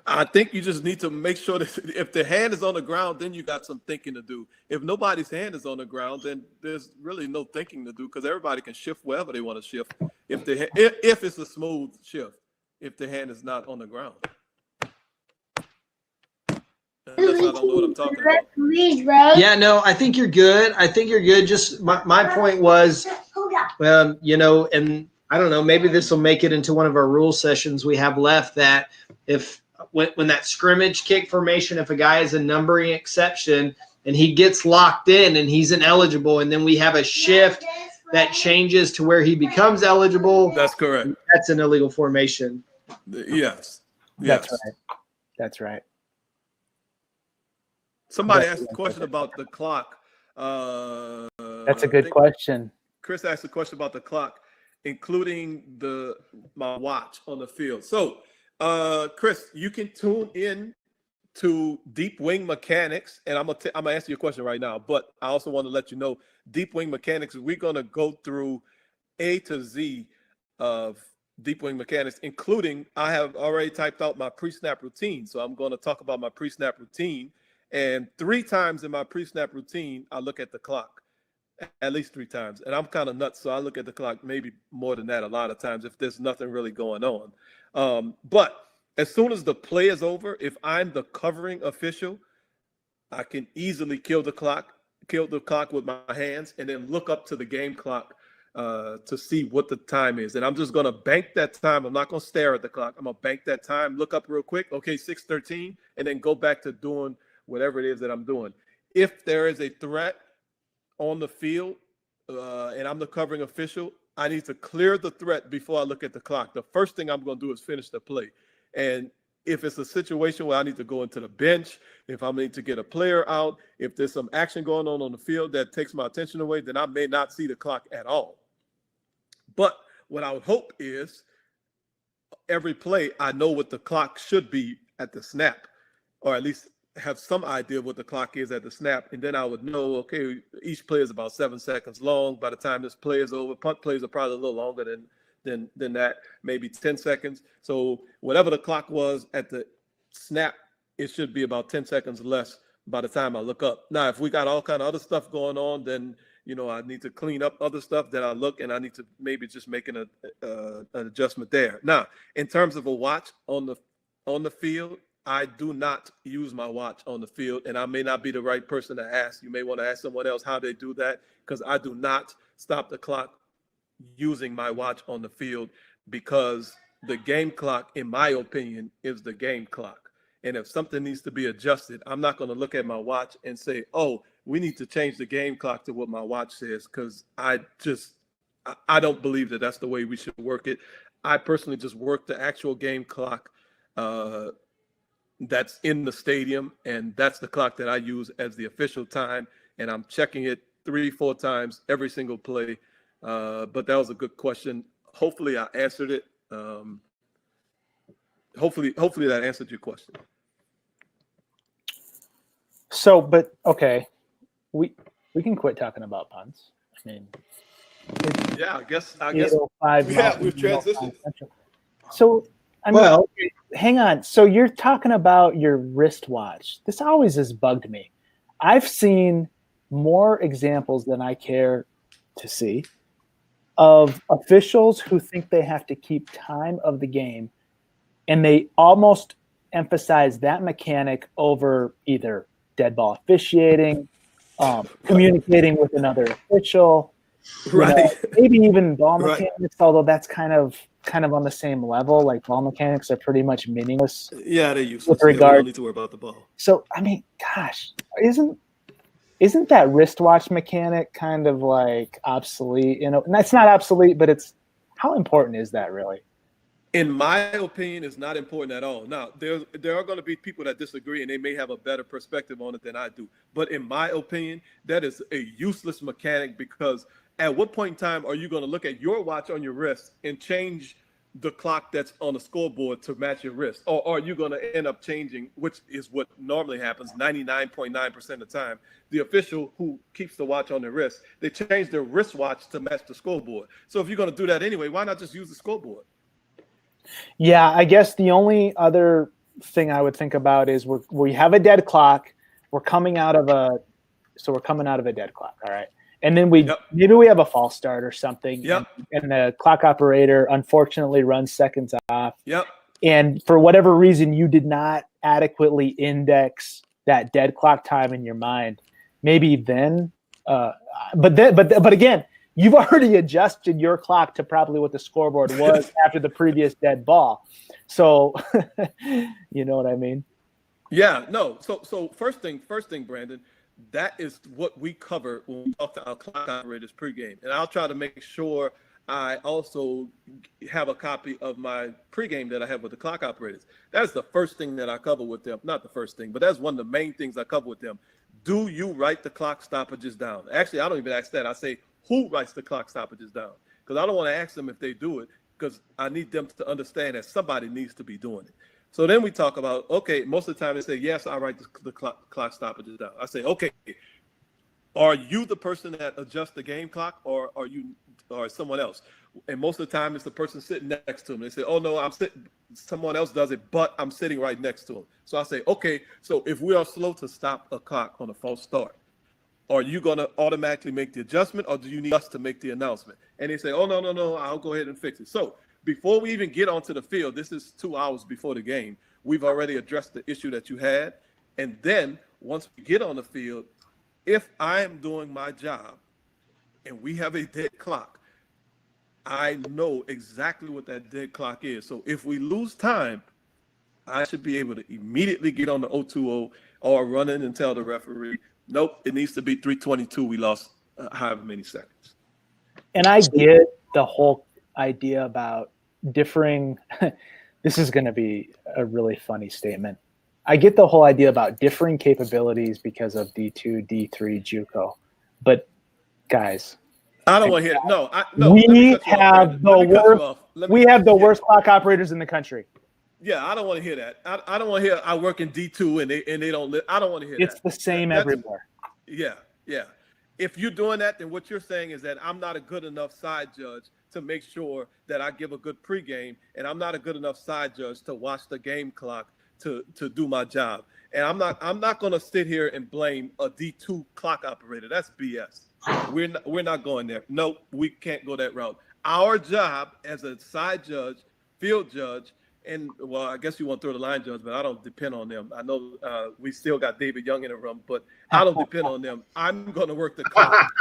I think you just need to make sure that if the hand is on the ground, then you got some thinking to do. If nobody's hand is on the ground, then there's really no thinking to do because everybody can shift wherever they want to shift. If it's a smooth shift, if the hand is not on the ground. Unless I don't know what I'm talking about.
Yeah, no, I think you're good. Just my point was, and I don't know, maybe this will make it into one of our rule sessions we have left, that if when that scrimmage kick formation, if a guy is a numbering exception and he gets locked in and he's ineligible, and then we have a shift that changes to where he becomes eligible.
That's correct.
That's an illegal formation.
Yes.
That's right.
Somebody asked a question about the clock.
That's a good question.
Chris asked a question about the clock, including my watch on the field. So, Chris, you can tune in to Deep Wing Mechanics, and I'm gonna answer your question right now. But I also want to let you know, Deep Wing Mechanics, we're gonna go through A to Z of Deep Wing Mechanics, including I have already typed out my pre-snap routine. So I'm going to talk about my pre-snap routine. And 3 times in my pre-snap routine, I look at the clock, at least 3 times. And I'm kind of nuts, so I look at the clock maybe more than that a lot of times if there's nothing really going on. But as soon as the play is over, if I'm the covering official, I can easily kill the clock with my hands and then look up to the game clock to see what the time is. And I'm just going to bank that time. I'm not going to stare at the clock. I'm going to bank that time, look up real quick. Okay, 6:13, and then go back to doing whatever it is that I'm doing. If there is a threat on the field and I'm the covering official, I need to clear the threat before I look at the clock. The first thing I'm going to do is finish the play. And if it's a situation where I need to go into the bench, if I need to get a player out, if there's some action going on the field that takes my attention away, then I may not see the clock at all. But what I would hope is every play, I know what the clock should be at the snap, or at least have some idea what the clock is at the snap, and then I would know, okay, each play is about 7 seconds long. By the time this play is over, punt plays are probably a little longer than that, maybe 10 seconds. So whatever the clock was at the snap, it should be about 10 seconds less by the time I look up. Now, if we got all kind of other stuff going on, then I need to clean up other stuff that I look, and I need to maybe just make an adjustment there. Now, in terms of a watch on the field, I do not use my watch on the field, and I may not be the right person to ask. You may want to ask someone else how they do that, because I do not stop the clock using my watch on the field, because the game clock, in my opinion, is the game clock. And if something needs to be adjusted, I'm not going to look at my watch and say, oh, we need to change the game clock to what my watch says, because I don't believe that that's the way we should work it. I personally just work the actual game clock that's in the stadium, and that's the clock that I use as the official time, and I'm checking it 3-4 times every single play. But that was a good question. Hopefully I answered it. Hopefully that answered your question.
So, but okay, we can quit talking about punts. I mean,
yeah, I guess we've transitioned.
So, I mean, well, hang on. So you're talking about your wristwatch. This always has bugged me. I've seen more examples than I care to see of officials who think they have to keep time of the game, and they almost emphasize that mechanic over either dead ball officiating, communicating with another official,
right?
Maybe even ball mechanics, although that's kind of on the same level. Like ball mechanics are pretty much meaningless.
Yeah, they're useless.
With regard,
we don't need to worry about the ball.
So I mean, gosh, isn't that wristwatch mechanic kind of like obsolete? And that's not obsolete, but it's how important is that really?
In my opinion, it's not important at all. Now, there are going to be people that disagree, and they may have a better perspective on it than I do. But in my opinion, that is a useless mechanic, because at what point in time are you going to look at your watch on your wrist and change the clock that's on the scoreboard to match your wrist? Or are you going to end up changing, which is what normally happens 99.9% of the time, the official who keeps the watch on their wrist, they change their wristwatch to match the scoreboard. So if you're going to do that anyway, why not just use the scoreboard?
Yeah, I guess the only other thing I would think about is we have a dead clock. We're coming out of a dead clock, all right? And then maybe we have a false start or something.
Yep.
And the clock operator unfortunately runs seconds off.
Yep.
And for whatever reason, you did not adequately index that dead clock time in your mind. Maybe then, but again, you've already adjusted your clock to probably what the scoreboard was after the previous dead ball. So, you know what I mean?
Yeah, no. So first thing, Brandon, that is what we cover when we talk to our clock operators pregame. And I'll try to make sure I also have a copy of my pregame that I have with the clock operators. That's the first thing that I cover with them. Not the first thing, but that's one of the main things I cover with them. Do you write the clock stoppages down? Actually, I don't even ask that. I say, who writes the clock stoppages down? Because I don't want to ask them if they do it, because I need them to understand that somebody needs to be doing it. So then we talk about, okay, most of the time they say, yes, I write the clock stoppages down. I say, okay, are you the person that adjusts the game clock, or are you, or someone else? And most of the time it's the person sitting next to them. They say, oh no, someone else does it, but I'm sitting right next to them. So I say, okay, so if we are slow to stop a clock on a false start, are you going to automatically make the adjustment, or do you need us to make the announcement? And they say, oh, no, I'll go ahead and fix it. So before we even get onto the field, this is 2 hours before the game, we've already addressed the issue that you had. And then once we get on the field, if I am doing my job and we have a dead clock, I know exactly what that dead clock is. So if we lose time, I should be able to immediately get on the 020 or run in and tell the referee, nope, it needs to be 3:22. We lost however many seconds.
And I get the whole idea about differing. This is going to be a really funny statement. I get the whole idea about differing capabilities because of D2, D3, JUCO. But guys,
I don't want to hear it. No.
We have the worst clock operators in the country.
Yeah, I don't want to hear that. I don't want to hear I work in D2 and they don't live. I don't want to hear that.
It's the same everywhere.
Yeah. If you're doing that, then what you're saying is that I'm not a good enough side judge to make sure that I give a good pregame, and I'm not a good enough side judge to watch the game clock to do my job. And I'm not going to sit here and blame a D2 clock operator. That's BS. We're not going there. No, we can't go that route. Our job as a side judge, field judge, and well, I guess you want to throw the line judge, but I don't depend on them. I know we still got David Young in the room, but I don't depend on them. I'm going to work the clock.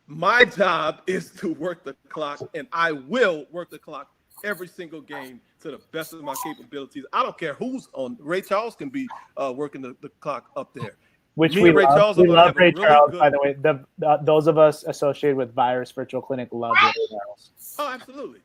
My job is to work the clock, and I will work the clock every single game to the best of my capabilities. I don't care who's on. Ray Charles can be working the clock up there.
Which
Me
we
and Ray
love.
Charles
We
are going to
love
have
Ray
a really
Charles,
good.
by the way. Those of us associated with Virus Virtual Clinic love Ray Charles.
Oh, absolutely.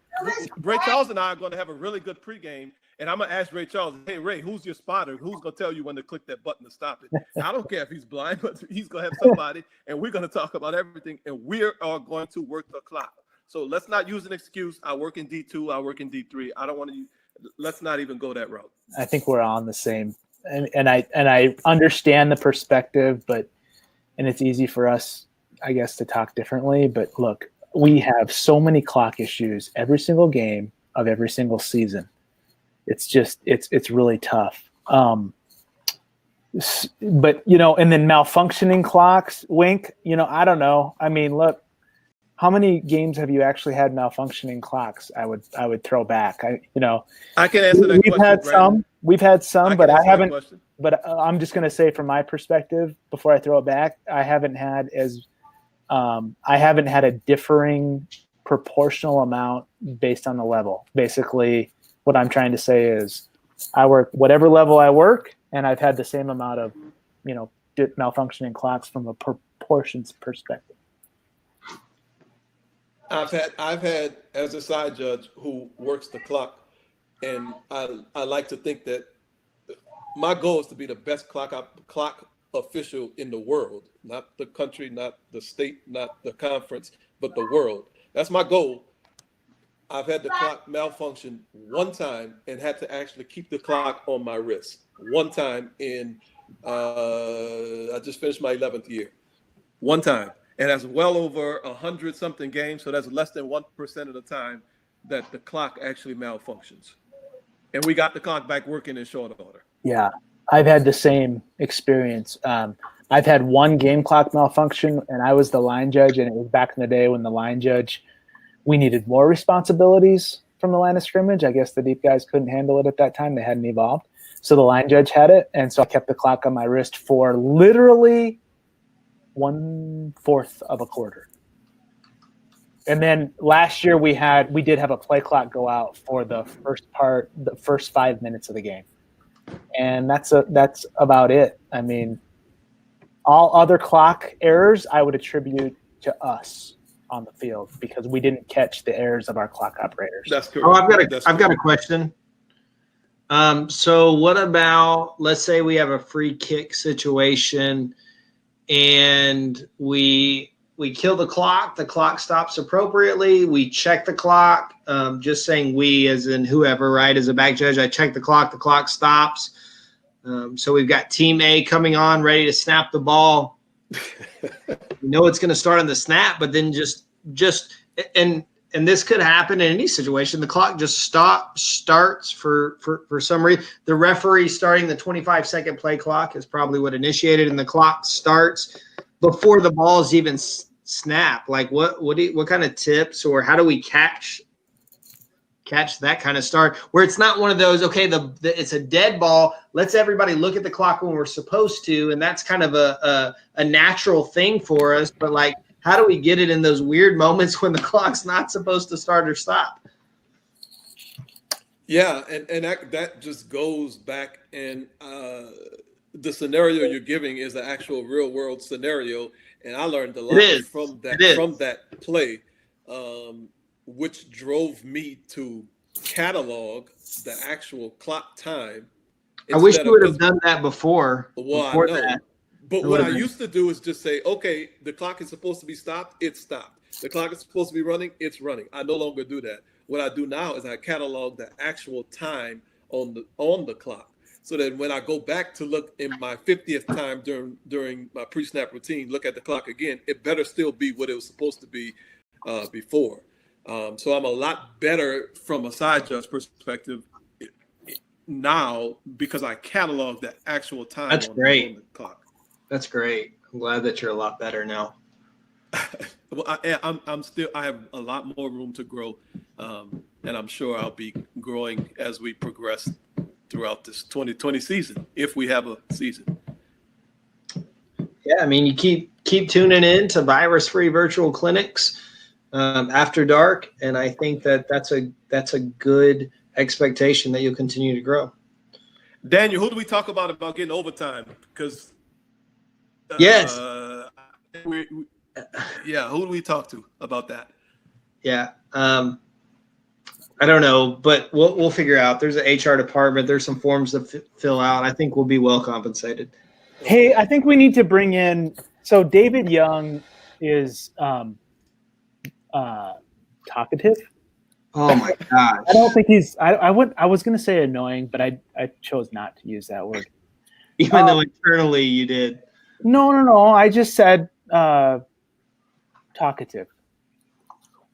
Ray Charles and I are going to have a really good pregame, and I'm going to ask Ray Charles, hey, Ray, who's your spotter? Who's going to tell you when to click that button to stop it? I don't care if he's blind, but he's going to have somebody, and we're going to talk about everything, and we are going to work the clock. So let's not use an excuse. I work in D2. I work in D3. I don't want to – let's not even go that route.
I think we're on the same – and I understand the perspective, and it's easy for us, I guess, to talk differently. But look, we have so many clock issues every single game of every single season. It's just it's really tough. But and then malfunctioning clocks, Wink. I don't know. I mean, look, how many games have you actually had malfunctioning clocks? I would throw back. I
can answer that question.
We've had some, but I haven't.
Question.
But I'm just going to say, from my perspective, before I throw it back, I haven't had a differing proportional amount based on the level. Basically, what I'm trying to say is, I work whatever level I work, and I've had the same amount of, malfunctioning clocks from a proportions perspective.
I've had as a side judge who works the clock, and I like to think that my goal is to be the best clock official in the world, not the country, not the state, not the conference, but the world. That's my goal. I've had the clock malfunction one time and had to actually keep the clock on my wrist. One time I just finished my 11th year. One time. And that's well over 100-something games, so that's less than 1% of the time that the clock actually malfunctions. And we got the clock back working in short order.
Yeah, I've had the same experience. I've had one game clock malfunction, and I was the line judge, and it was back in the day when the line judge, we needed more responsibilities from the line of scrimmage. I guess the deep guys couldn't handle it at that time. They hadn't evolved. So the line judge had it, and so I kept the clock on my wrist for literally 1/4 of a quarter. And then last year we did have a play clock go out for the first 5 minutes of the game. And that's about it. I mean, all other clock errors I would attribute to us on the field because we didn't catch the errors of our clock operators.
That's correct.
I've got a question. So what about, let's say we have a free kick situation and we kill the clock stops appropriately, we check the clock, just saying we as in whoever, right? As a back judge, I check the clock stops. So we've got team A coming on, ready to snap the ball. We know it's going to start on the snap, but then and this could happen in any situation. The clock just starts for some reason. The referee starting the 25-second play clock is probably what initiated, and the clock starts before the ball is even snapped. Like what kind of tips, or how do we catch that kind of start where it's not one of those, okay, it's a dead ball, let's everybody look at the clock when we're supposed to, and that's kind of a natural thing for us, but like, how do we get it in those weird moments when the clock's not supposed to start or stop?
Yeah, and that just goes back, and the scenario you're giving is the actual real world scenario, and I learned a lot from that play, which drove me to catalog the actual clock time.
I wish you would have done that before.
Well, I know. But what I used to do is just say, okay, the clock is supposed to be stopped, it's stopped. The clock is supposed to be running, it's running. I no longer do that. What I do now is I catalog the actual time on the clock, so that when I go back to look in my 50th time during my pre-snap routine, look at the clock again, it better still be what it was supposed to be before. So I'm a lot better from a side judge perspective now because I catalog the actual time on the clock.
That's great. I'm glad that you're a lot better now.
Well, I have a lot more room to grow, and I'm sure I'll be growing as we progress throughout this 2020 season, if we have a season.
Yeah, I mean, you keep tuning in to virus-free virtual clinics. after dark, and I think that's a good expectation that you'll continue to grow.
Daniel, who do we talk about getting overtime? Because
yes,
who do we talk to about that?
Yeah, I don't know, but we'll figure out. There's an HR department. There's some forms to fill out. I think we'll be well compensated.
Hey, I think we need to bring in. So David Young is talkative.
Oh my gosh!
I don't think he's. I was going to say annoying, but I chose not to use that word.
Even though internally you did.
No. I just said talkative.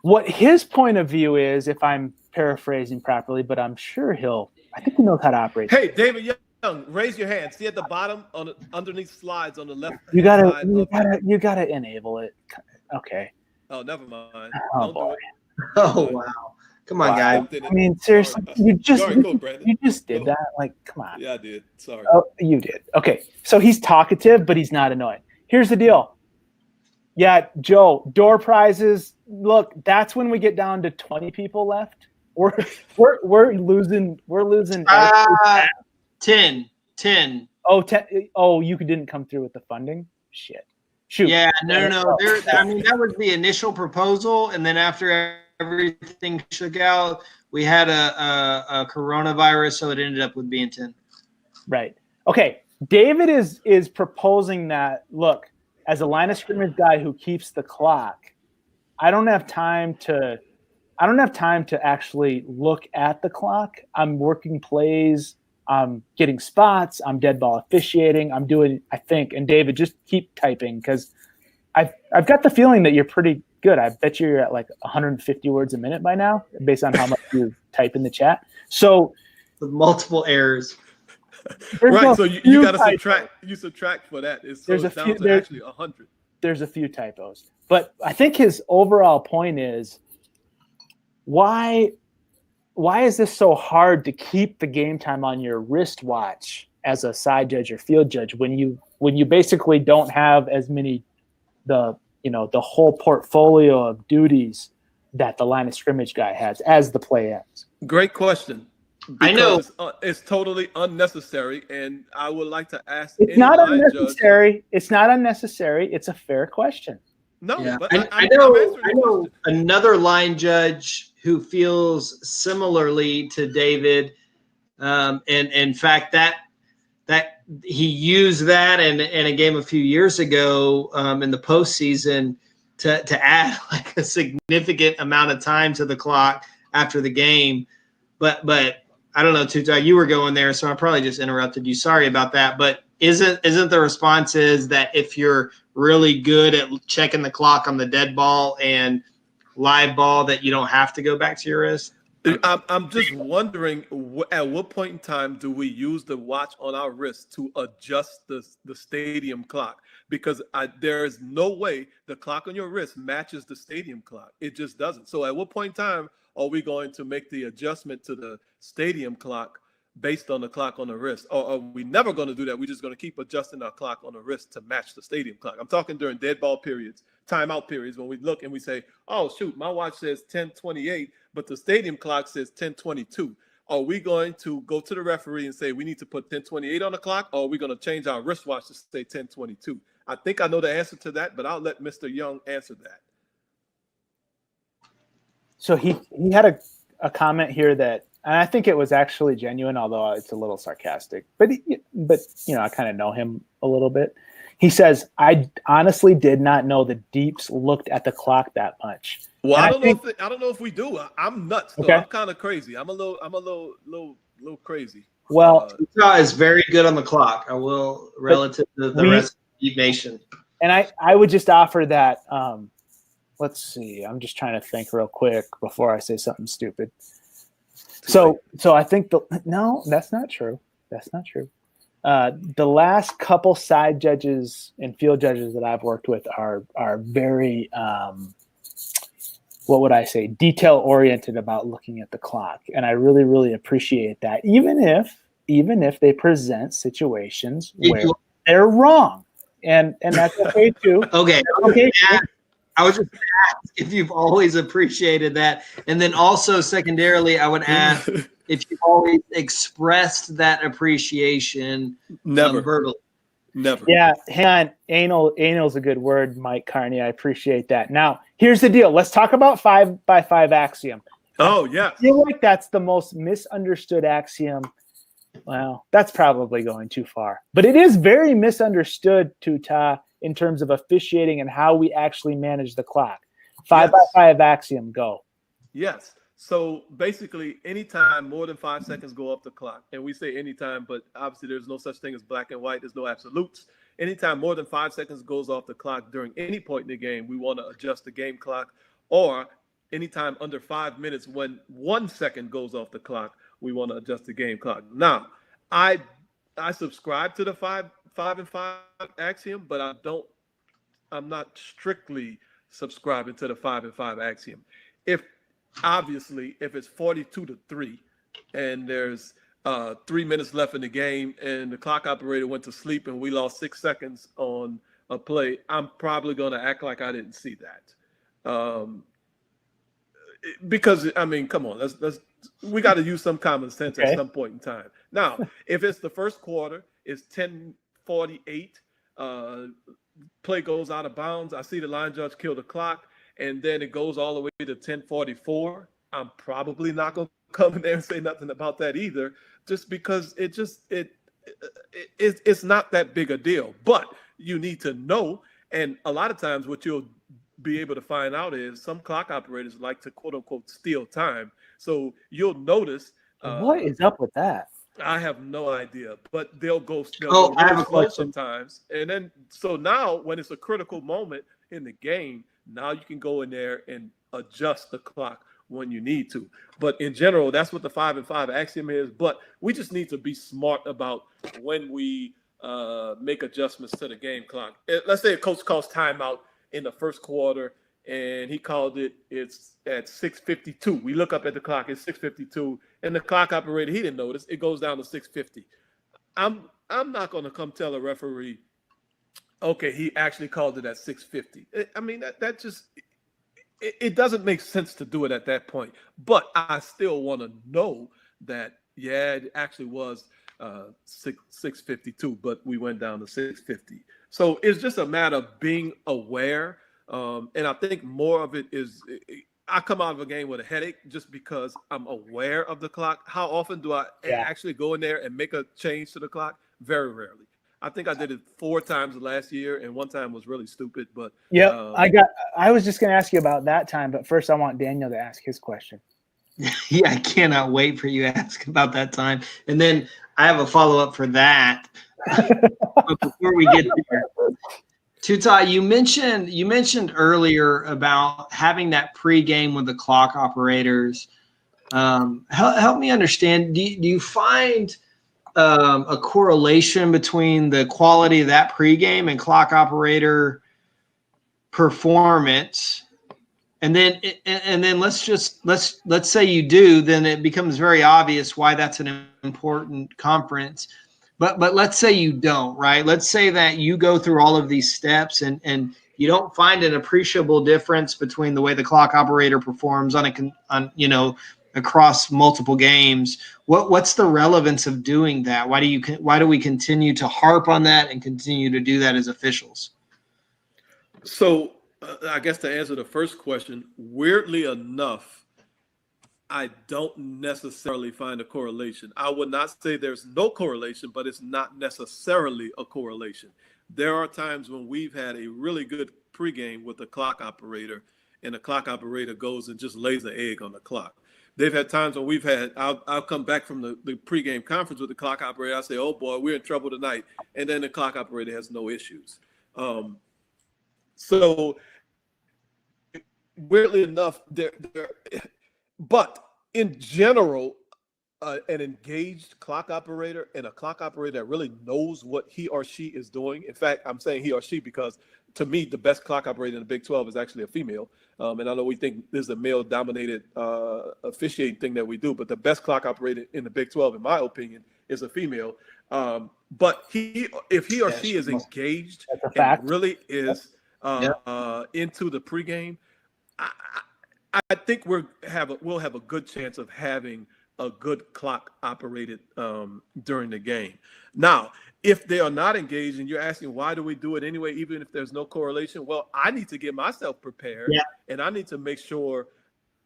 What his point of view is, if I'm paraphrasing properly, but I'm sure I think he knows how to operate.
Hey, David Young, raise your hand. See at the bottom underneath slides on the left.
You gotta enable it. Okay.
Oh, never mind.
Oh boy.
Oh wow. Come on, guys.
I mean, seriously, you just did that. Like, come on.
Yeah, I did. Sorry.
Oh, you did. Okay. So he's talkative, but he's not annoying. Here's the deal. Yeah, Joe, door prizes. Look, that's when we get down to 20 people left. We're losing.
10.
Oh, 10. Oh, you didn't come through with the funding? Shit. Shoot.
Yeah, no. I mean, that was the initial proposal, and then after everything shook out, we had a coronavirus, so it ended up with being 10.
Right. Okay. David is proposing that. Look, as a line of scrimmage guy who keeps the clock, I don't have time to actually look at the clock. I'm working plays. I'm getting spots. I'm dead ball officiating. I'm doing, I think, and David, just keep typing because I've got the feeling that you're pretty good. I bet you're at like 150 words a minute by now, based on how much you type in the chat. So
with multiple errors.
Right. So you got to subtract. You subtract for that. It's down to actually 100.
There's a few typos, but I think his overall point is why is this so hard to keep the game time on your wristwatch as a side judge or field judge when you basically don't have as many the whole portfolio of duties that the line of scrimmage guy has as the play ends?
Great question.
I know
it's totally unnecessary, and I would like to ask.
It's not unnecessary. It's not unnecessary. It's a fair question.
No,
yeah.
but
I know another line judge who feels similarly to David, and in fact that he used that in a game a few years ago in the postseason to add like a significant amount of time to the clock after the game, but I don't know, Tutai, you were going there, so I probably just interrupted you. Sorry about that. But isn't the response is that if you're really good at checking the clock on the dead ball and live ball, that you don't have to go back to your wrist?
I'm just wondering, at what point in time do we use the watch on our wrist to adjust the stadium clock? Because there is no way the clock on your wrist matches the stadium clock. It just doesn't. So at what point in time are we going to make the adjustment to the stadium clock based on the clock on the wrist? Or are we never going to do that? We're just going to keep adjusting our clock on the wrist to match the stadium clock. I'm talking during dead ball periods, timeout periods, when we look and we say, oh, shoot, my watch says 10:28, but the stadium clock says 10:22. Are we going to go to the referee and say we need to put 10:28 on the clock, or are we going to change our wristwatch to say 10:22? I think I know the answer to that, but I'll let Mr. Young answer that.
So he had a comment here that, and I think it was actually genuine, although it's a little sarcastic. But I kind of know him a little bit. He says, "I honestly did not know the deeps looked at the clock that much."
Well, I don't know if we do. I'm nuts. Though.
Okay.
I'm kind of crazy. I'm a little crazy.
Well,
Utah is very good on the clock. I will, relative to the rest of the nation.
And I would just offer that. Let's see. I'm just trying to think real quick before I say something stupid. So I think no, that's not true. That's not true. The last couple side judges and field judges that I've worked with are very what would I say, detail oriented about looking at the clock, and I really, really appreciate that. Even if they present situations where they're wrong, and that's okay too.
Okay. I was just going to ask if you've always appreciated that. And then also secondarily, I would ask if you've always expressed that appreciation
Never.
verbally.
Never.
Yeah, hang on. Anal's a good word, Mike Carney. I appreciate that. Now, here's the deal. Let's talk about 5x5 axiom.
Oh, yeah.
I feel like that's the most misunderstood axiom. Well, that's probably going too far. But it is very misunderstood, Tuta, in terms of officiating and how we actually manage the clock. 5x5 axiom, go.
Yes. So basically, anytime more than 5 seconds go off the clock, and we say anytime, but obviously there's no such thing as black and white. There's no absolutes. Anytime more than 5 seconds goes off the clock during any point in the game, we want to adjust the game clock. Or anytime under 5 minutes, when 1 second goes off the clock, we want to adjust the game clock. Now, I subscribe to the 5-and-5 axiom, but I'm not strictly subscribing to the 5-and-5 axiom. Obviously, if it's 42-3 and there's 3 minutes left in the game and the clock operator went to sleep and we lost 6 seconds on a play, I'm probably going to act like I didn't see that. Because, I mean, come on, we got to use some common sense at some point in time. Now, if it's the first quarter, it's 10:48, play goes out of bounds, I see the line judge kill the clock, and then it goes all the way to 10:44, I'm probably not going to come in there and say nothing about that either, just because it's not that big a deal. But you need to know, and a lot of times what you'll be able to find out is some clock operators like to quote unquote steal time. So you'll notice.
What is up with that?
I have no idea, but they'll go
I have a
slow
question.
sometimes. And then, so now when it's a critical moment in the game, now you can go in there and adjust the clock when you need to. But in general, that's what the 5-and-5 axiom is. But we just need to be smart about when we make adjustments to the game clock. Let's say a coach calls timeout in the first quarter and he called it's at 6:52. We look up at the clock, it's 6:52, and the clock operator, he didn't notice, it goes down to 6:50. I'm not going to come tell a referee, okay, he actually called it at 6:50. I mean, that just, it doesn't make sense to do it at that point. But I still want to know that, yeah, it actually was 6:52, but we went down to 6:50. So it's just a matter of being aware. And I think more of it is, I come out of a game with a headache just because I'm aware of the clock. How often do I actually go in there and make a change to the clock? Very rarely. I think I did it 4 times last year, and one time was really stupid. But
yeah, I was just going to ask you about that time, but first I want Daniel to ask his question.
Yeah, I cannot wait for you to ask about that time, and then I have a follow up for that. But before we get there, Tuta, you mentioned earlier about having that pregame with the clock operators. Help me understand. Do you find a correlation between the quality of that pregame and clock operator performance? And then let's say you do, then it becomes very obvious why that's an important conference. But let's say you don't, right? Let's say that you go through all of these steps and you don't find an appreciable difference between the way the clock operator performs across multiple games. What's the relevance of doing that? Why do we continue to harp on that and continue to do that as officials?
So I guess to answer the first question, weirdly enough, I don't necessarily find a correlation. I would not say there's no correlation, but it's not necessarily a correlation. There are times when we've had a really good pregame with the clock operator, and the clock operator goes and just lays an egg on the clock. They've had times when I'll come back from the pregame conference with the clock operator. I say, oh boy, we're in trouble tonight. And then the clock operator has no issues. So weirdly enough, but in general, an engaged clock operator and a clock operator that really knows what he or she is doing. In fact, I'm saying he or she because to me, the best clock operator in the Big 12 is actually a female. And I know we think this is a male-dominated officiating thing that we do, but the best clock operator in the Big 12, in my opinion, is a female. But if he or she is engaged and really is into the pregame, I think we'll have a good chance of having a good clock operated during the game. Now, if they are not engaged and you're asking why do we do it anyway, even if there's no correlation, well, I need to get myself prepared and I need to make sure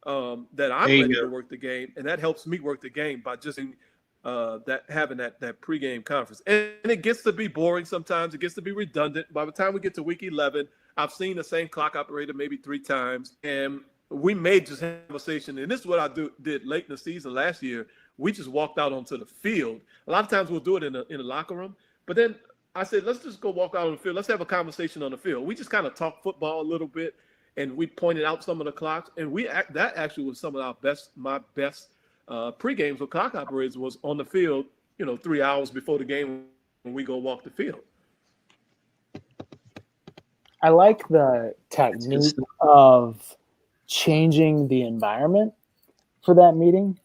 that I'm ready to work the game, and that helps me work the game by just having that pregame conference. And it gets to be boring sometimes. It gets to be redundant. By the time we get to week 11, I've seen the same clock operator maybe 3 times, and we may just have a conversation. And this is what I did late in the season last year. We just walked out onto the field. A lot of times we'll do it in the locker room, but then I said, let's just go walk out on the field. Let's have a conversation on the field. We just kind of talk football a little bit, and we pointed out some of the clocks. And that actually was some of my best pre-games with clock operators was on the field, 3 hours before the game when we go walk the field.
I like the technique of changing the environment for that meeting.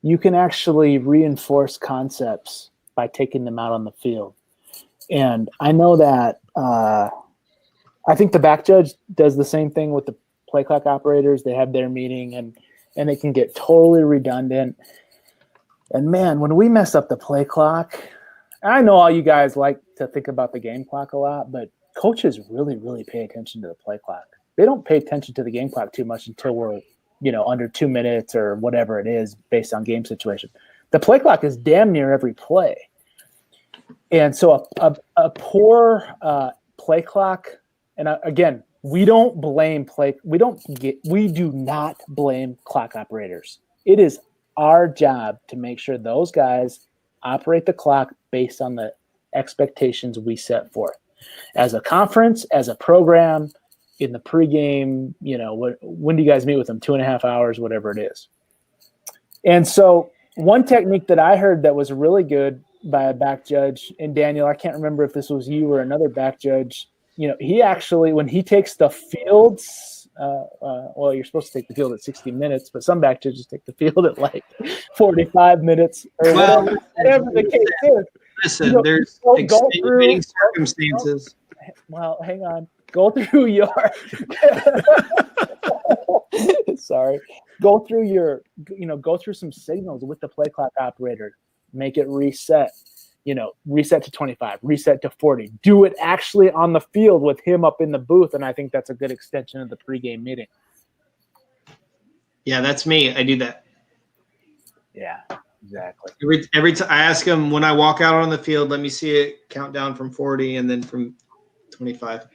You can actually reinforce concepts by taking them out on the field. And I know that I think the back judge does the same thing with the play clock operators. They have their meeting and it can get totally redundant. And man, when we mess up the play clock, I know all you guys like to think about the game clock a lot, but coaches really, really pay attention to the play clock. They don't pay attention to the game clock too much until we're, under 2 minutes or whatever it is based on game situation. The play clock is damn near every play. And so a poor play clock, and again, we do not blame clock operators. It is our job to make sure those guys operate the clock based on the expectations we set forth. As a conference, as a program, in the pregame, when do you guys meet with them? 2.5 hours, whatever it is. And so one technique that I heard that was really good by a back judge, and Daniel, I can't remember if this was you or another back judge, he actually, when he takes the fields, you're supposed to take the field at 60 minutes, but some back judges take the field at like 45 minutes or whatever the case is.
Listen, there's extenuating circumstances.
Well, hang on. Go through your go through some signals with the play clock operator. Make it reset. Reset to 25, reset to 40. Do it actually on the field with him up in the booth, and I think that's a good extension of the pregame meeting.
Yeah, that's me. I do that.
Yeah, exactly.
Every time I ask him when I walk out on the field, let me see it count down from 40 and then from 25.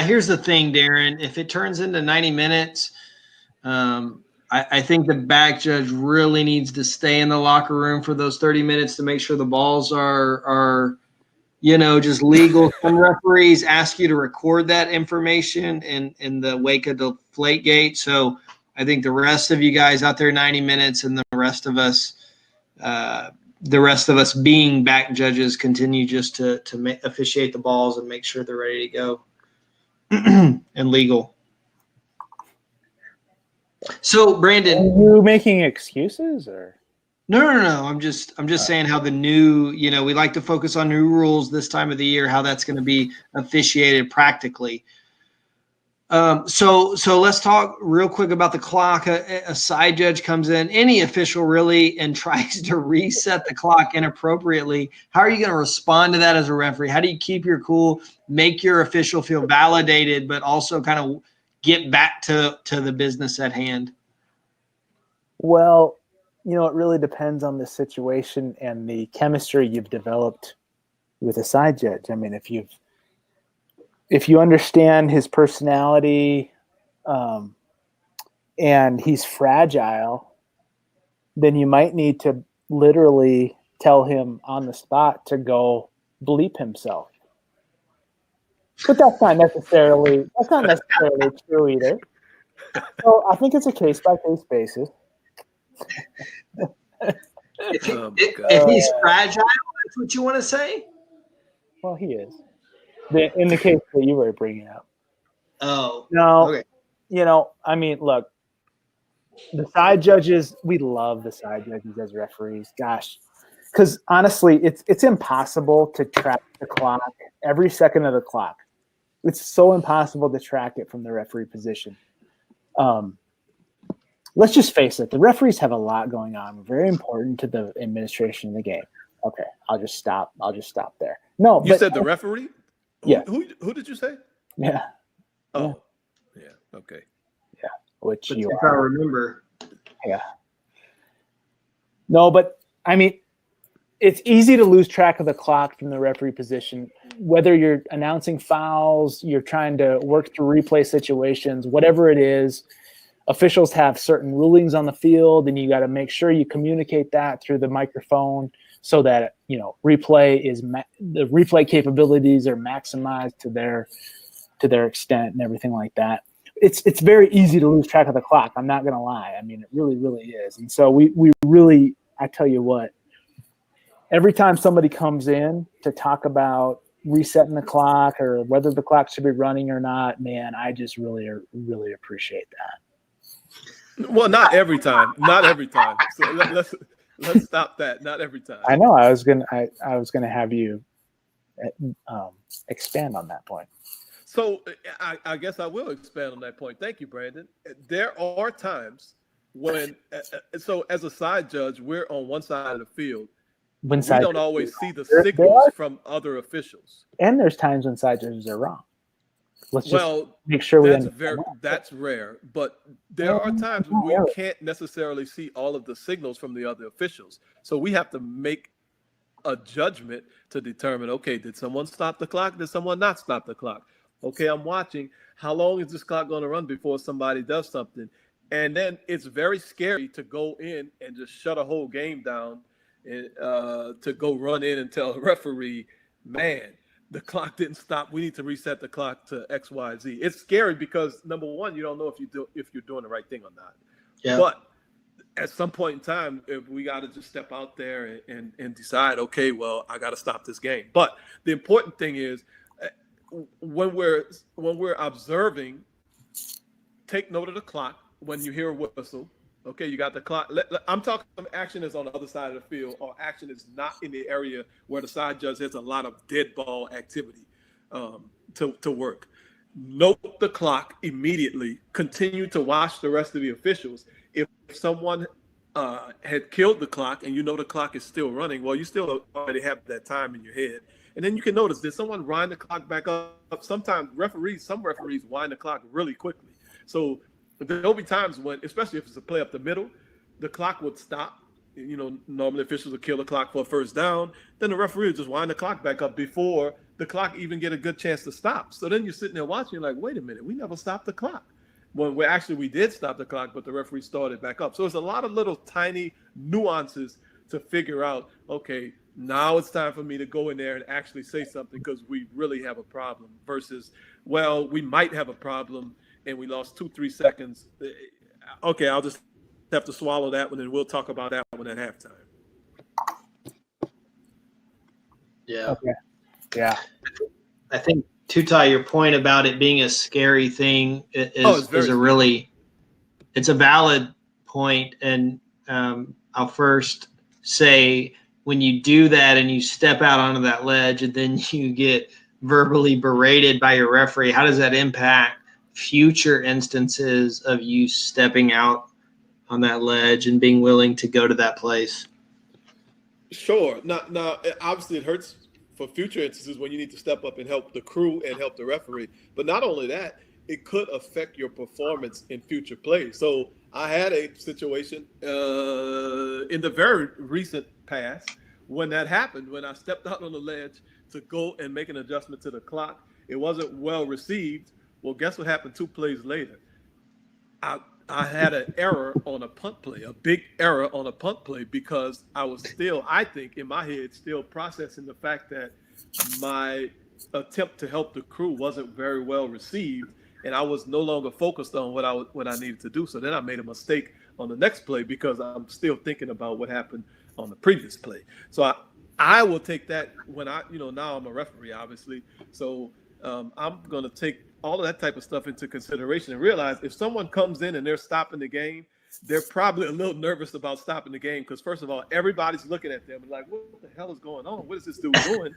Here's the thing, Darren. If it turns into 90 minutes, I think the back judge really needs to stay in the locker room for those 30 minutes to make sure the balls are just legal. Some referees ask you to record that information in the wake of the Deflategate. So I think the rest of you guys out there 90 minutes and the rest of us being back judges continue just to officiate the balls and make sure they're ready to go and legal. So Brandon,
are you making excuses or?
No. I'm just saying how the new, we like to focus on new rules this time of the year, how that's going to be officiated practically. So let's talk real quick about the clock. A side judge comes in, any official really, and tries to reset the clock inappropriately. How are you going to respond to that as a referee? How do you keep your cool, make your official feel validated, but also kind of get back to the business at hand?
Well, it really depends on the situation and the chemistry you've developed with a side judge. I mean, if you understand his personality and he's fragile, then you might need to literally tell him on the spot to go bleep himself. But that's not necessarily true either. So I think it's a case-by-case basis.
If he's fragile, that's what you want to say?
Well, he is. In the case that you were bringing up.
Oh.
No.
Okay.
I mean, look, the side judges, we love the side judges as referees. Gosh, because honestly, it's impossible to track the clock, every second of the clock. It's so impossible to track it from the referee position. Let's just face it. The referees have a lot going on, very important to the administration of the game. Okay, I'll just stop there. No,
you said the referee?
Yeah.
Who did you say?
Yeah.
Oh, yeah. Okay.
Yeah. Which
But
you
if I remember.
Yeah. No, but I mean, it's easy to lose track of the clock from the referee position, whether you're announcing fouls, you're trying to work through replay situations, whatever it is. Officials have certain rulings on the field, and you got to make sure you communicate that through the microphone so that, the replay capabilities are maximized to their extent and everything like that. It's very easy to lose track of the clock. I'm not going to lie. I mean, it really, really is. And so we really, I tell you what, every time somebody comes in to talk about resetting the clock or whether the clock should be running or not, man, I just really, really appreciate that.
Well, not every time. Not every time. So let's stop that. Not every time.
I know. I was gonna have you expand on that point.
So I guess I will expand on that point. Thank you, Brandon. There are times when, so as a side judge, we're on one side of the field. We don't always see the signals from other officials.
And there's times when side judges are wrong. Let's just make sure
that's rare, but there are times when we can't necessarily see all of the signals from the other officials. So we have to make a judgment to determine, okay, did someone stop the clock? Did someone not stop the clock? Okay, I'm watching. How long is this clock going to run before somebody does something? And then it's very scary to go in and just shut a whole game down and to go run in and tell the referee, man, the clock didn't stop. We need to reset the clock to X, Y, Z. It's scary because number one, you don't know if you're doing the right thing or not. Yeah. But at some point in time, if we got to just step out there and decide, okay, well, I got to stop this game. But the important thing is when we're observing, take note of the clock. When you hear a whistle, okay, you got the clock. I'm talking action is on the other side of the field, or action is not in the area where the side judge has a lot of dead ball activity to work. Note the clock immediately. Continue to watch the rest of the officials. If someone had killed the clock and you know the clock is still running, well, you still already have that time in your head. And then you can notice, did someone wind the clock back up? Sometimes some referees wind the clock really quickly. So there'll be times when, especially if it's a play up the middle, the clock would stop. Normally officials will kill the clock for a first down. Then the referee will just wind the clock back up before the clock even get a good chance to stop. So then you're sitting there watching, you're like, wait a minute, we never stopped the clock. When we did stop the clock, but the referee started back up. So there's a lot of little tiny nuances to figure out, okay, now it's time for me to go in there and actually say something because we really have a problem versus, well, we might have a problem and we lost 2-3 seconds. Okay, I'll just have to swallow that one and we'll talk about that one at halftime.
Yeah.
Okay. Yeah.
I think, Tutai, your point about it being a scary thing is a valid point. And I'll first say, when you do that and you step out onto that ledge and then you get verbally berated by your referee, how does that impact future instances of you stepping out on that ledge and being willing to go to that place?
Sure. Now, obviously it hurts for future instances when you need to step up and help the crew and help the referee. But not only that, it could affect your performance in future plays. So I had a situation in the very recent past when that happened, when I stepped out on the ledge to go and make an adjustment to the clock. It wasn't well received. Well, guess what happened 2 plays later? I had an error on a punt play, a big error on a punt play, because I was still, I think in my head, still processing the fact that my attempt to help the crew wasn't very well received, and I was no longer focused on what I needed to do. So then I made a mistake on the next play because I'm still thinking about what happened on the previous play. So I will take that when now I'm a referee, obviously. So I'm going to take all of that type of stuff into consideration and realize if someone comes in and they're stopping the game, they're probably a little nervous about stopping the game because, first of all, everybody's looking at them and like, what the hell is going on? What is this dude doing?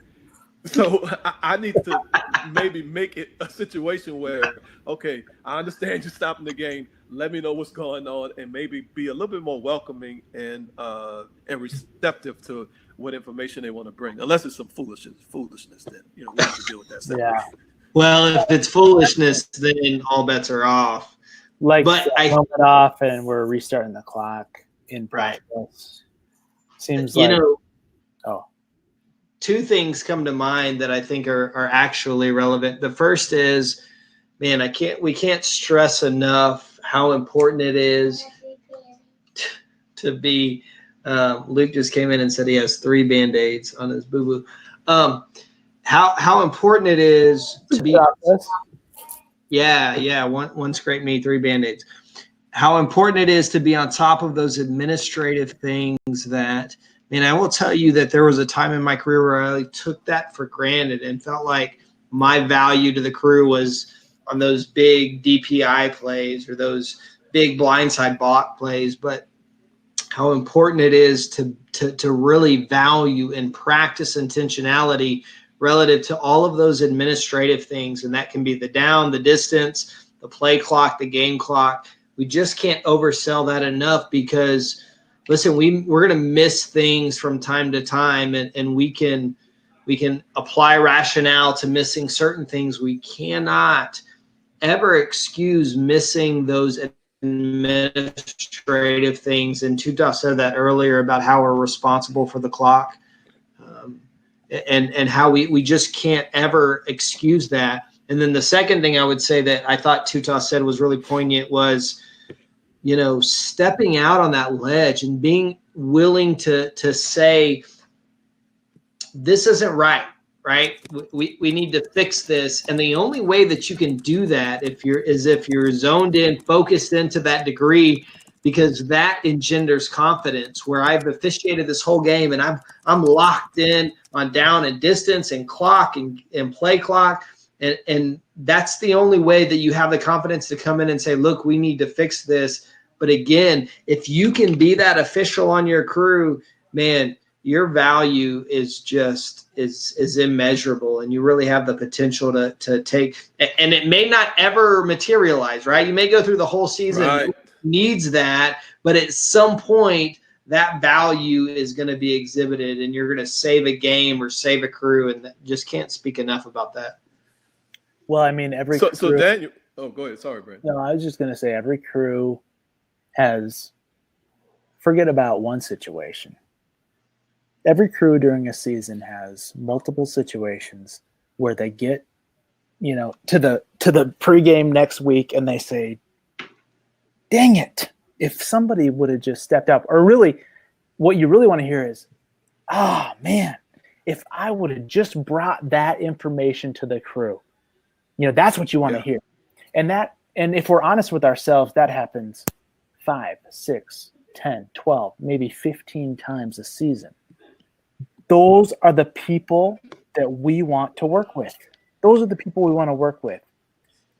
So I need to maybe make it a situation where, okay, I understand you're stopping the game. Let me know what's going on, and maybe be a little bit more welcoming and receptive to what information they want to bring. Unless it's some foolishness, then we have to deal with that separately.
Yeah.
Well, if it's foolishness, then all bets are off.
Like,
but
helmet off, and we're restarting the clock in practice.
Right.
Seems like
two things come to mind that I think are actually relevant. The first is, man, we can't stress enough how important it is to be. Luke just came in and said he has 3 Band-Aids on his boo-boo. How important it is to be. Yeah. One scraped knee, 3 Band-Aids. How important it is to be on top of those administrative things that. And I will tell you that there was a time in my career where I took that for granted and felt like my value to the crew was on those big DPI plays or those big blindside block plays. But how important it is to really value and practice intentionality relative to all of those administrative things. And that can be the down, the distance, the play clock, the game clock. We just can't oversell that enough because – listen, we're going to miss things from time to time, and we can apply rationale to missing certain things. We cannot ever excuse missing those administrative things. And Tuta said that earlier about how we're responsible for the clock, and how we just can't ever excuse that. And then the second thing I would say that I thought Tuta said was really poignant was, stepping out on that ledge and being willing to say, this isn't right? We need to fix this. And the only way that you can do that if you're zoned in, focused into that degree, because that engenders confidence where I've officiated this whole game and I'm locked in on down and distance and clock and play clock. And that's the only way that you have the confidence to come in and say, look, we need to fix this. But again, if you can be that official on your crew, man, your value is immeasurable, and you really have the potential to take. And it may not ever materialize, right? You may go through the whole season,
right.
Needs that, but at some point that value is going to be exhibited, and you're going to save a game or save a crew, and just can't speak enough about that.
Well, I mean, every
so
crew,
Daniel. Oh, go ahead. Sorry, Brandon.
No, I was just going to say every crew has. Forget about one situation. Every crew during a season has multiple situations where they get, to the pregame next week and they say, "Dang it! If somebody would have just stepped up," or really, what you really want to hear is, "Ah, man, if I would have just brought that information to the crew." That's what you want to hear. And if we're honest with ourselves, that happens 5, 6, 10, 12, maybe 15 times a season. Those are the people that we want to work with. Those are the people we want to work with.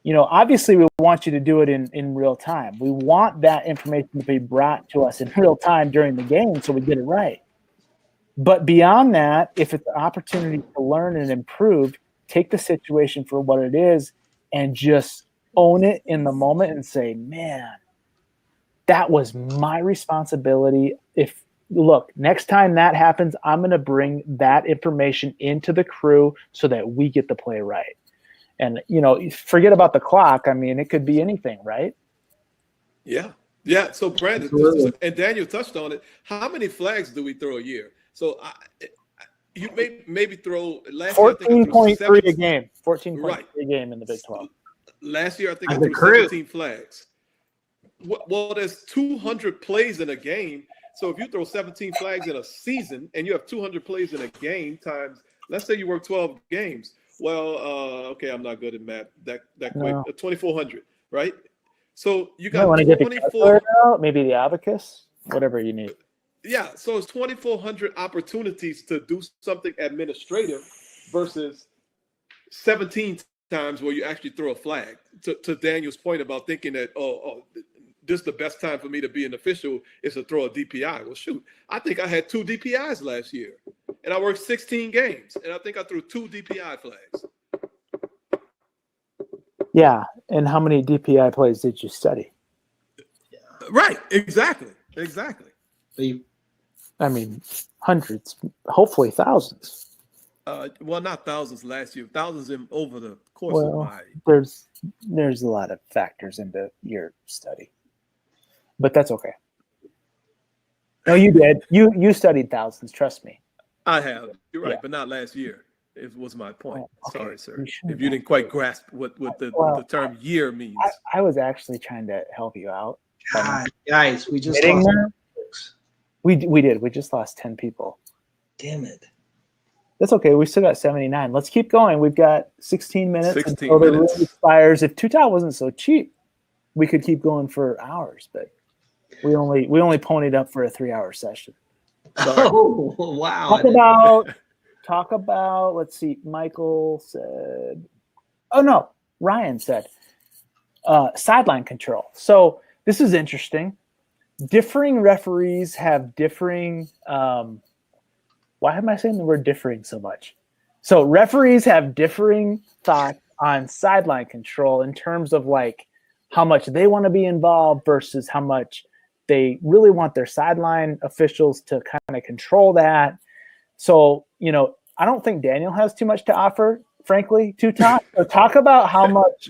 Obviously we want you to do it in real time. We want that information to be brought to us in real time during the game so we get it right. But beyond that, if it's an opportunity to learn and improve, take the situation for what it is and just own it in the moment and say, man, that was my responsibility. Look, next time that happens, I'm going to bring that information into the crew so that we get the play right. And, forget about the clock. I mean, it could be anything, right?
Yeah. So Brandon, and Daniel touched on it. How many flags do we throw a year? So you maybe throw last
14.3 a game. 14.3 a game in the Big 12.
Last year, I think I threw 17 flags. Well, there's 200 plays in a game. So if you throw 17 flags in a season and you have 200 plays in a game times, let's say you work 12 games. Well, okay, I'm not good at math that quick.
No.
2,400, right? So you got
24. Maybe the abacus, whatever you need.
Yeah, so it's 2,400 opportunities to do something administrative versus 17 times where you actually throw a flag. To Daniel's point about thinking that, this is the best time for me to be an official is to throw a DPI. Well, shoot, I think I had 2 DPIs last year, and I worked 16 games, and I think I threw 2 DPI flags.
Yeah, and how many DPI plays did you study?
Right, exactly.
I mean, hundreds, hopefully thousands.
Well, not thousands last year, thousands over the course of my.
There's a lot of factors into your study, but that's okay. No, you did. You studied thousands. Trust me.
I have. You're right,
Yeah.
but not last year. It was my point.
Okay.
Sorry, sir. If you didn't quite grasp what the term year means.
I was actually trying to help you out.
God, guys, we just
Admitting
lost.
We did. We just lost 10 people.
Damn it.
That's okay. We still got 79. Let's keep going. We've got 16 minutes
16
until the
minutes.
room expires. If Tutat wasn't so cheap, we could keep going for hours, but we only ponied up for a 3-hour session.
Oh, wow.
Talk about, let's see, Michael said, oh no, Ryan said, sideline control. So this is interesting. Differing referees have differing, why am I saying the word differing so much? So referees have differing thoughts on sideline control in terms of like how much they want to be involved versus how much they really want their sideline officials to kind of control that. So, I don't think Daniel has too much to offer, frankly, to talk. So talk about how much,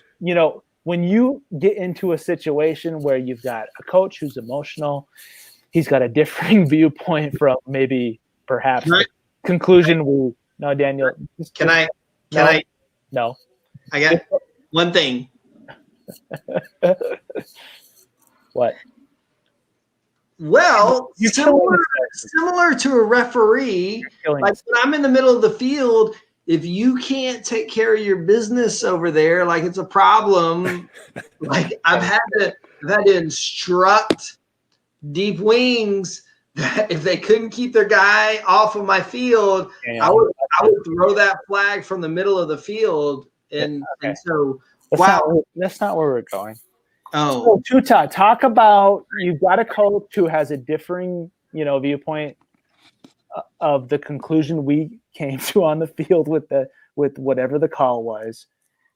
when you get into a situation where you've got a coach who's emotional, he's got a differing viewpoint from maybe perhaps the conclusion no, Daniel. No.
I got one thing.
What?
Well, similar to a referee, like when I'm in the middle of the field, if you can't take care of your business over there, like it's a problem. Like I've had to instruct deep wings that if they couldn't keep their guy off of my field, I would throw that flag from the middle of the field. And so,
that's not where we're going.
Oh,
so, Tutat, talk about, you've got a coach who has a differing, viewpoint of the conclusion we came to on the field with whatever the call was.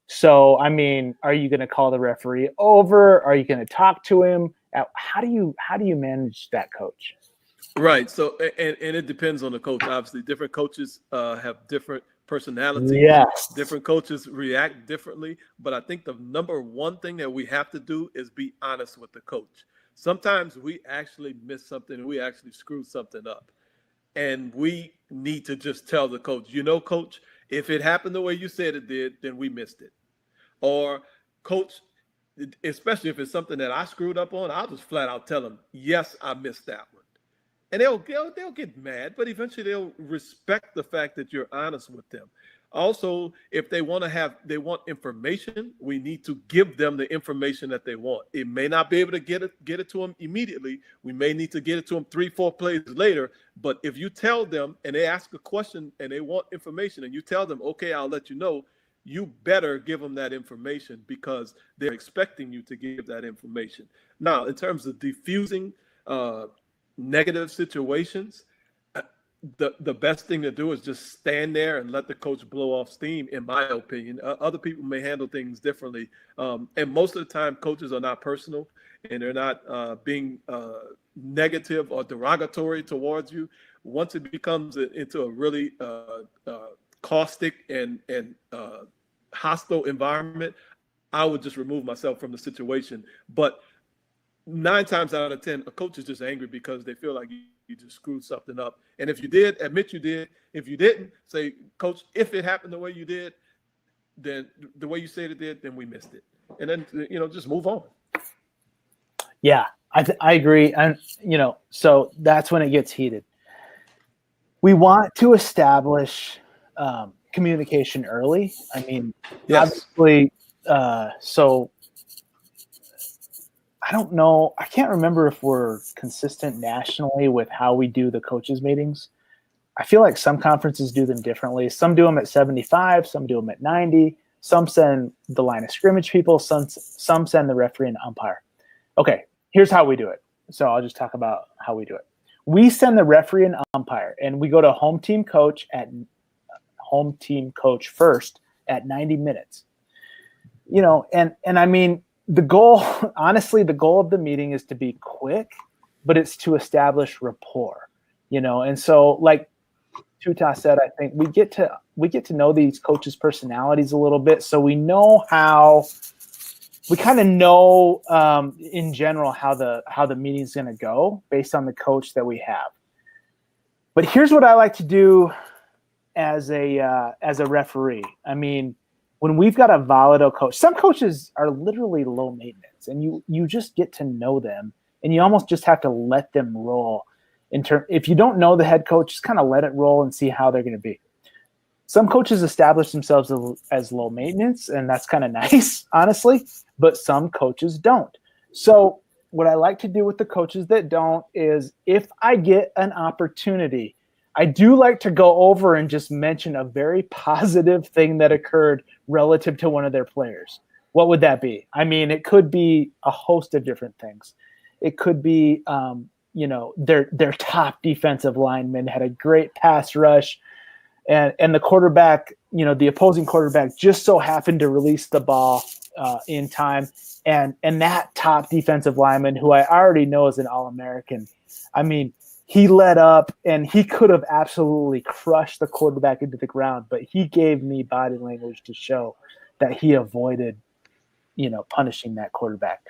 So, I mean, are you going to call the referee over? Are you going to talk to him? How do you manage that, coach?
Right. So, and it depends on the coach. Obviously, different coaches have different personalities.
Yes.
Different coaches react differently. But I think the number one thing that we have to do is be honest with the coach. Sometimes we actually miss something and we actually screw something up. And we need to just tell the coach, coach, if it happened the way you said it did, then we missed it. Or, coach, especially if it's something that I screwed up on, I'll just flat out tell them, yes, I missed that one. And they'll get mad, but eventually they'll respect the fact that you're honest with them. Also, if they want information, we need to give them the information that they want. It may not be able to get it to them immediately. We may need to get it to them 3-4 plays later. But if you tell them and they ask a question and they want information and you tell them, okay, I'll let you know, you better give them that information because they're expecting you to give that information. Now, in terms of diffusing negative situations, the best thing to do is just stand there and let the coach blow off steam, in my opinion. Other people may handle things differently. And most of the time, coaches are not personal and they're not being negative or derogatory towards you. Once it becomes into a really caustic and hostile environment, I would just remove myself from the situation. But 9 times out of 10, a coach is just angry because they feel like you just screwed something up. And if you did, admit you did. If you didn't, say, coach, if it happened the way you did, then the way you said it did, then we missed it. And then, just move on.
Yeah, I agree. And, so that's when it gets heated. We want to establish communication early. I mean,
yes.
Obviously, so I don't know. I can't remember if we're consistent nationally with how we do the coaches meetings. I feel like some conferences do them differently. Some do them at 75, some do them at 90. Some send the line of scrimmage people, some send the referee and the umpire. Okay, here's how we do it. So I'll just talk about how we do it. We send the referee and umpire, and we go to home team coach first at 90 minutes. And I mean, the goal of the meeting is to be quick, but it's to establish rapport, And so, like Tuta said, I think we get to know these coaches' personalities a little bit, so we know we kind of know in general how the meeting's going to go based on the coach that we have. But here's what I like to do as a referee. I mean, when we've got a volatile coach, some coaches are literally low maintenance, and you just get to know them, and you almost just have to let them roll. If you don't know the head coach, just kind of let it roll and see how they're going to be. Some coaches establish themselves as low maintenance, and that's kind of nice, honestly, but some coaches don't. So what I like to do with the coaches that don't is, if I get an opportunity, I do like to go over and just mention a very positive thing that occurred relative to one of their players. What would that be? I mean, it could be a host of different things. It could be, their top defensive lineman had a great pass rush, and the quarterback, the opposing quarterback just so happened to release the ball in time. And that top defensive lineman, who I already know is an All-American, I mean, he led up and he could have absolutely crushed the quarterback into the ground, but he gave me body language to show that he avoided, punishing that quarterback.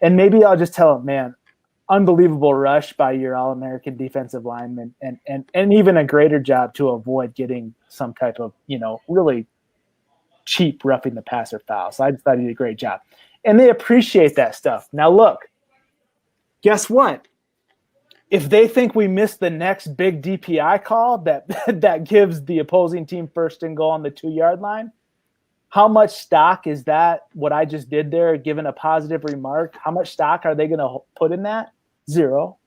And maybe I'll just tell him, man, unbelievable rush by your All-American defensive lineman, and even a greater job to avoid getting some type of, really cheap roughing the passer foul. So I just thought he did a great job. And they appreciate that stuff. Now, look, guess what? If they think we missed the next big DPI call that gives the opposing team first and goal on the 2-yard line, how much stock is that, what I just did there, given a positive remark, how much stock are they going to put in that? 0.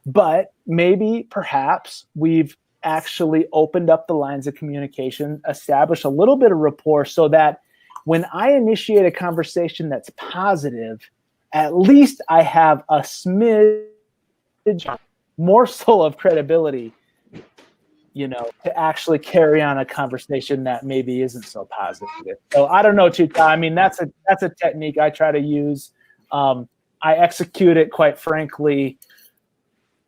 But maybe, perhaps, we've actually opened up the lines of communication, established a little bit of rapport, so that when I initiate a conversation that's positive, at least I have a smidge morsel of credibility, to actually carry on a conversation that maybe isn't so positive. So I don't know, Tuta. I mean, that's a technique I try to use. I execute it, quite frankly,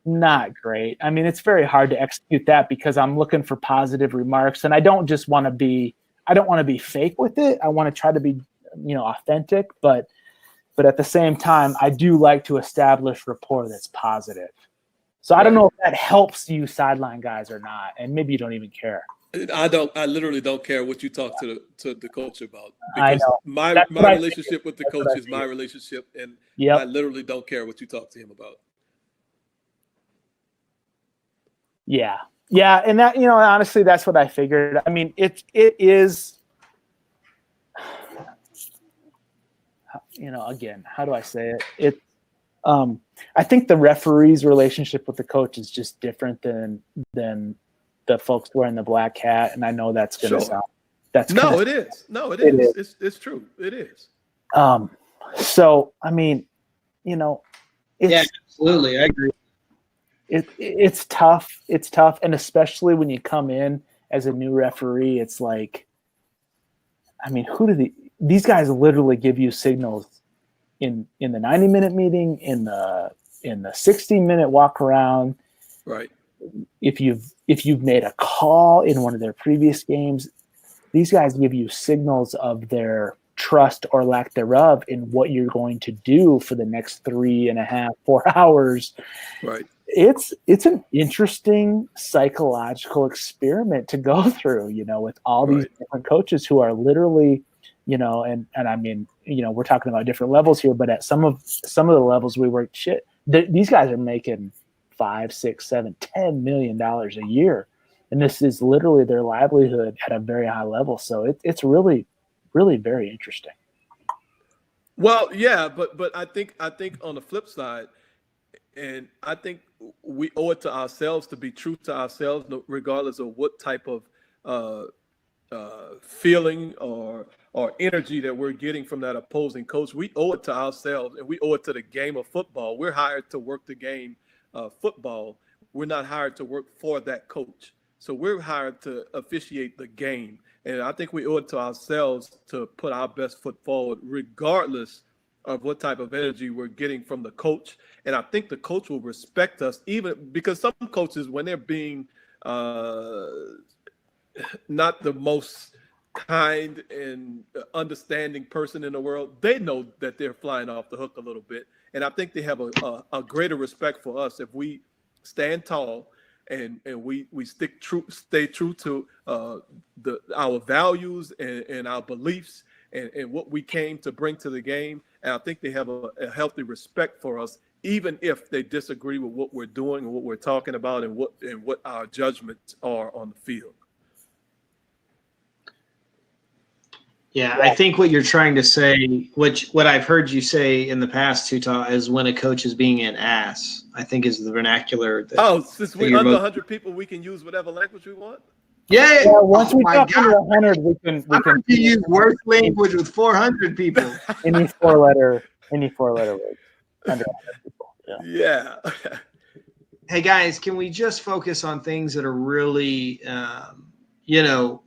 not great. I mean, it's very hard to execute that because I'm looking for positive remarks, and I don't want to be fake with it. I want to try to be, authentic, but at the same time, I do like to establish rapport that's positive. So I don't know if that helps you sideline guys or not, and maybe you don't even care.
I literally don't care what you talk to the coach about,
because
my relationship with the coach is my relationship, and I literally don't care what you talk to him about.
Yeah, and that, honestly, that's what I figured. I mean, it is, again, how do I say it? I think the referee's relationship with the coach is just different than the folks wearing the black hat, and I know that's going to sound.
It is. No, it is. It's true. It is.
So I mean,
absolutely, I agree.
It's tough. It's tough, and especially when you come in as a new referee, it's like, I mean, these guys literally give you signals in the 90-minute meeting, in the 60-minute walk around.
Right.
If you've made a call in one of their previous games, these guys give you signals of their trust or lack thereof in what you're going to do for the next 3.5, 4 hours. Right. It's an interesting psychological experiment to go through, with all these different coaches who are literally, and I mean, we're talking about different levels here, but at some of the levels we work, these guys are making $5, $6, $7, $10 million a year, and this is literally their livelihood at a very high level. So it's really, really very interesting.
Well, yeah, but I think on the flip side, and I think we owe it to ourselves to be true to ourselves, regardless of what type of feeling or or energy that we're getting from that opposing coach, we owe it to ourselves, and we owe it to the game of football. We're hired to work the game of football. We're not hired to work for that coach. So we're hired to officiate the game. And I think we owe it to ourselves to put our best foot forward, regardless of what type of energy we're getting from the coach. And I think the coach will respect us, even because some coaches, when they're being not the most kind and understanding person in the world, they know that they're flying off the hook a little bit. And I think they have a greater respect for us if we stand tall and we stay true to our values and our beliefs and what we came to bring to the game. And I think they have a healthy respect for us, even if they disagree with what we're doing and what we're talking about and what our judgments are on the field.
Yeah, I think what you're trying to say, what I've heard you say in the past, Tuta, is when a coach is being an ass, I think is the vernacular.
Since we're under 100 people, we can use whatever language we want?
Yeah.
Once we talk under 100, we can
use worse language with 400 people.
any four-letter word under 100 people.
Yeah.
Hey, guys, can we just focus on things that are really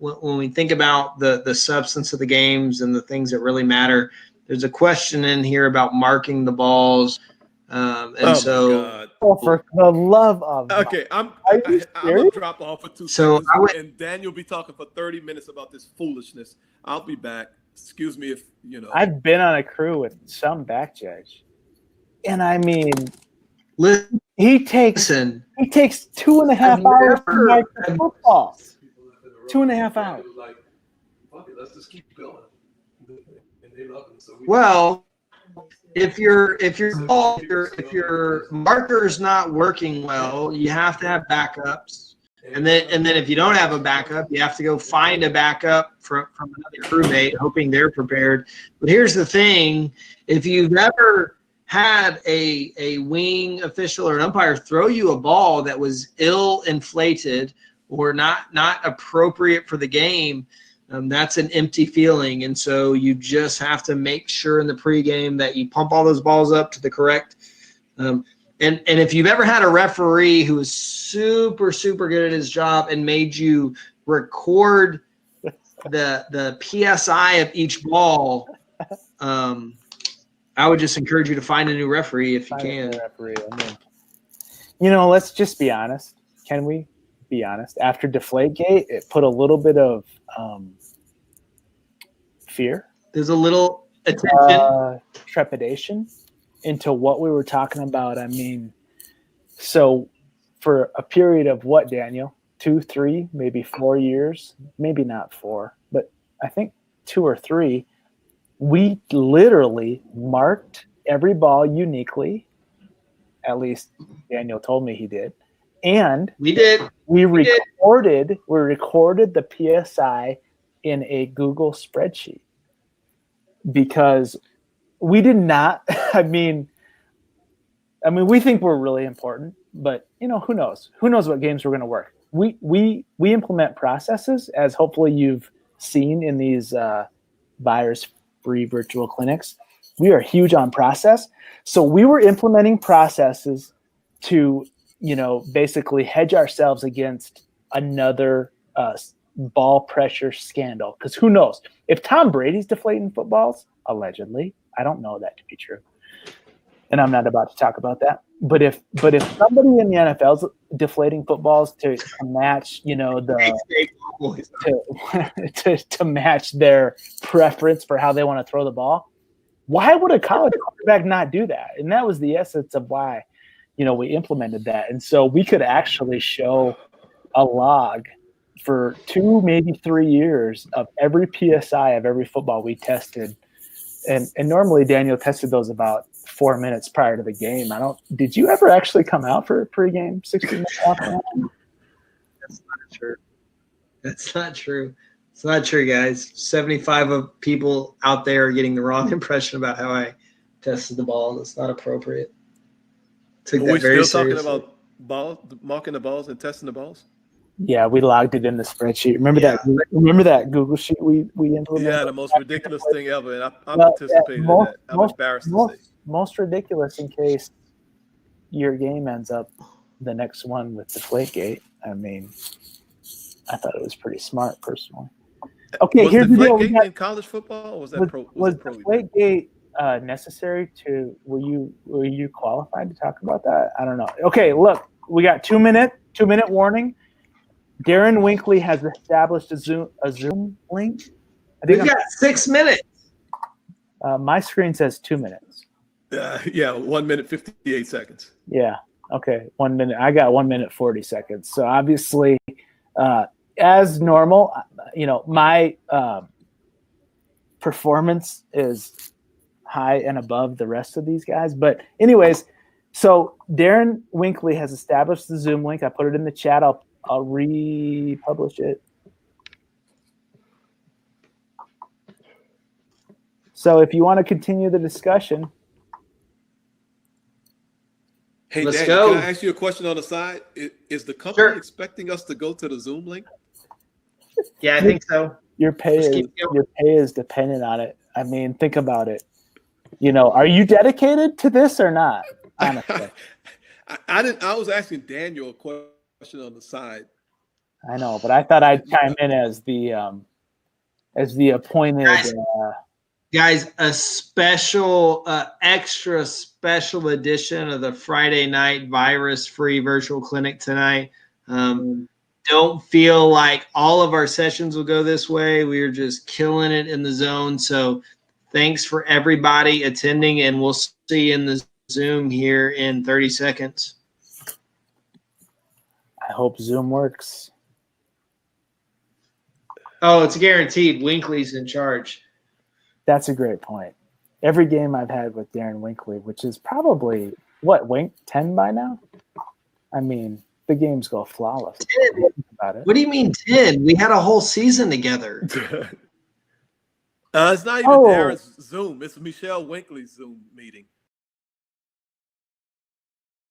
when we think about the substance of the games and the things that really matter? There's a question in here about marking the balls. For
the love of
okay, I'm gonna drop off for 2 seconds, and Dan, you'll be talking for 30 minutes about this foolishness. I'll be back. Excuse me if you know.
I've been on a crew with some back judge, and I mean, he takes 2.5 hours to mark the football. 2.5 hours.
Like, fuck it, let's just keep going. And they love it, so
well, if your marker is not working well, you have to have backups, and then if you don't have a backup, you have to go find a backup from another crewmate, hoping they're prepared. But here's the thing: if you've ever had a wing official or an umpire throw you a ball that was ill inflated or not appropriate for the game, that's an empty feeling. And so you just have to make sure in the pregame that you pump all those balls up to the correct. And if you've ever had a referee who was super, super good at his job and made you record the PSI of each ball, I would just encourage you to find a new referee if you can.
Let's just be honest. Can we be honest? After Deflategate, it put a little bit of fear.
There's a little attention,
trepidation into what we were talking about. I mean, so for a period of what, Daniel? 2, 3, maybe 4 years, maybe not 4, but I think 2 or 3, we literally marked every ball uniquely. At least Daniel told me he did. And
we did.
We recorded the PSI in a Google spreadsheet because we did not. I mean, we think we're really important, but who knows? Who knows what games we're going to work? We implement processes, as hopefully you've seen in these virus-free virtual clinics. We are huge on process, so we were implementing processes to basically hedge ourselves against another ball pressure scandal. Because who knows? If Tom Brady's deflating footballs, allegedly, I don't know that to be true, and I'm not about to talk about that. But if somebody in the NFL's deflating footballs to match, to match their preference for how they want to throw the ball, why would a college quarterback not do that? And that was the essence of why we implemented that. And so we could actually show a log for 2, maybe 3 years of every PSI of every football we tested. And normally Daniel tested those about 4 minutes prior to the game. Did you ever actually come out for a pregame 60 minutes after?
That's not true. That's not true. It's not true, guys. 75 of people out there are getting the wrong impression about how I tested the ball. That's not appropriate.
Are we still talking about marking the balls and testing the balls?
Yeah, we logged it in the spreadsheet. Remember that? Remember that Google sheet we implemented?
Yeah, the most ridiculous thing ever, and I participated in that. I'm embarrassed to say.
Most ridiculous in case your game ends up the next one with Deflategate. I mean, I thought it was pretty smart, personally. Okay,
was
here's the deal.
in college football, or was that pro?
Was Deflategate necessary to? Were you qualified to talk about that? I don't know. Okay, look, we got 2 minute warning. Darren Winkley has established a Zoom link.
We've got 6 minutes.
My screen says 2 minutes.
Yeah, 1 minute 58 seconds.
Yeah. Okay. 1 minute. I got 1 minute 40 seconds. So obviously, as normal, my performance is high and above the rest of these guys. But anyways, so Darren Winkley has established the Zoom link. I put it in the chat. I'll republish it. So if you want to continue the discussion.
Hey,
let's
Daniel,
go.
Can I ask you a question on the side? Is the company expecting us to go to the Zoom link?
Yeah, I think so.
Your pay is dependent on it. I mean, think about it. Are you dedicated to this or not? Honestly.
I was asking Daniel a question on the side.
I know, but I thought I'd chime in as the appointed
guys, a special extra special edition of the Friday night virus-free virtual clinic tonight. Don't feel like all of our sessions will go this way. We're just killing it in the zone. So thanks for everybody attending, and we'll see you in the Zoom here in 30 seconds.
I hope Zoom works.
Oh, it's guaranteed. Winkley's in charge.
That's a great point. Every game I've had with Darren Winkley, which is probably, 10 by now? I mean, the games go flawless.
10. What do you mean 10? We had a whole season together.
It's not even Darren's Zoom. It's Michelle Winkley's Zoom meeting.